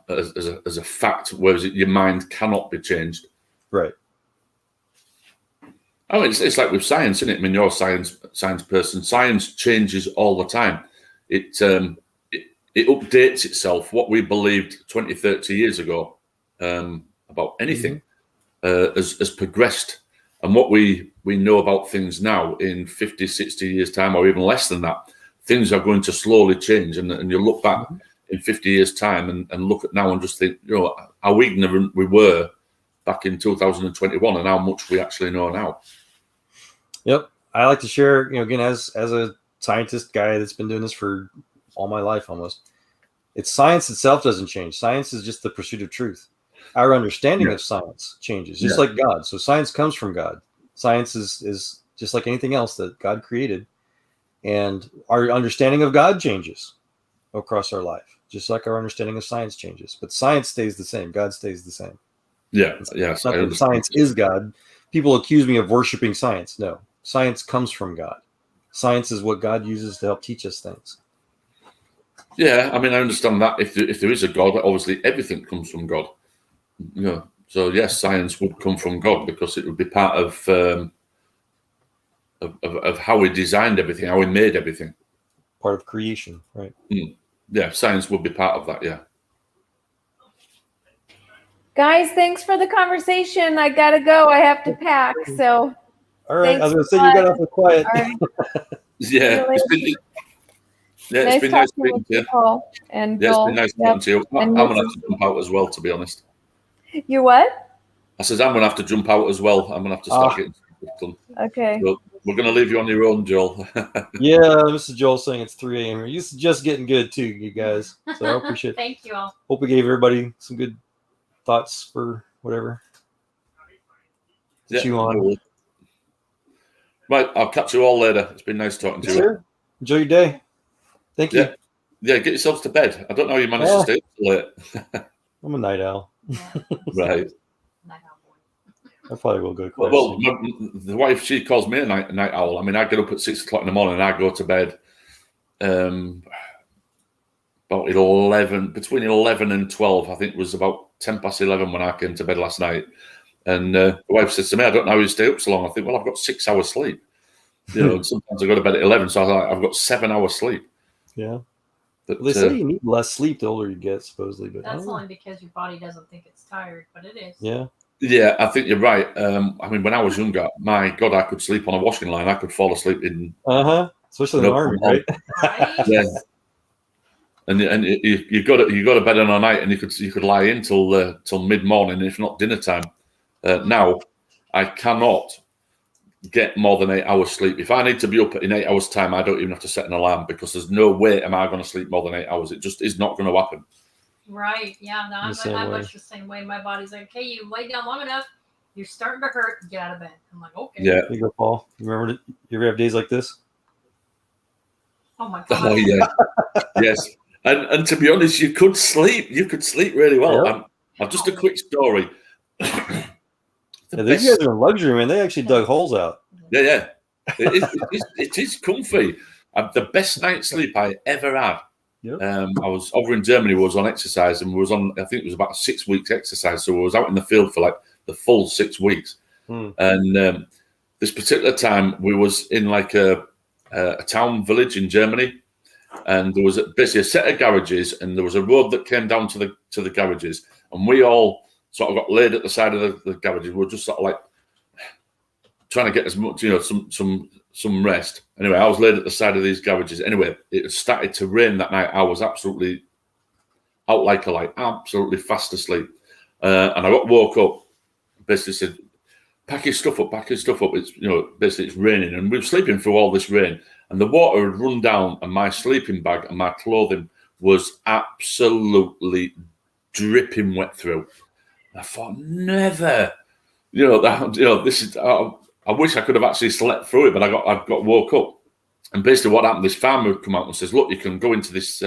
as a fact, whereas your mind cannot be changed. Right. Oh, it's like with science, isn't it? I mean, you're a science person. Science changes all the time. It updates itself. What we believed 20, 30 years ago about anything has progressed. And what we know about things now in 50, 60 years' time, or even less than that, things are going to slowly change. And you look back in 50 years' time and look at now and just think, how ignorant we were back in 2021 and how much we actually know now. Yep. I like to share, again, as a scientist guy that's been doing this for all my life almost, it's science itself doesn't change. Science is just the pursuit of truth. Our understanding of science changes, just like God. So science comes from God. Science is just like anything else that God created. And our understanding of God changes across our life, just like our understanding of science changes. But science stays the same. God stays the same. Yeah. It's not that science is God. People accuse me of worshiping science. No, science comes from God. Science is what God uses to help teach us things. Yeah, I mean, I understand that if there is a God, obviously everything comes from God. So yes, science would come from God because it would be part of how we designed everything, how we made everything. Part of creation, right? Yeah, science would be part of that. Yeah. Guys, thanks for the conversation. I gotta go. I have to pack. So. All right. I was gonna say you got off the quiet. Right. Yeah. It's been nice speaking to you. Paul and Bill. Bill. It's been nice talking to you. I'm gonna have to jump out as well, to be honest. You what? I says I'm gonna have to jump out as well. I'm gonna have to start getting stuff done. Okay. So we're gonna leave you on your own, Joel. Yeah, Mrs. Joel saying it's 3 a.m. here. You're just getting good too, you guys. So I appreciate it. Thank you all. Hope we gave everybody some good thoughts for whatever. Chew on. Right, I'll catch you all later. It's been nice talking to you. Sure. Enjoy your day. Thank you. Yeah, get yourselves to bed. I don't know how you managed to stay up so late. I'm a night owl. Right. I probably will go. Well, the wife, she calls me a night owl. I mean, I get up at 6 o'clock in the morning and I go to bed about 11, between 11 and 12. I think it was about 10 past 11 when I came to bed last night. And the wife says to me, I don't know how you stay up so long. I think, well, I've got 6 hours sleep. Sometimes I go to bed at 11, so I've got 7 hours sleep. Yeah. But, They say you need less sleep the older you get, supposedly. But that's only because your body doesn't think it's tired, but it is. Yeah. Yeah, I think you're right. I mean, when I was younger, my God, I could sleep on a washing line. I could fall asleep in. Especially in the army, right? Right? Yeah. And you go to bed on a night, and you could lie in till mid morning, if not dinner time. Now, I cannot get more than 8 hours sleep. If I need to be up in 8 hours time, I don't even have to set an alarm, because there's no way am I going to sleep more than 8 hours. It just is not going to happen. Right. Yeah. No, I'm much the same way. My body's like, hey, you lay down long enough, you're starting to hurt. Get out of bed. I'm like, okay. Yeah. You go, Paul. You remember? You ever have days like this? Oh my God. Oh yeah. Yes. And to be honest, you could sleep. You could sleep really well. Yep. I've just a quick story. These guys are in luxury, man. They actually dug holes out. Yeah. It is comfy. The best night's sleep I ever had. Yep. I was over in Germany. Was on exercise, and we was on. I think it was about 6 weeks exercise. So we was out in the field for like the full 6 weeks. And this particular time, we was in like a town village in Germany, and there was basically a set of garages, and there was a road that came down to the garages, and we all sort of got laid at the side of the garages. We were just sort of like trying to get as much, some rest. Anyway, I was laid at the side of these garages. Anyway, it started to rain that night. I was absolutely out like a light, absolutely fast asleep. And I got woke up, basically said, pack your stuff up. It's, basically it's raining. And we were sleeping through all this rain. And the water had run down, and my sleeping bag and my clothing was absolutely dripping wet through. I thought, never, this is, I wish I could have actually slept through it, but I got woke up. And basically what happened, this farmer would come out and says, look, you can go into this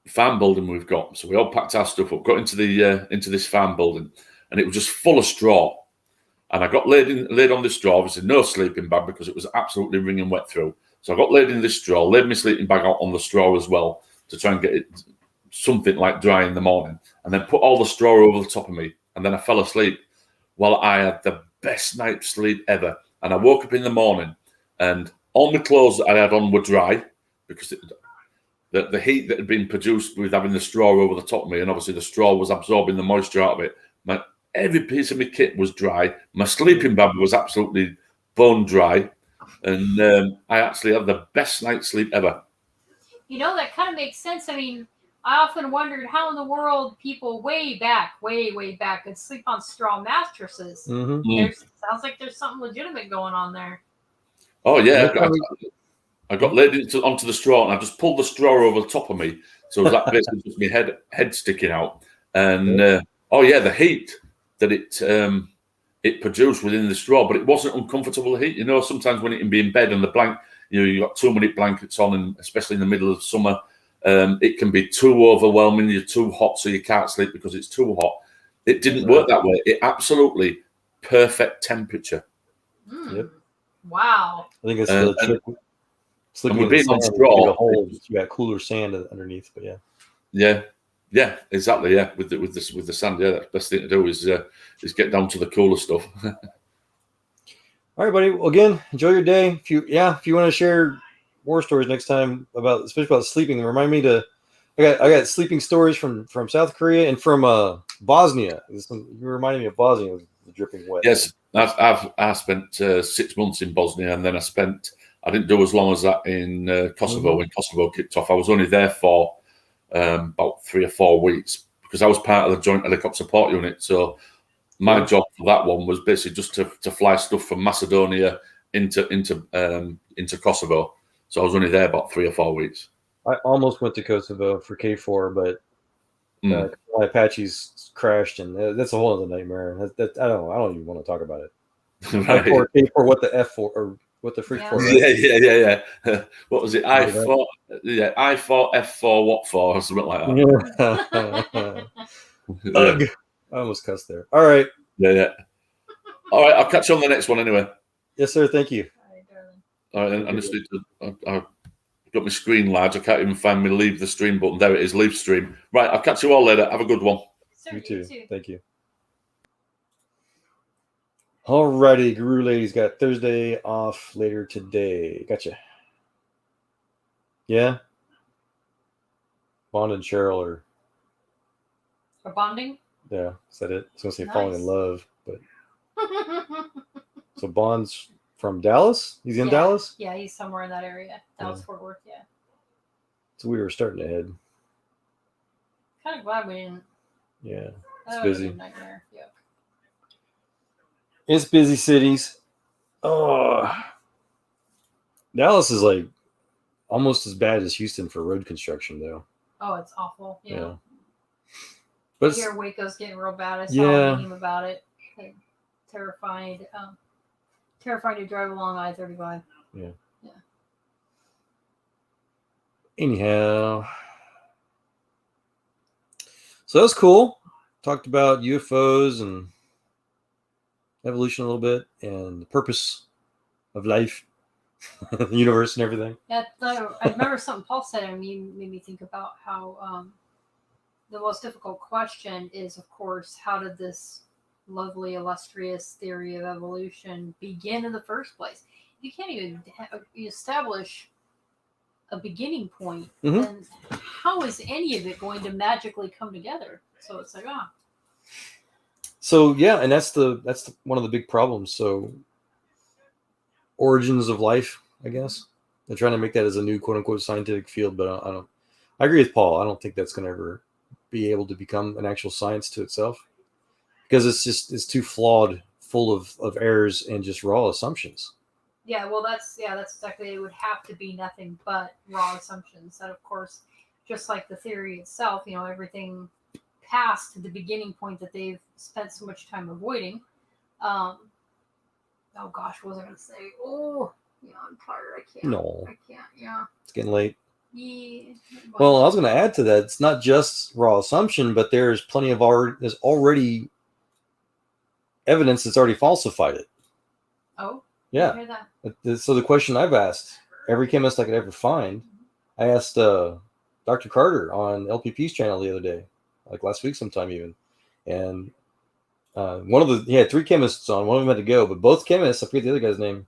farm building we've got. So we all packed our stuff up, got into this farm building, and it was just full of straw. And I got laid on the straw. Obviously no sleeping bag, because it was absolutely wringing wet through. So I got laid in this straw, laid my sleeping bag out on the straw as well, to try and get it something like dry in the morning, and then put all the straw over the top of me. And then I fell asleep. Well, I had the best night's sleep ever. And I woke up in the morning, and all my clothes that I had on were dry, because the heat that had been produced with having the straw over the top of me, and obviously the straw was absorbing the moisture out of it. Every piece of my kit was dry. My sleeping bag was absolutely bone dry. And I actually had the best night's sleep ever. That kind of makes sense. I mean, I often wondered how in the world people way back could sleep on straw mattresses. Sounds like there's something legitimate going on there. Oh yeah, I got laid onto the straw, and I just pulled the straw over the top of me, so that basically just my head sticking out. And the heat that it produced within the straw, but it wasn't uncomfortable heat. Sometimes when it can be in bed and the blanket, you got 2 minute blankets on, and especially in the middle of summer. It can be too overwhelming. You're too hot, so you can't sleep because it's too hot. It didn't work that way. It absolutely perfect temperature. Yep. Wow. I think it's the trick. Sleeping with being on straw, you got cooler sand underneath. But yeah, exactly. Yeah, with the sand. Yeah, that's the best thing to do is get down to the cooler stuff. All right, buddy. Well, again, enjoy your day. If you want to share war stories next time especially about sleeping, remind me to. I got sleeping stories from South Korea and from Bosnia. You reminded me of Bosnia with the dripping wet. Yes, I spent 6 months in Bosnia, and then I didn't do as long as that in Kosovo. When Kosovo kicked off, I was only there for about 3 or 4 weeks, because I was part of the Joint Helicopter Support Unit. So my job for that one was basically just to fly stuff from Macedonia into Kosovo. So I was only there about 3 or 4 weeks. I almost went to Kosovo for K4, but my Apaches crashed, and that's a whole other nightmare. I don't even want to talk about it. Right. K4, what the F for, or what the freak for? Yeah. What was it? I fought F4, what for, or something like that. Ugh. I almost cussed there. All right. Yeah. All right, I'll catch you on the next one anyway. Yes, sir. Thank you. All right, I just need to. I've got my screen large. I can't even find my leave the stream button. There it is, leave stream. Right, I'll catch you all later. Have a good one. You too. Thank you. Alrighty, Guru Lady's got Thursday off later today. Gotcha. Yeah. Bond and Cheryl are. For bonding? Yeah, is that it? I was gonna say Nice. falling in love, but so Bond's from Dallas. He's in Yeah. Dallas. Yeah, he's somewhere in that area. Dallas, Fort Worth. Yeah. So we were starting to head. Kind of glad we didn't. Yeah, That it's would've busy. been a nightmare. Yeah. It's busy cities. Oh, Dallas is like almost as bad as Houston for road construction, though. Oh, it's awful. Yeah. But I it's, hear Waco's getting real bad. I saw a meme about it. Like, terrifying to drive along I-35. yeah. Yeah. Anyhow, so that was cool. Talked about UFOs and evolution a little bit and the purpose of life, the universe, and everything. Yeah, I remember something Paul said, and made me think about how the most difficult question is, of course, how did this lovely, illustrious theory of evolution begin in the first place? You can't even establish a beginning point, then how is any of it going to magically come together? So it's like, So yeah, and that's one of the big problems. So origins of life, I guess they're trying to make that as a new quote unquote scientific field, but I agree with Paul. I don't think that's going to ever be able to become an actual science to itself because it's too flawed, full of errors and just raw assumptions. Yeah, well, that's exactly. It would have to be nothing but raw assumptions. That, of course, just like the theory itself, everything past the beginning point that they've spent so much time avoiding. Oh gosh, what was I going to say? Oh, I'm tired. I can't. No, I can't. Yeah, it's getting late. Yeah. Well, I was going to add to that. It's not just raw assumption, but there's plenty of there's already evidence that's already falsified it. Oh. Yeah. I hear that. So the question I've asked every chemist I could ever find, I asked Dr. Carter on LPP's channel the other day, like last week sometime even, and he had 3 chemists on. One of them had to go, but both chemists, I forget the other guy's name,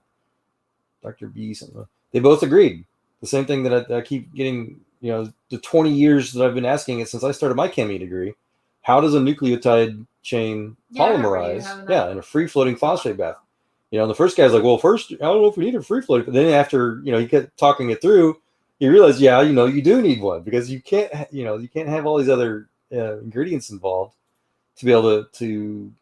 Dr. B something. They both agreed. The same thing that I keep getting, the 20 years that I've been asking it since I started my chemistry degree. How does a nucleotide chain polymerize? Yeah, in a free-floating phosphate bath. The first guy's like, well, first, I don't know if we need a free-floating. But then after, he kept talking it through, you realize, you do need one because you can't have all these other ingredients involved to be able to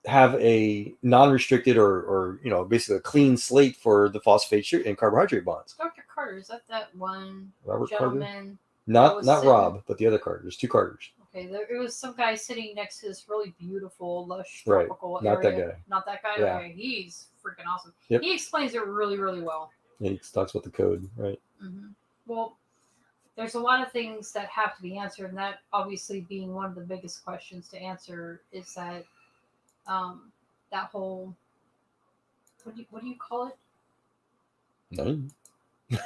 have a non-restricted or basically a clean slate for the phosphate and carbohydrate bonds. Dr. Carter, is that one Robert gentleman? Carter? Not Rob, but the other Carter. There's 2 Carters. Okay, there was some guy sitting next to this really beautiful, lush tropical area. Not that guy. Not that guy? Yeah. Okay, he's freaking awesome. Yep. He explains it really, really well. Yeah, he talks about the code, right? Mm-hmm. Well, there's a lot of things that have to be answered, and that obviously being one of the biggest questions to answer is that that whole what do you call it? None.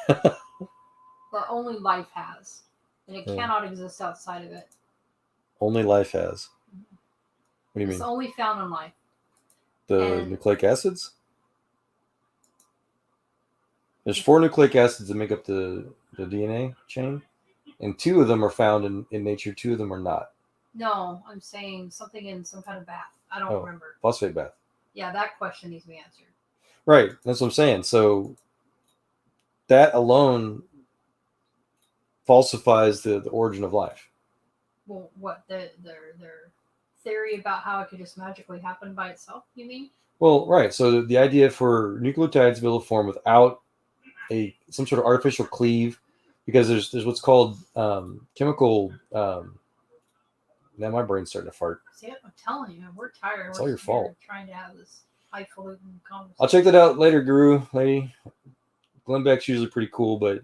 That only life has, and it cannot exist outside of it. Only life has. What do you mean? It's only found in life. The nucleic acids? There's 4 nucleic acids that make up the DNA chain, and 2 of them are found in nature, 2 of them are not. No, I'm saying something in some kind of bath. I don't remember. Phosphate bath. Yeah, that question needs to be answered. Right, that's what I'm saying. So that alone falsifies the origin of life. Well, what their theory about how it could just magically happen by itself? You mean? Well, right. So the idea for nucleotides to be able to form without some sort of artificial cleave, because there's what's called chemical. Now my brain's starting to fart. See, I'm telling you, we're tired. It's all your fault. Trying to have this highfalutin conversation. I'll check that out later, Guru lady. Glenn Beck's usually pretty cool, but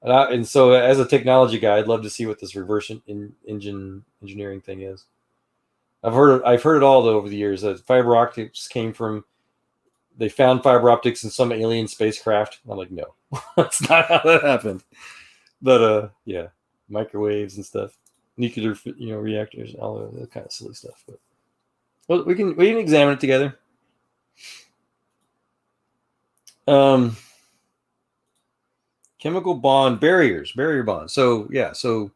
and so as a technology guy, I'd love to see what this reverse engine engineering thing is. I've heard it all though over the years that fiber optics they found fiber optics in some alien spacecraft. I'm like, no, that's not how that happened. But yeah, microwaves and stuff, nuclear reactors, all that kind of silly stuff. But Well, we can examine it together. Chemical bond barriers, barrier bonds. So yeah, so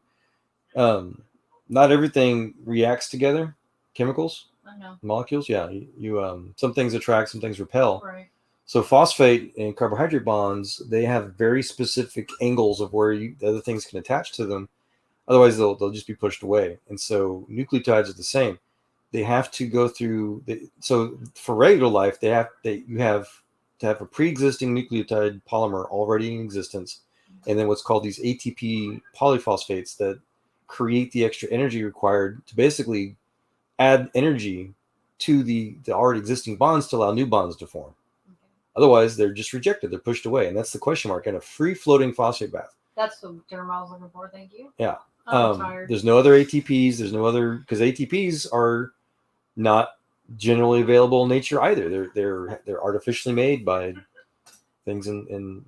not everything reacts together. Chemicals, I know. molecules. Yeah, you some things attract, some things repel. Right. So phosphate and carbohydrate bonds, they have very specific angles of where the other things can attach to them. Otherwise, they'll just be pushed away. And so nucleotides are the same. They have to go through. So for regular life, you have to have a pre-existing nucleotide polymer already in existence, and then what's called these ATP polyphosphates that create the extra energy required to basically add energy to the already existing bonds to allow new bonds to form. Okay. Otherwise, they're just rejected. They're pushed away, and that's the question mark in a free-floating phosphate bath. That's the term I was looking for. Thank you. Yeah. I'm tired. There's no other ATPs. There's no other, because ATPs are not generally available in nature either. They're artificially made by things in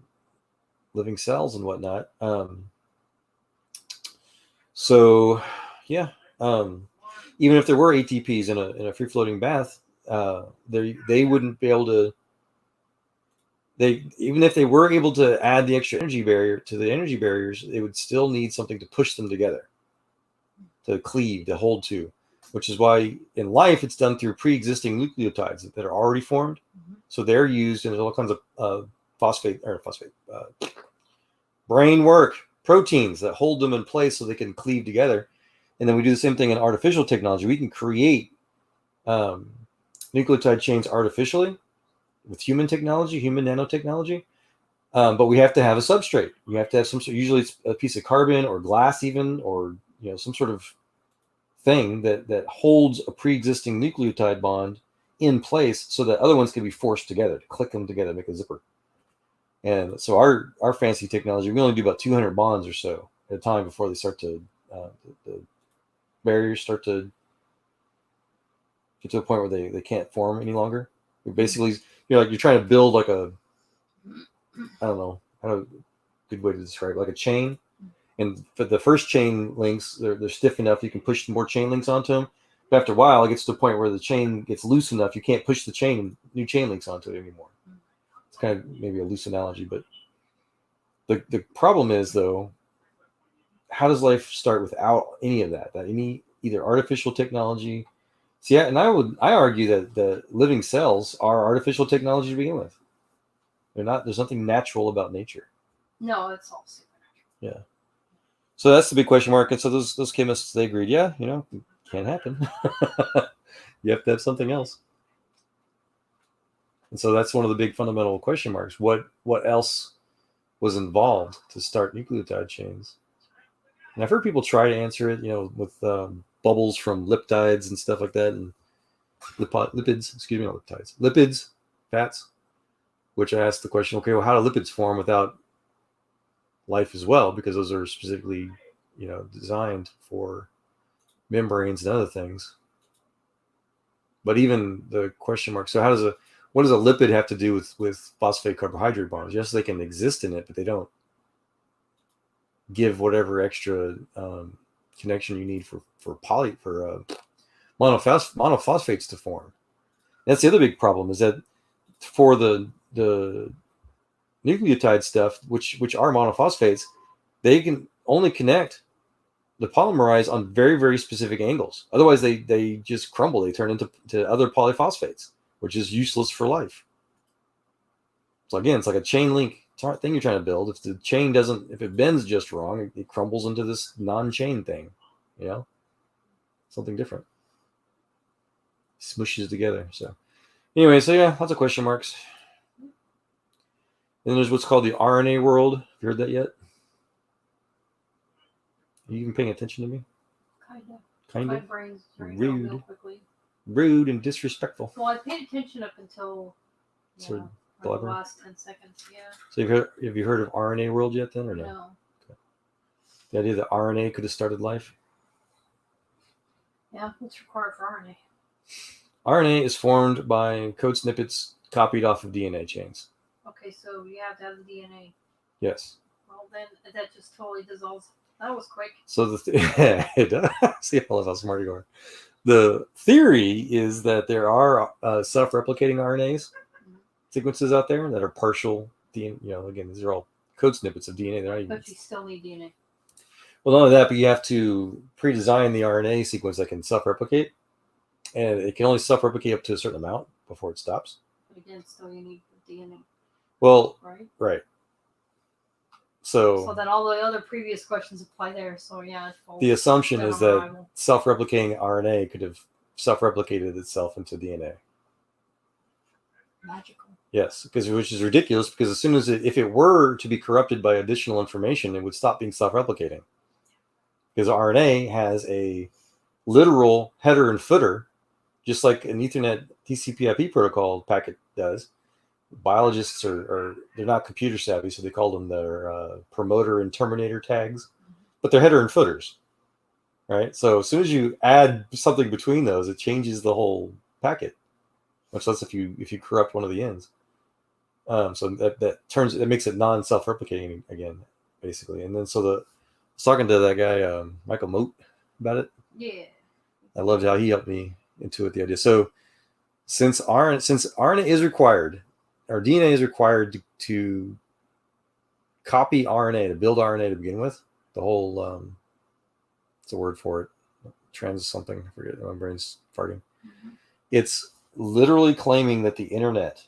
living cells and whatnot. So yeah, even if there were ATPs in a free floating bath, they wouldn't be able to. Even if they were able to add the extra energy barrier to the energy barriers, they would still need something to push them together, to cleave, to hold to. Which is why in life it's done through pre-existing nucleotides that are already formed. Mm-hmm. So they're used in all kinds of brain work, proteins that hold them in place so they can cleave together. And then we do the same thing in artificial technology. We can create nucleotide chains artificially with human technology, human nanotechnology. But we have to have a substrate. We have to have usually it's a piece of carbon or glass even, or some sort of thing that holds a pre-existing nucleotide bond in place so that other ones can be forced together, to click them together, make a zipper. And so our fancy technology, we only do about 200 bonds or so at a time before they start to the barriers start to get to a point where they can't form any longer. Basically, you're trying to build like a, I don't know, a good way to describe it, like a chain. And for the first chain links, they're stiff enough you can push more chain links onto them. But after a while, it gets to a point where the chain gets loose enough you can't push new chain links onto it anymore. It's kind of maybe a loose analogy, but the problem is though, how does life start without any of that? Either artificial technology. See, and I argue that the living cells are artificial technology to begin with. They're not. There's nothing natural about nature. No, it's all supernatural. Yeah. So that's the big question mark. And so those chemists, they agreed, yeah, can't happen. You have to have something else. And so that's one of the big fundamental question marks. What else was involved to start nucleotide chains? And I've heard people try to answer it, with bubbles from liptides and stuff like that, and lipids, fats, which I asked the question, okay, well, how do lipids form without life as well, because those are specifically designed for membranes and other things. But even the question mark, so what does a lipid have to do with phosphate carbohydrate bonds? Yes, they can exist in it, but they don't give whatever extra connection you need for monophosphates to form. That's the other big problem, is that for the nucleotide stuff, which are monophosphates, they can only connect the polymerize on very, very specific angles. Otherwise, they just crumble. They turn into other polyphosphates, which is useless for life. So again, it's like a chain link thing you're trying to build. If the chain if it bends just wrong, it crumbles into this non-chain thing. Something different. Smushes together. So anyway, yeah, lots of question marks. Then there's what's called the RNA world. Have you heard that yet? Are you even paying attention to me? Kind of. My brain's rude. Rude and disrespectful. Well, I paid attention up until the last 10 seconds. Yeah. So have you heard of RNA world yet then, or no? No. Okay. The idea that RNA could have started life? Yeah, what's required for RNA? RNA is formed by code snippets copied off of DNA chains. Okay, so you have to have the DNA. Yes. Well, then that just totally dissolves. That was quick. So it does. See, I love how smart you are. The theory is that there are self-replicating RNAs sequences out there that are partial DNA. You know, again, these are all code snippets of DNA. They're not even. But you still need DNA. Well, not only that, but you have to pre-design the RNA sequence that can self-replicate, and it can only self-replicate up to a certain amount before it stops. But again, still you need DNA. Well, right. So then all the other previous questions apply there. So yeah. The assumption is that self-replicating RNA could have self-replicated itself into DNA. Magical. Yes, which is ridiculous, because as soon as if it were to be corrupted by additional information, it would stop being self-replicating. Because RNA has a literal header and footer, just like an Ethernet TCP/IP protocol packet does. Biologists they're not computer savvy, so they call them their promoter and terminator tags, but they're header and footers, right? So as soon as you add something between those, it changes the whole packet, much less if you corrupt one of the ends. So that makes it non-self-replicating again, basically. And then I was talking to that guy Michael Moat about it. Yeah, I loved how he helped me intuit the idea. So since RNA is required, or DNA is required to copy RNA, to build RNA to begin with, the whole what's the word for it? Trans something, I forget, my brain's farting. Mm-hmm. It's literally claiming that the internet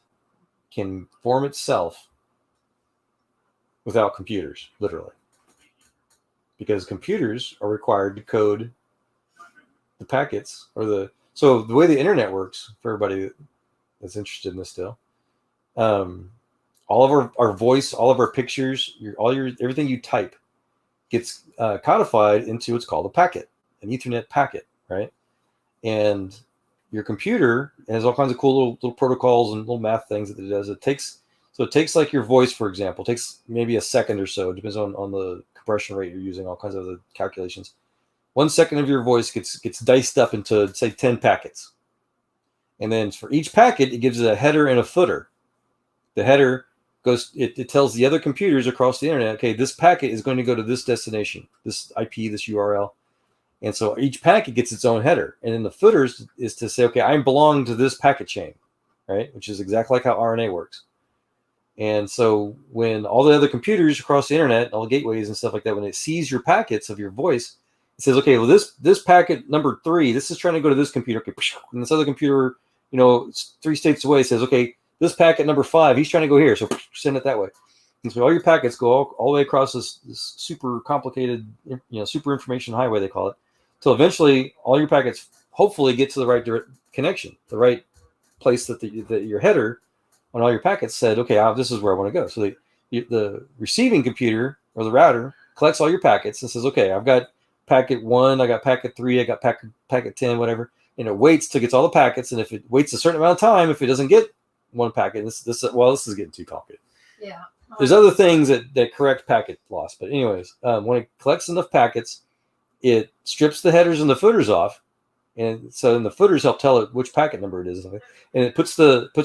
can form itself without computers, literally. Because computers are required to code the packets, so the way the internet works, for everybody that's interested in this still, all of our voice, all of our pictures, everything you type gets codified into what's called a packet, an Ethernet packet, right? And your computer has all kinds of cool little protocols and little math things that it does. It takes like your voice, for example, takes maybe a second or so, depends on the compression rate you're using, all kinds of other calculations. 1 second of your voice gets diced up into, say, 10 packets. And then for each packet, it gives it a header and a footer. The header goes, it tells the other computers across the internet, okay, this packet is going to go to this destination, this IP, this URL. And so each packet gets its own header. And then the footers is to say, okay, I belong to this packet chain, right? Which is exactly like how RNA works. And so when all the other computers across the internet, all the gateways and stuff like that, when it sees your packets of your voice, it says, okay, well, this packet number 3, this is trying to go to this computer. Okay, and this other computer, 3 states away, says, okay, this packet number 5, he's trying to go here, so send it that way. And so all your packets go all the way across this super complicated, super information highway, they call it, till eventually all your packets hopefully get to the right connection, the right place that your header on all your packets said, okay, this is where I want to go. So the receiving computer or the router collects all your packets and says, okay, I've got packet 1, I got packet 3, I got packet 10, whatever, and it waits till it gets all the packets. And if it waits a certain amount of time, if it doesn't get one packet, this is getting too complicated. Yeah. There's other things that correct packet loss, but anyways, when it collects enough packets, it strips the headers and the footers off, and so then the footers help tell it which packet number it is, and it puts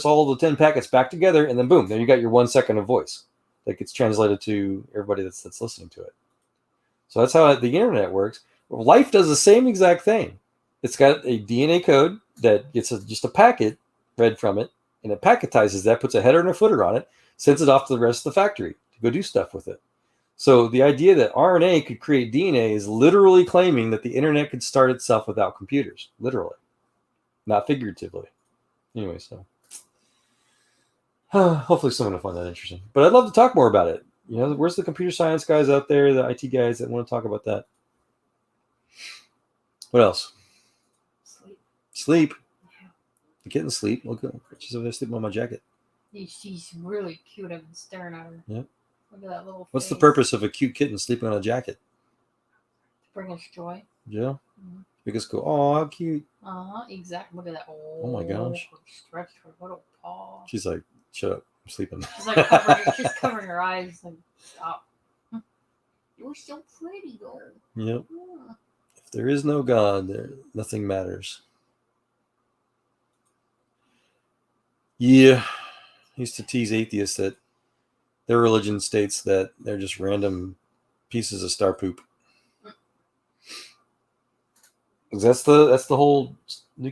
all the 10 packets back together, and then boom, there you got your 1 second of voice that gets translated to everybody that's listening to it. So that's how the internet works. Life does the same exact thing. It's got a DNA code that gets just a packet read from it, and it packetizes that, puts a header and a footer on it, sends it off to the rest of the factory to go do stuff with it. So the idea that RNA could create DNA is literally claiming that the internet could start itself without computers, literally, not figuratively. Anyway, so hopefully someone will find that interesting. But I'd love to talk more about it. Where's the computer science guys out there, the IT guys that want to talk about that? What else? Sleep. Yeah. I'm getting sleep. Look, she's over there sleeping on my jacket. She's really cute. I've been staring at her. Yeah. Look at that little What's face. the purpose of a cute kitten sleeping on a jacket? To bring us joy. Yeah. Because go, oh, how cute. Exactly. Look at that. Oh my gosh. Stretched her little paw. She's like, shut up. I'm sleeping. She's like she's covering her eyes. Like, stop. You're so pretty, though. Yep. Yeah. If there is no God, nothing matters. Yeah. I used to tease atheists that their religion states that they're just random pieces of star poop. That's the whole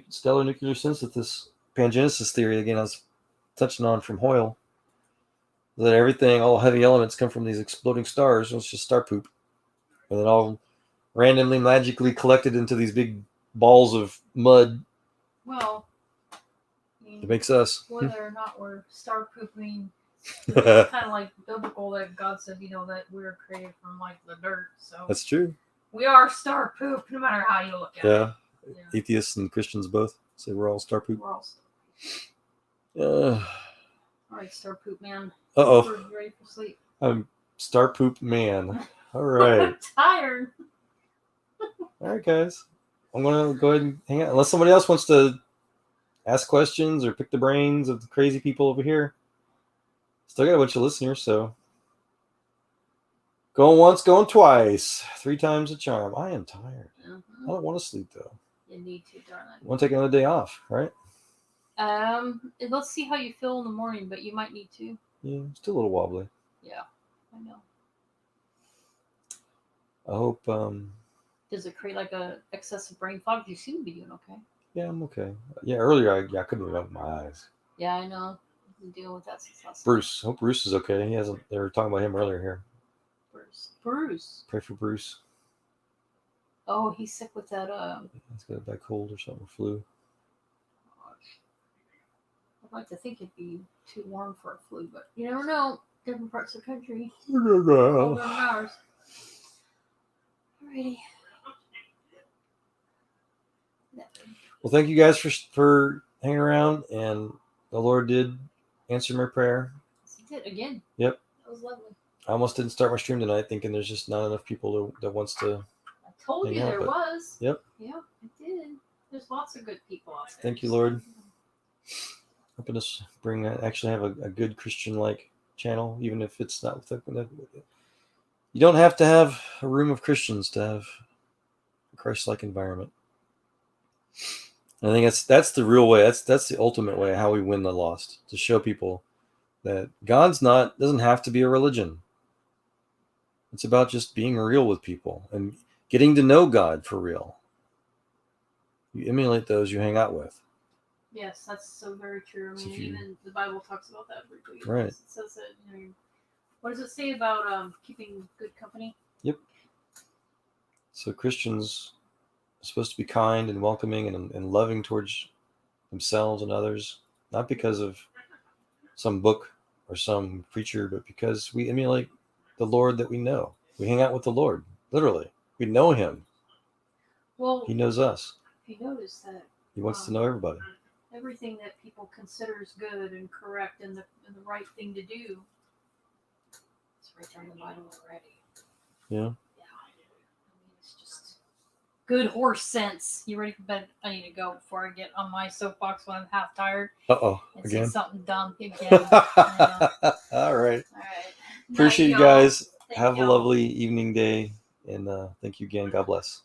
stellar nuclear synthesis pangenesis theory again. I was touching on from Hoyle that everything, all heavy elements, come from these exploding stars. It's just star poop, and then all randomly, magically collected into these big balls of mud. Well, It makes us. Whether or not we're star pooping, it's kind of like biblical that God said, that we're created from like the dirt. So That's true. we are star poop, no matter how you look at it. Yeah. Atheists and Christians both say we're all star poop. We're all star poop. All right, star poop man. Uh-oh. We're ready for sleep. I'm star poop man. All right. I'm tired. All right, guys. I'm going to go ahead and hang out. Unless somebody else wants to ask questions or pick the brains of the crazy people over here. Still got a bunch of listeners, so. Going once, going twice. 3 times a charm. I am tired. I don't want to sleep, though. You need to, darling. Want to take another day off, right? Let's see how you feel in the morning, but you might need to. Yeah, still a little wobbly. Yeah, I know. I hope. Does it create like a excessive brain fog? You seem to be doing okay. Yeah, I'm okay. Yeah, earlier I couldn't even open my eyes. Yeah, I know. I've been dealing with that since last Bruce. Hope Bruce is okay. He hasn't. They were talking about him earlier here. Bruce. Pray for Bruce. Oh, he's sick with that. He's got a bad cold or something, flu. I'd like to think it'd be too warm for a flu, but you never know. Different parts of the country. Well, Alrighty. thank you guys for hanging around, and the Lord did answer my prayer. Yes, he did again. Yep. That was lovely. I almost didn't start my stream tonight, thinking there's just not enough people that wants to. I told you there was. Yep. Yeah, I did. There's lots of good people out there. Thank you, Lord. Hoping to actually have a good Christian-like channel, even if it's not with you don't have to have a room of Christians to have a Christ-like environment. I think that's the real way. That's the ultimate way how we win the lost, to show people that God's doesn't have to be a religion. It's about just being real with people and getting to know God for real. You emulate those you hang out with. Yes, that's so very true. I mean, even the Bible talks about that briefly. Right. It says that, what does it say about keeping good company? Yep. So Christians are supposed to be kind and welcoming and loving towards themselves and others, not because of some book or some preacher, but because we emulate the Lord that we know. We hang out with the Lord, literally. We know him. Well, he knows us. If you notice that he wants to know everybody. Everything that people consider is good and correct and the right thing to do, it's right there in the Bible already. Yeah. Yeah. I mean, it's just good horse sense. You ready for bed? I need to go before I get on my soapbox when I'm half tired. Again. Say something dumb again. All right. All right. Appreciate you guys. Have a lovely evening day, and thank you again. God bless.